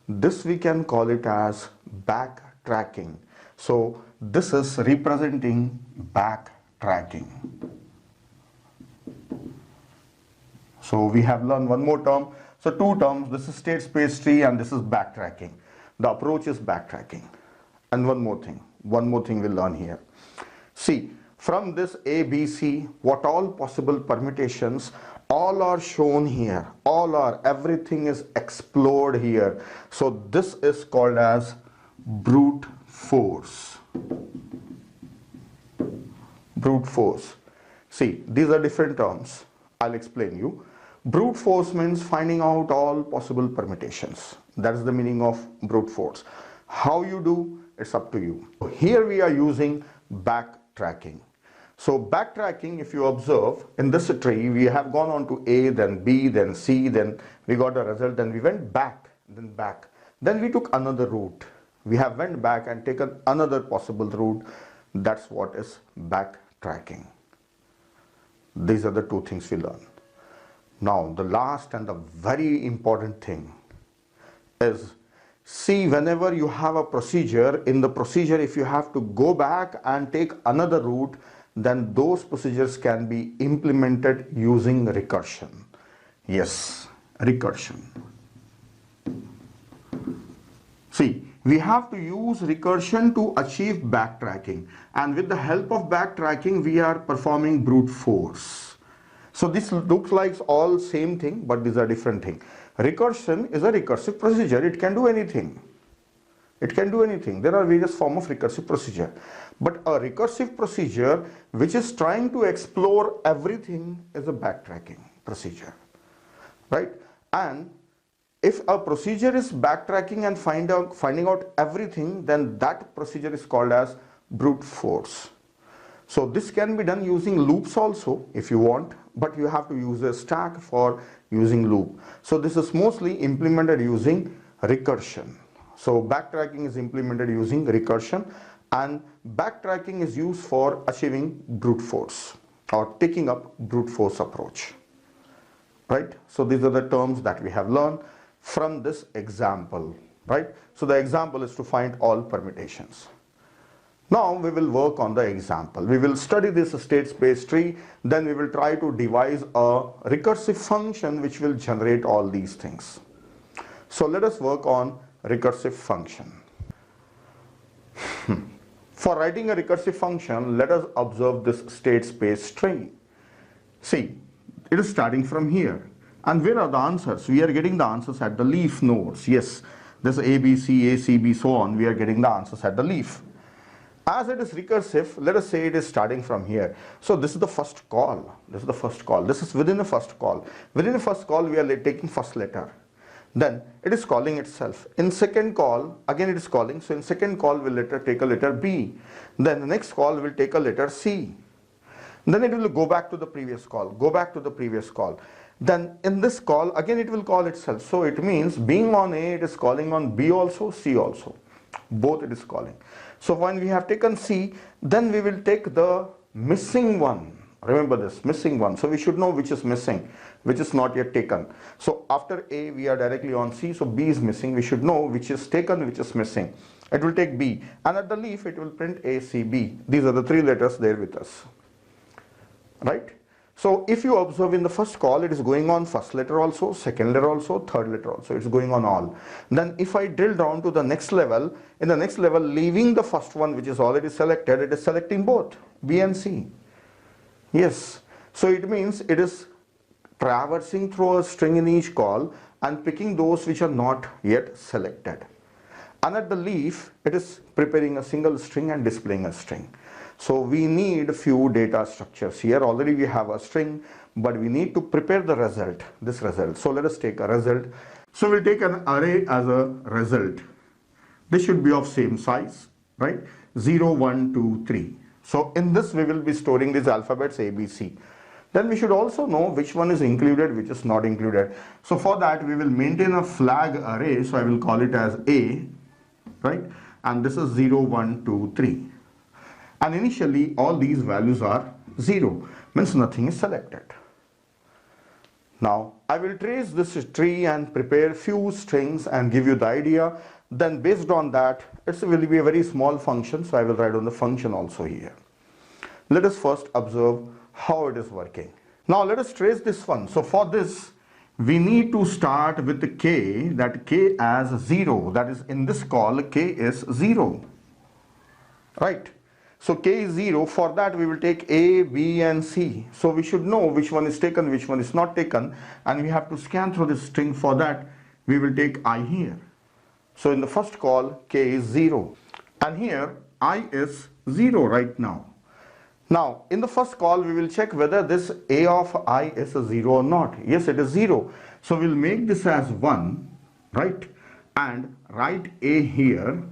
this we can call it as backtracking. So this is representing backtracking. So we have learned one more term. So 2 terms, this is state space tree and this is backtracking. The approach is backtracking. And one more thing we'll learn here. See, from this A, B, C, what all possible permutations, all are shown here. Everything is explored here. So this is called as brute force. Brute force. See, these are different terms. I'll explain you. Brute force means finding out all possible permutations. That is the meaning of brute force. How you do, it's up to you. Here we are using backtracking. So backtracking, if you observe in this tree, we have gone on to A, then B, then C, then we got a result, then we went back, then back. Then we took another route. We have went back and taken another possible route. That's what is backtracking. These are the 2 things we learn. Now the last and the very important thing is, see, whenever you have a procedure, in the procedure if you have to go back and take another route, then those procedures can be implemented using recursion. Yes, recursion. See, we have to use recursion to achieve backtracking, and with the help of backtracking we are performing brute force. So this looks like all same thing, but these are different things. Recursion is a recursive procedure. It can do anything. It can do anything. There are various forms of recursive procedure. But a recursive procedure which is trying to explore everything is a backtracking procedure. Right? And if a procedure is backtracking and finding out everything, then that procedure is called as brute force. So this can be done using loops also if you want, but you have to use a stack for using loop. So this is mostly implemented using recursion. So backtracking is implemented using recursion, and backtracking is used for achieving brute force or taking up brute force approach. Right? So these are the terms that we have learned from this example. Right? So the example is to find all permutations. Now we will work on the example. We will study this state space tree, then we will try to devise a recursive function which will generate all these things. So let us work on recursive function. For writing a recursive function, let us observe this state space tree. See, it is starting from here. And where are the answers? We are getting the answers at the leaf nodes. Yes, this A, B, C, A, C, B, so on. We are getting the answers at the leaf. As it is recursive, let us say it is starting from here. So this is the first call. This is the first call. This is within the first call. Within the first call, we are taking first letter. Then it is calling itself. In second call, again it is calling. So in second call, we'll take a letter B. Then the next call will take a letter C. Then it will go back to the previous call. Go back to the previous call. Then in this call, again it will call itself. So it means being on A, it is calling on B also, C also. Both it is calling. So when we have taken C, then we will take the missing one. Remember this, missing one. So we should know which is missing, which is not yet taken. So after A, we are directly on C. So B is missing. We should know which is taken, which is missing. It will take B. And at the leaf, it will print A, C, B. These are the three letters there with us. Right? So if you observe in the first call, it is going on first letter also, second letter also, third letter also. It's going on all. Then if I drill down to the next level, in the next level, leaving the first one which is already selected, it is selecting both B and C. Yes. So it means it is traversing through a string in each call and picking those which are not yet selected. And at the leaf, it is preparing a single string and displaying a string. So we need a few data structures. Here already we have a string, but we need to prepare the result, this result. So let us take a result. So we'll take an array as a result. This should be of same size, right? 0, 1, 2, 3. So in this we will be storing these alphabets A, B, C. Then we should also know which one is included, which is not included. So for that we will maintain a flag array. So I will call it as A, right? And this is 0, 1, 2, 3. And initially all these values are 0, means nothing is selected. Now I will trace this tree and prepare few strings and give you the idea. Then based on that, it will be a very small function, so I will write on the function also here. Let us first observe how it is working. Now let us trace this one. So for this, we need to start with the k, that k as 0. That is, in this call, k is 0. Right? So k is 0. For that we will take A, B and C. So we should know which one is taken, which one is not taken, and we have to scan through this string. For that we will take I here. So in the first call, k is 0. And here I is 0 right now. Now in the first call we will check whether this A of I is a 0 or not. Yes, it is 0. So we'll make this as 1, right? And write A here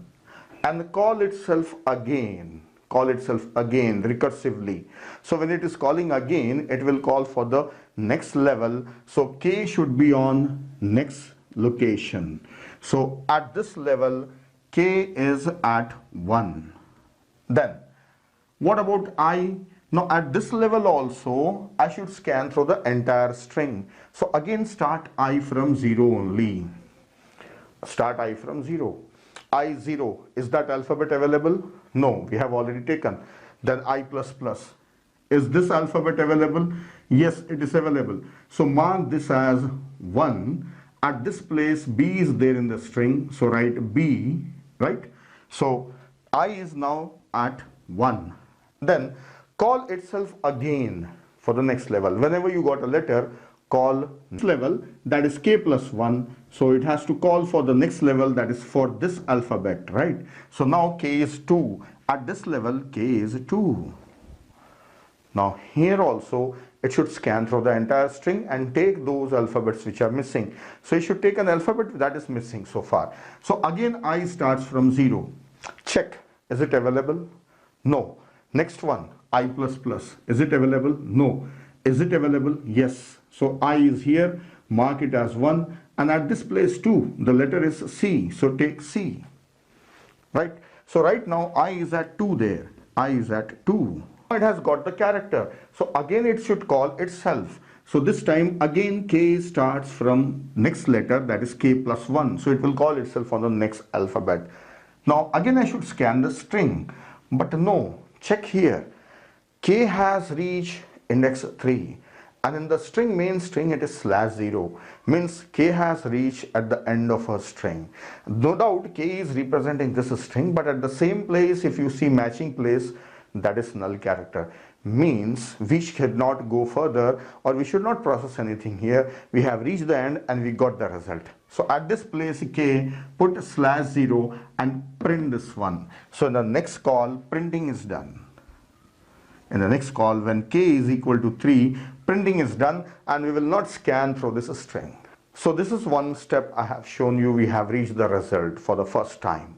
and call itself again. Call itself again recursively. So when it is calling again, it will call for the next level. So k should be on next location. So at this level, k is at 1. Then what about I? Now at this level also, I should scan through the entire string. So again start I from 0 only. Start I from 0. I0, is that alphabet available? No, we have already taken. Then I++. Is this alphabet available? Yes, it is available. So mark this as 1. At this place, B is there in the string. So write B, right? So I is now at 1. Then call itself again for the next level. Whenever you got a letter, call next level, that is k plus 1. So it has to call for the next level, that is for this alphabet, right? So now k is 2. At this level, k is 2. Now here also, it should scan through the entire string and take those alphabets which are missing. So it should take an alphabet that is missing so far. So again, I starts from 0. Check, is it available? No. Next one, I++. Is it available? No. Is it available? Yes. So I is here, mark it as 1, and at this place 2, the letter is C, so take C, right? So right now I is at 2 there, I is at 2. It has got the character, so again it should call itself. So this time again k starts from next letter, that is k plus 1, so it will call itself on the next alphabet. Now again I should scan the string. But no, check here. K has reached index 3, and in the string main string it is /0, means K has reached at the end of a string. No doubt K is representing this string, but at the same place, if you see matching place, that is null character, means we should not go further, or we should not process anything here. We have reached the end and we got the result. So at this place K, put /0 and print this one. So in the next call, printing is done. In the next call, when K is equal to 3, printing is done and we will not scan through this string. So this is one step I have shown you. We have reached the result for the first time.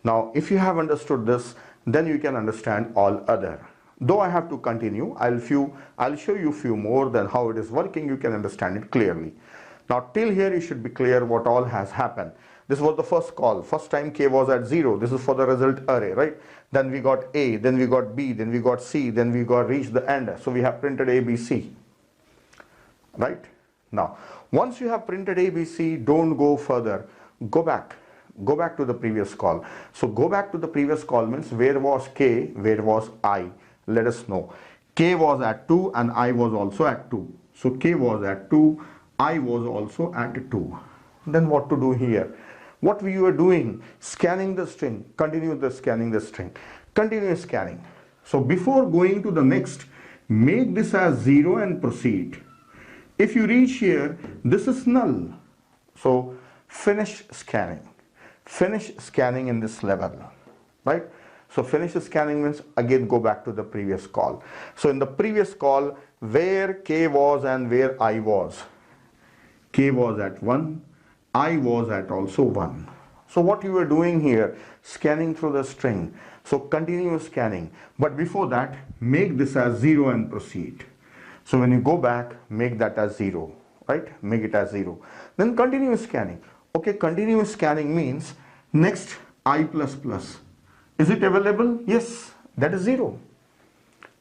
Now if you have understood this, then you can understand all other. Though I have to continue, I'll show you few more, than how it is working. You can understand it clearly. Now till here you should be clear what all has happened. This was the first call. First time K was at 0. This is for the result array, right? Then we got A, then we got B, then we got C, then we got reached the end. So we have printed A, B, C. Right? Now, once you have printed A, B, C, don't go further. Go back. Go back to the previous call. So go back to the previous call means where was K, where was I? Let us know. K was at 2 and I was also at 2. So K was at 2, I was also at 2. Then what to do here? What we were doing? Scanning the string. Continue the scanning the string. Continue scanning. So before going to the next, make this as 0 and proceed. If you reach here, this is null. So finish scanning. Finish scanning in this level. Right? So finish scanning means again go back to the previous call. So in the previous call, where K was and where I was. K was at 1, I was at also 1. So what you were doing here, scanning through the string. So continue scanning. But before that, make this as 0 and proceed. So when you go back, make that as 0. Right? Make it as 0. Then continue scanning. Okay, continue scanning means next I++. Is it available? Yes, that is 0.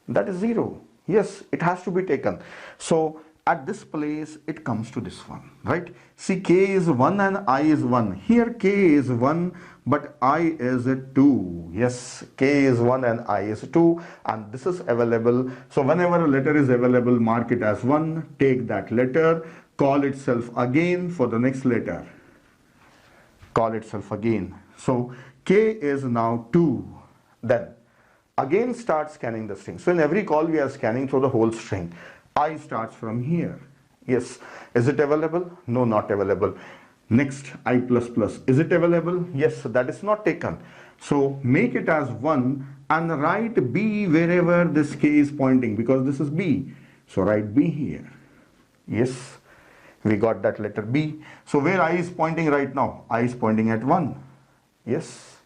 That is 0. Yes, it has to be taken. So at this place, it comes to this one, right? See, K is 1 and I is 1. Here K is 1, but I is 2. Yes, K is 1 and I is 2, and this is available. So whenever a letter is available, mark it as 1, take that letter, call itself again for the next letter. Call itself again. So K is now 2. Then again start scanning the string. So in every call we are scanning through the whole string. I starts from here. Yes. Is it available? No, not available. Next I++. Is it available? Yes, that is not taken. So make it as 1 and write B wherever this K is pointing, because this is B. So write B here. Yes. We got that letter B. So where I is pointing right now? I is pointing at 1. Yes.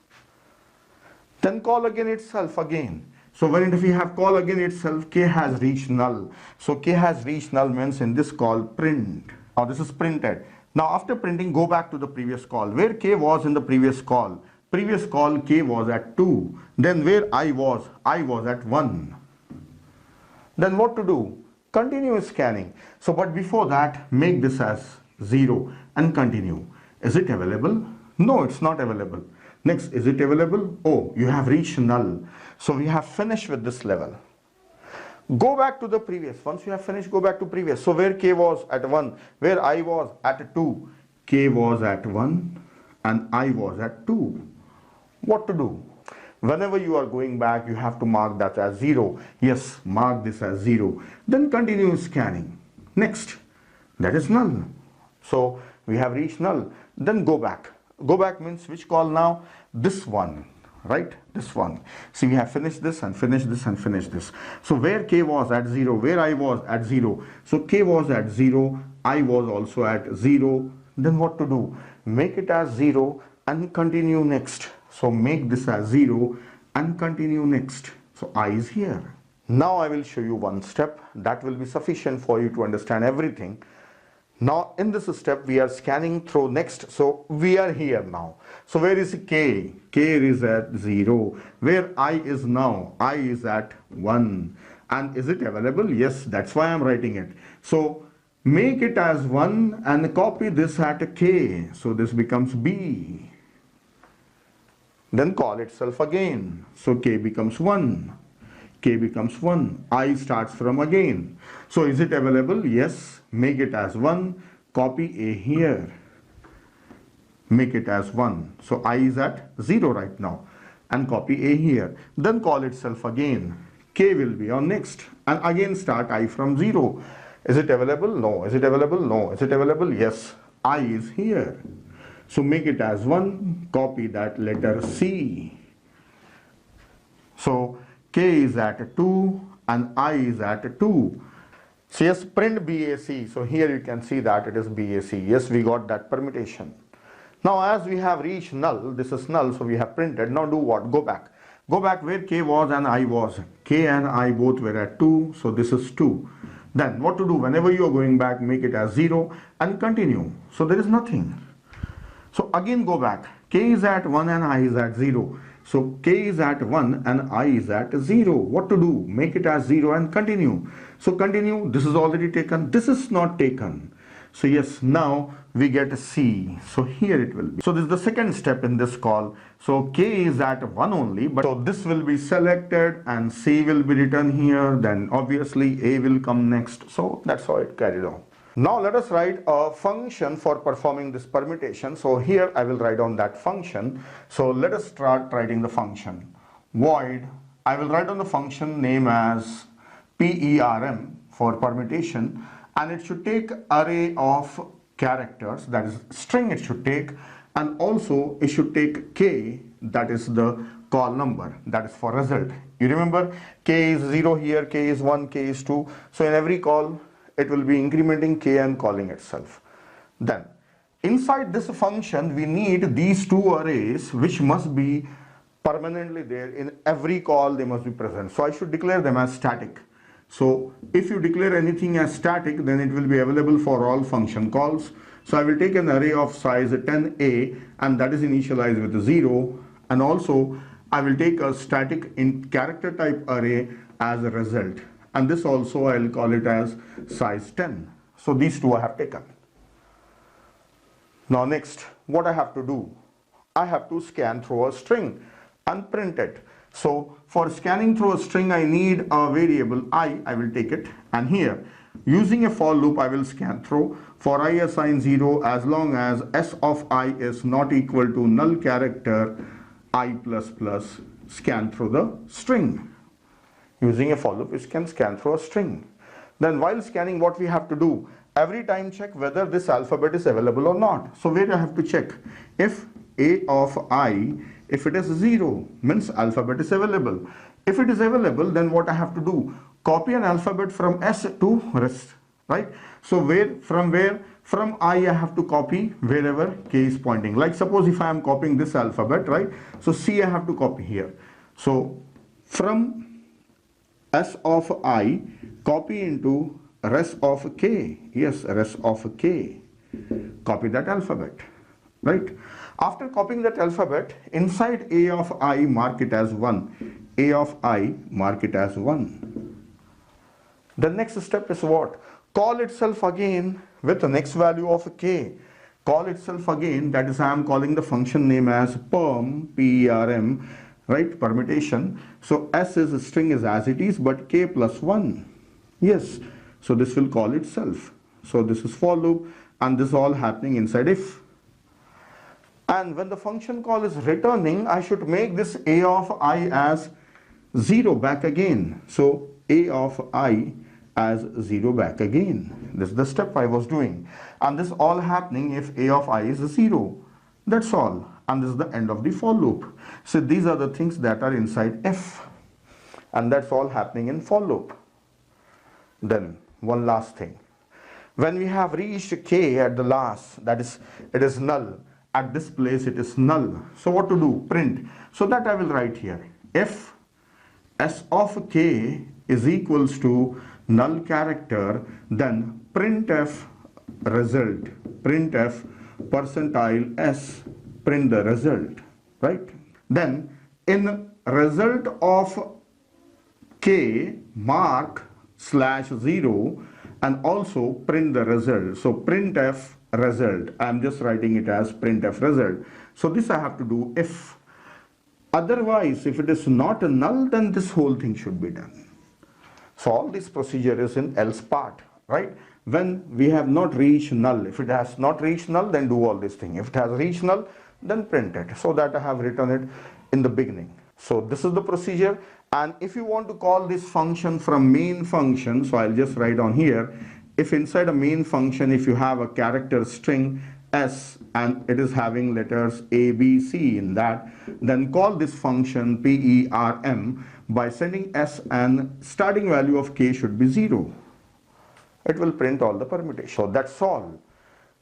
Then call again itself again. So when if we have call again itself, K has reached null. So K has reached null means in this call print. Now this is printed. Now after printing, go back to the previous call. Where K was in the previous call? Previous call K was at 2. Then where I was at 1. Then what to do? Continue scanning. So but before that, make this as 0 and continue. Is it available? No, it's not available. Next, is it available? Oh, you have reached null. So we have finished with this level. Go back to the previous. Once you have finished, go back to previous. So where K was at 1, where I was at 2, K was at 1 and I was at 2. What to do? Whenever you are going back, you have to mark that as 0. Yes, mark this as 0. Then continue scanning. Next, that is null. So we have reached null. Then go back. Go back means which call now? This one, right? This one. See, we have finished this and finished this and finished this. So where K was at 0, where I was at 0. So K was at 0, I was also at 0. Then what to do? Make it as 0 and continue next. So make this as 0 and continue next. So I is here. Now I will show you one step that will be sufficient for you to understand everything. Now in this step we are scanning through next. So we are here now. So where is K? K is at 0. Where I is now? I is at 1. And is it available? Yes, that's why I am writing it. So make it as 1 and copy this at K. So this becomes B. then call itself again. So k becomes 1. K becomes 1. I starts from again. So is it available? Yes. Make it as 1. Copy a here. Make it as 1. So I is at 0 right now. And copy a here. Then call itself again. K will be on next. And again start I from 0. Is it available? No. Is it available? No. Is it available? Yes. I is here. So make it as 1. Copy that letter C. So K is at 2 and I is at 2. So yes, print BAC. So here you can see that it is BAC. Yes, we got that permutation. Now as we have reached null, this is null, so we have printed. Now do what? Go back. Go back where K was and I was. K and I both were at 2, so this is 2. Then what to do? Whenever you are going back, make it as 0 and continue. So there is nothing. So again go back. K is at 1 and I is at 0. So K is at 1 and I is at 0. What to do? Make it as 0 and continue. So continue. This is already taken. This is not taken. So yes, now we get a C. So here it will be. So this is the second step in this call. So K is at 1 only, but so this will be selected and C will be written here. Then obviously A will come next. So that's how it carried on. Now let us write a function for performing this permutation. So here I will write on that function. So let us start writing the function. Void, I will write on the function name as PERM for permutation, and it should take array of characters, that is string it should take, and also it should take K, that is the call number, that is for result. You remember K is 0 here, K is 1, K is 2. So in every call it will be incrementing K and calling itself. Then inside this function we need these two arrays which must be permanently there. In every call they must be present. So I should declare them as static. So if you declare anything as static, then it will be available for all function calls. So I will take an array of size 10A and that is initialized with 0, and also I will take a static in character type array as a result, and this also I will call it as size 10. So these two I have taken. Now next, what I have to do? I have to scan through a string and print it. So for scanning through a string I need a variable I will take it, and here using a for loop I will scan through. For I assign 0 as long as s of I is not equal to null character I plus plus, scan through the string. Using a for loop we can scan through a string. Then while scanning, what we have to do? Every time check whether this alphabet is available or not. So where I have to check? If A of I, if it is 0, means alphabet is available. If it is available, then what I have to do? Copy an alphabet from S to rest, right? So from I have to copy wherever K is pointing. Like suppose if I am copying this alphabet, right? So C I have to copy here. So from S of I, copy into rest of K. Yes, rest of K. Copy that alphabet, right? After copying that alphabet, inside A of I, mark it as 1. A of I, mark it as 1. The next step is what? Call itself again with the next value of K. Call itself again, that is I am calling the function name as PERM, right? Permutation. So S is a string is as it is, but K plus 1. Yes. So this will call itself. So this is for loop, and this is all happening inside if. And when the function call is returning, I should make this A of I as 0 back again. So A of I as 0 back again. This is the step I was doing. And this all happening if A of I is 0. That's all. And this is the end of the for loop. So these are the things that are inside if. And that's all happening in for loop. Then one last thing. When we have reached K at the last, that is, it is null. At this place it is null. So what to do? Print. So that I will write here. If S of K is equals to null character, then printf result. Printf percentile S, print the result, right? Then in result of K, mark /0 and also print the result. So printf result, I am just writing it as printf result. So this I have to do if Otherwise, if it is not a null, then this whole thing should be done. So all this procedure is in else part, right? When we have not reached null, if it has not reached null, then do all this thing. If it has reached null, then print it. So that I have written it in the beginning. So this is the procedure. And if you want to call this function from main function, so I'll just write on here, if inside a main function, if you have a character string s and it is having letters a, b, c in that, then call this function perm by sending s and starting value of k should be 0. It will print all the permutations. So that's all.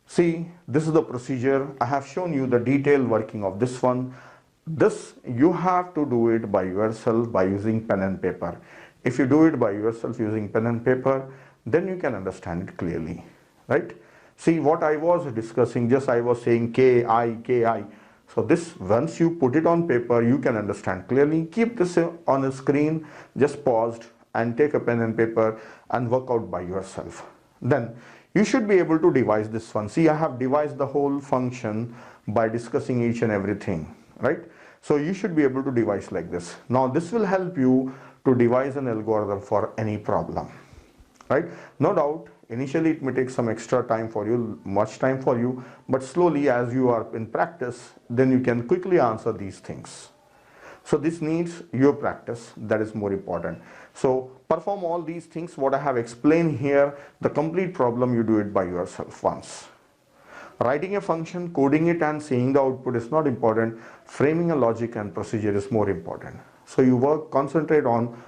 See, this is the procedure. I have shown you the detailed working of this one. This you have to do it by yourself by using pen and paper. If you do it by yourself using pen and paper, then you can understand it clearly, right? See what I was discussing, just I was saying ki, ki. So this, once you put it on paper, you can understand clearly. Keep this on a screen, just paused and take a pen and paper and work out by yourself. Then you should be able to devise this one. See, I have devised the whole function by discussing each and everything, right? So you should be able to devise like this. Now this will help you to devise an algorithm for any problem, right? No doubt, initially it may take some extra time for you, much time for you, but slowly as you are in practice, then you can quickly answer these things. So this needs your practice, that is more important. So perform all these things what I have explained here, the complete problem you do it by yourself once. Writing a function, coding it and seeing the output is not important. Framing a logic and procedure is more important. So you concentrate on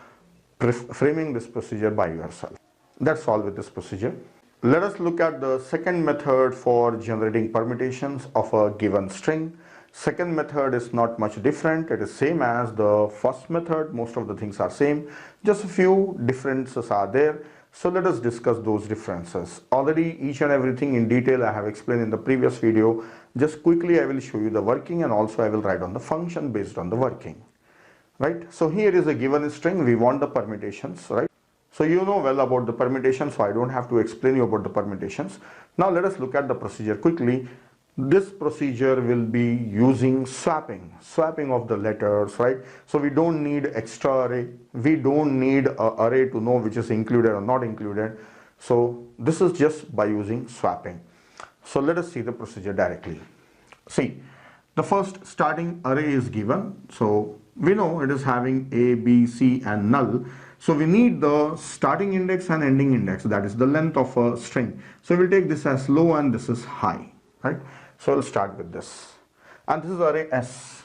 framing this procedure by yourself. That's all with this procedure. Let us look at the second method for generating permutations of a given string. Second method is not much different. It is same as the first method. Most of the things are same. Just a few differences are there. So let us discuss those differences. Already each and everything in detail I have explained in the previous video. Just quickly I will show you the working and also I will write on the function based on the working. Right? So here is a given string. We want the permutations, right? So you know well about the permutations, so I don't have to explain you about the permutations. Now let us look at the procedure quickly. This procedure will be using swapping of the letters, right? So we don't need extra array. We don't need an array to know which is included or not included. So this is just by using swapping. So let us see the procedure directly. See, the first starting array is given. So we know it is having A, B, C and null. So we need the starting index and ending index, that is the length of a string. So we'll take this as low and this is high, right? So we'll start with this. And this is array S.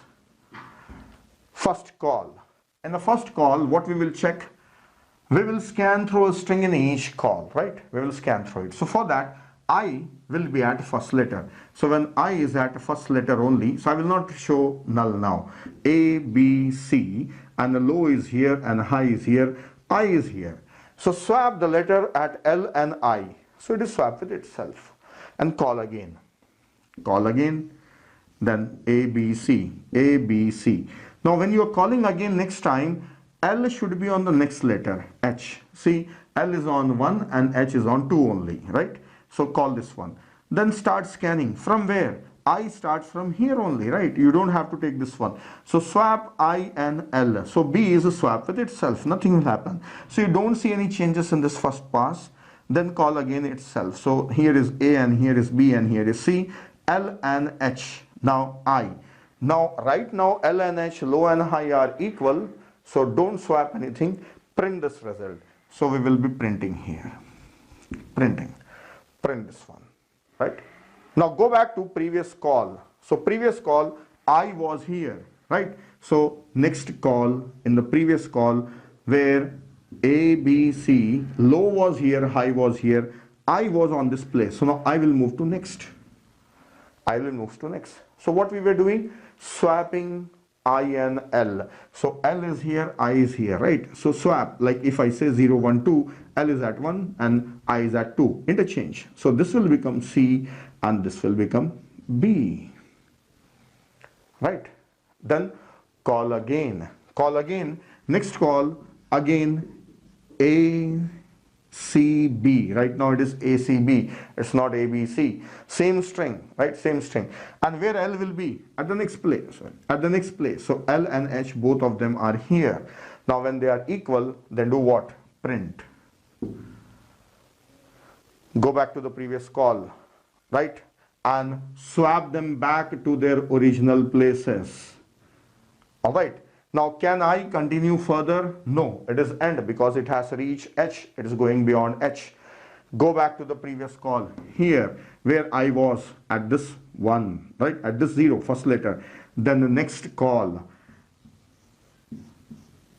First call. In the first call, what we will check? We will scan through a string in each call, right? We will scan through it. So for that, I will be at first letter. So when I is at first letter only, so I will not show null now. A, B, C, and the low is here and high is here, I is here. So swap the letter at L and I. So it is swapped with itself. And call again. Call again. Then A, B, C, A, B, C. Now when you are calling again next time, L should be on the next letter, H. See, L is on 1 and H is on 2 only, right? So call this one. Then start scanning. From where? I starts from here only, right? You don't have to take this one. So swap I and L. So B is a swap with itself. Nothing will happen. So you don't see any changes in this first pass. Then call again itself. So here is A and here is B and here is C. L and H. Now I. Now right now L and H, low and high are equal. So don't swap anything. Print this result. So we will be printing here. Printing. Print this one, right? Now go back to previous call. So previous call, I was here, right? So next call, in the previous call, where A, B, C, low was here, high was here, I was on this place. So now I will move to next. I will move to next. So what we were doing? Swapping I and L. So L is here, I is here, right? So swap, like if I say 0, 1, 2, L is at 1 and I is at 2. Interchange. So this will become C and this will become B. Right? Then call again. Call again. Next call, again A, ACB. Right now it is ACB. It's not ABC. Same string, right? Same string. And where L will be? At the next place. At the next place. So L and H, both of them are here. Now when they are equal, then do what? Print. Go back to the previous call, right? And swap them back to their original places. Alright. Now can I continue further? No, it is end because it has reached H. It is going beyond H. Go back to the previous call here where I was at this one, right? At this 0, first letter. Then the next call.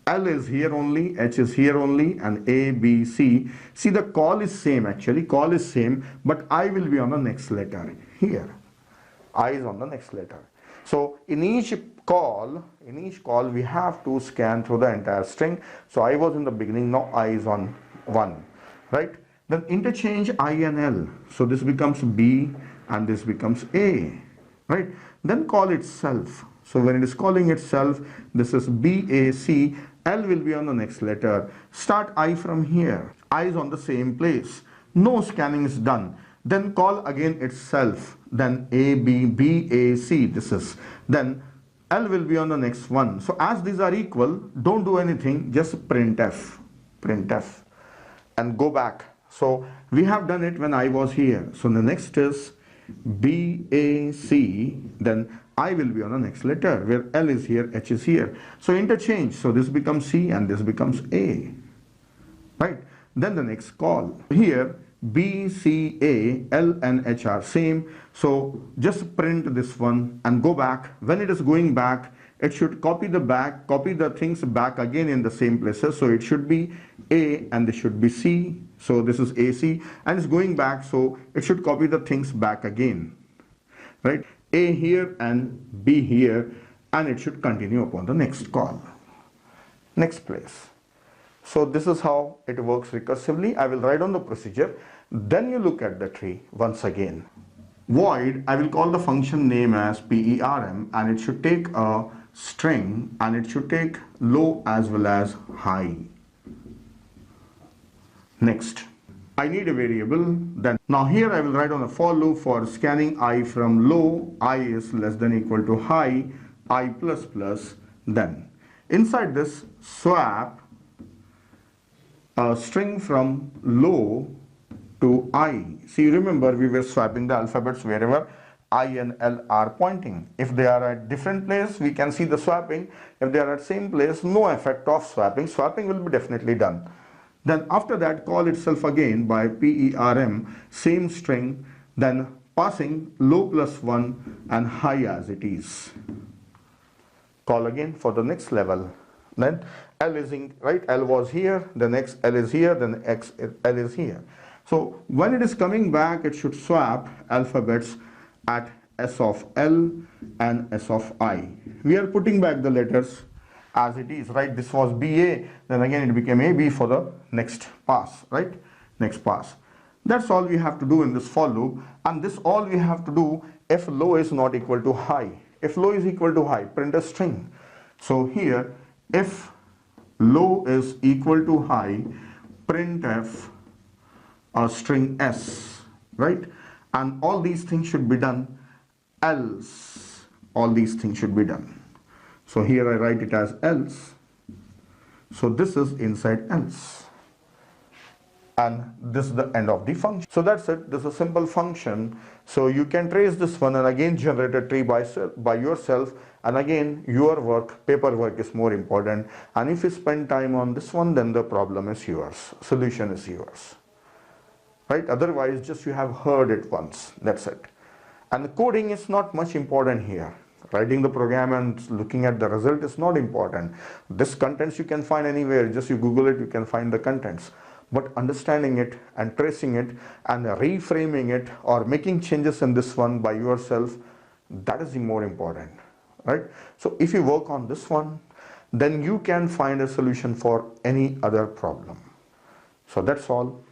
L is here only, H is here only, and A, B, C. See, the call is same actually. Call is same, but I will be on the next letter here. I is on the next letter. So in each call, we have to scan through the entire string. So I was in the beginning, now I is on 1, right? Then interchange I and L. So this becomes B and this becomes A, right? Then call itself. So when it is calling itself, this is B, A, C. L will be on the next letter. Start I from here. I is on the same place. No scanning is done. Then call again itself. Then A, B, B, A, C. This is. Then L will be on the next one. So as these are equal, don't do anything. Just printf. Printf. And go back. So we have done it when I was here. So the next is B, A, C. Then I will be on the next letter where L is here, H is here. So interchange. So this becomes C and this becomes A. Right? Then the next call. Here B, C, A, L and H are same. So just print this one and go back. When it is going back, it should copy the things back again in the same places. So it should be A and this should be C. So this is AC and it's going back. So it should copy the things back again. Right? A here and B here, and it should continue upon the next call. Next place. So this is how it works recursively. I will write on the procedure. Then you look at the tree once again. Void, I will call the function name as PERM, and it should take a string and it should take low as well as high. Next. I need a variable. Then now here I will write on a for loop for scanning I from low. I is less than equal to high, I plus plus. Then inside this swap a string from low to I. See, remember we were swapping the alphabets wherever I and L are pointing. If they are at different place, we can see the swapping. If they are at same place, no effect of swapping. Swapping will be definitely done. Then after that, call itself again by PERM, same string, then passing low plus 1 and high as it is. Call again for the next level. Then L is in, right? L was here, the next L is here, then L is here. So when it is coming back, it should swap alphabets at S of L and S of I. We are putting back the letters as it is, right? This was BA, then again it became AB for the next pass, right? Next pass. That's all we have to do in this for loop, and this all we have to do if low is not equal to high. If low is equal to high, print a string. So here, if low is equal to high, printf a string S, right? And all these things should be done, else all these things should be done. So here I write it as else. So this is inside else. And this is the end of the function. So that's it. This is a simple function. So you can trace this one and again generate a tree by yourself. And again, your work, paperwork is more important. And if you spend time on this one, then the problem is yours. Solution is yours. Right? Otherwise, just you have heard it once. That's it. And the coding is not much important here. Writing the program and looking at the result is not important. This contents you can find anywhere. Just you Google it, you can find the contents. But understanding it and tracing it and reframing it or making changes in this one by yourself, that is the more important, right? So if you work on this one, then you can find a solution for any other problem. So that's all.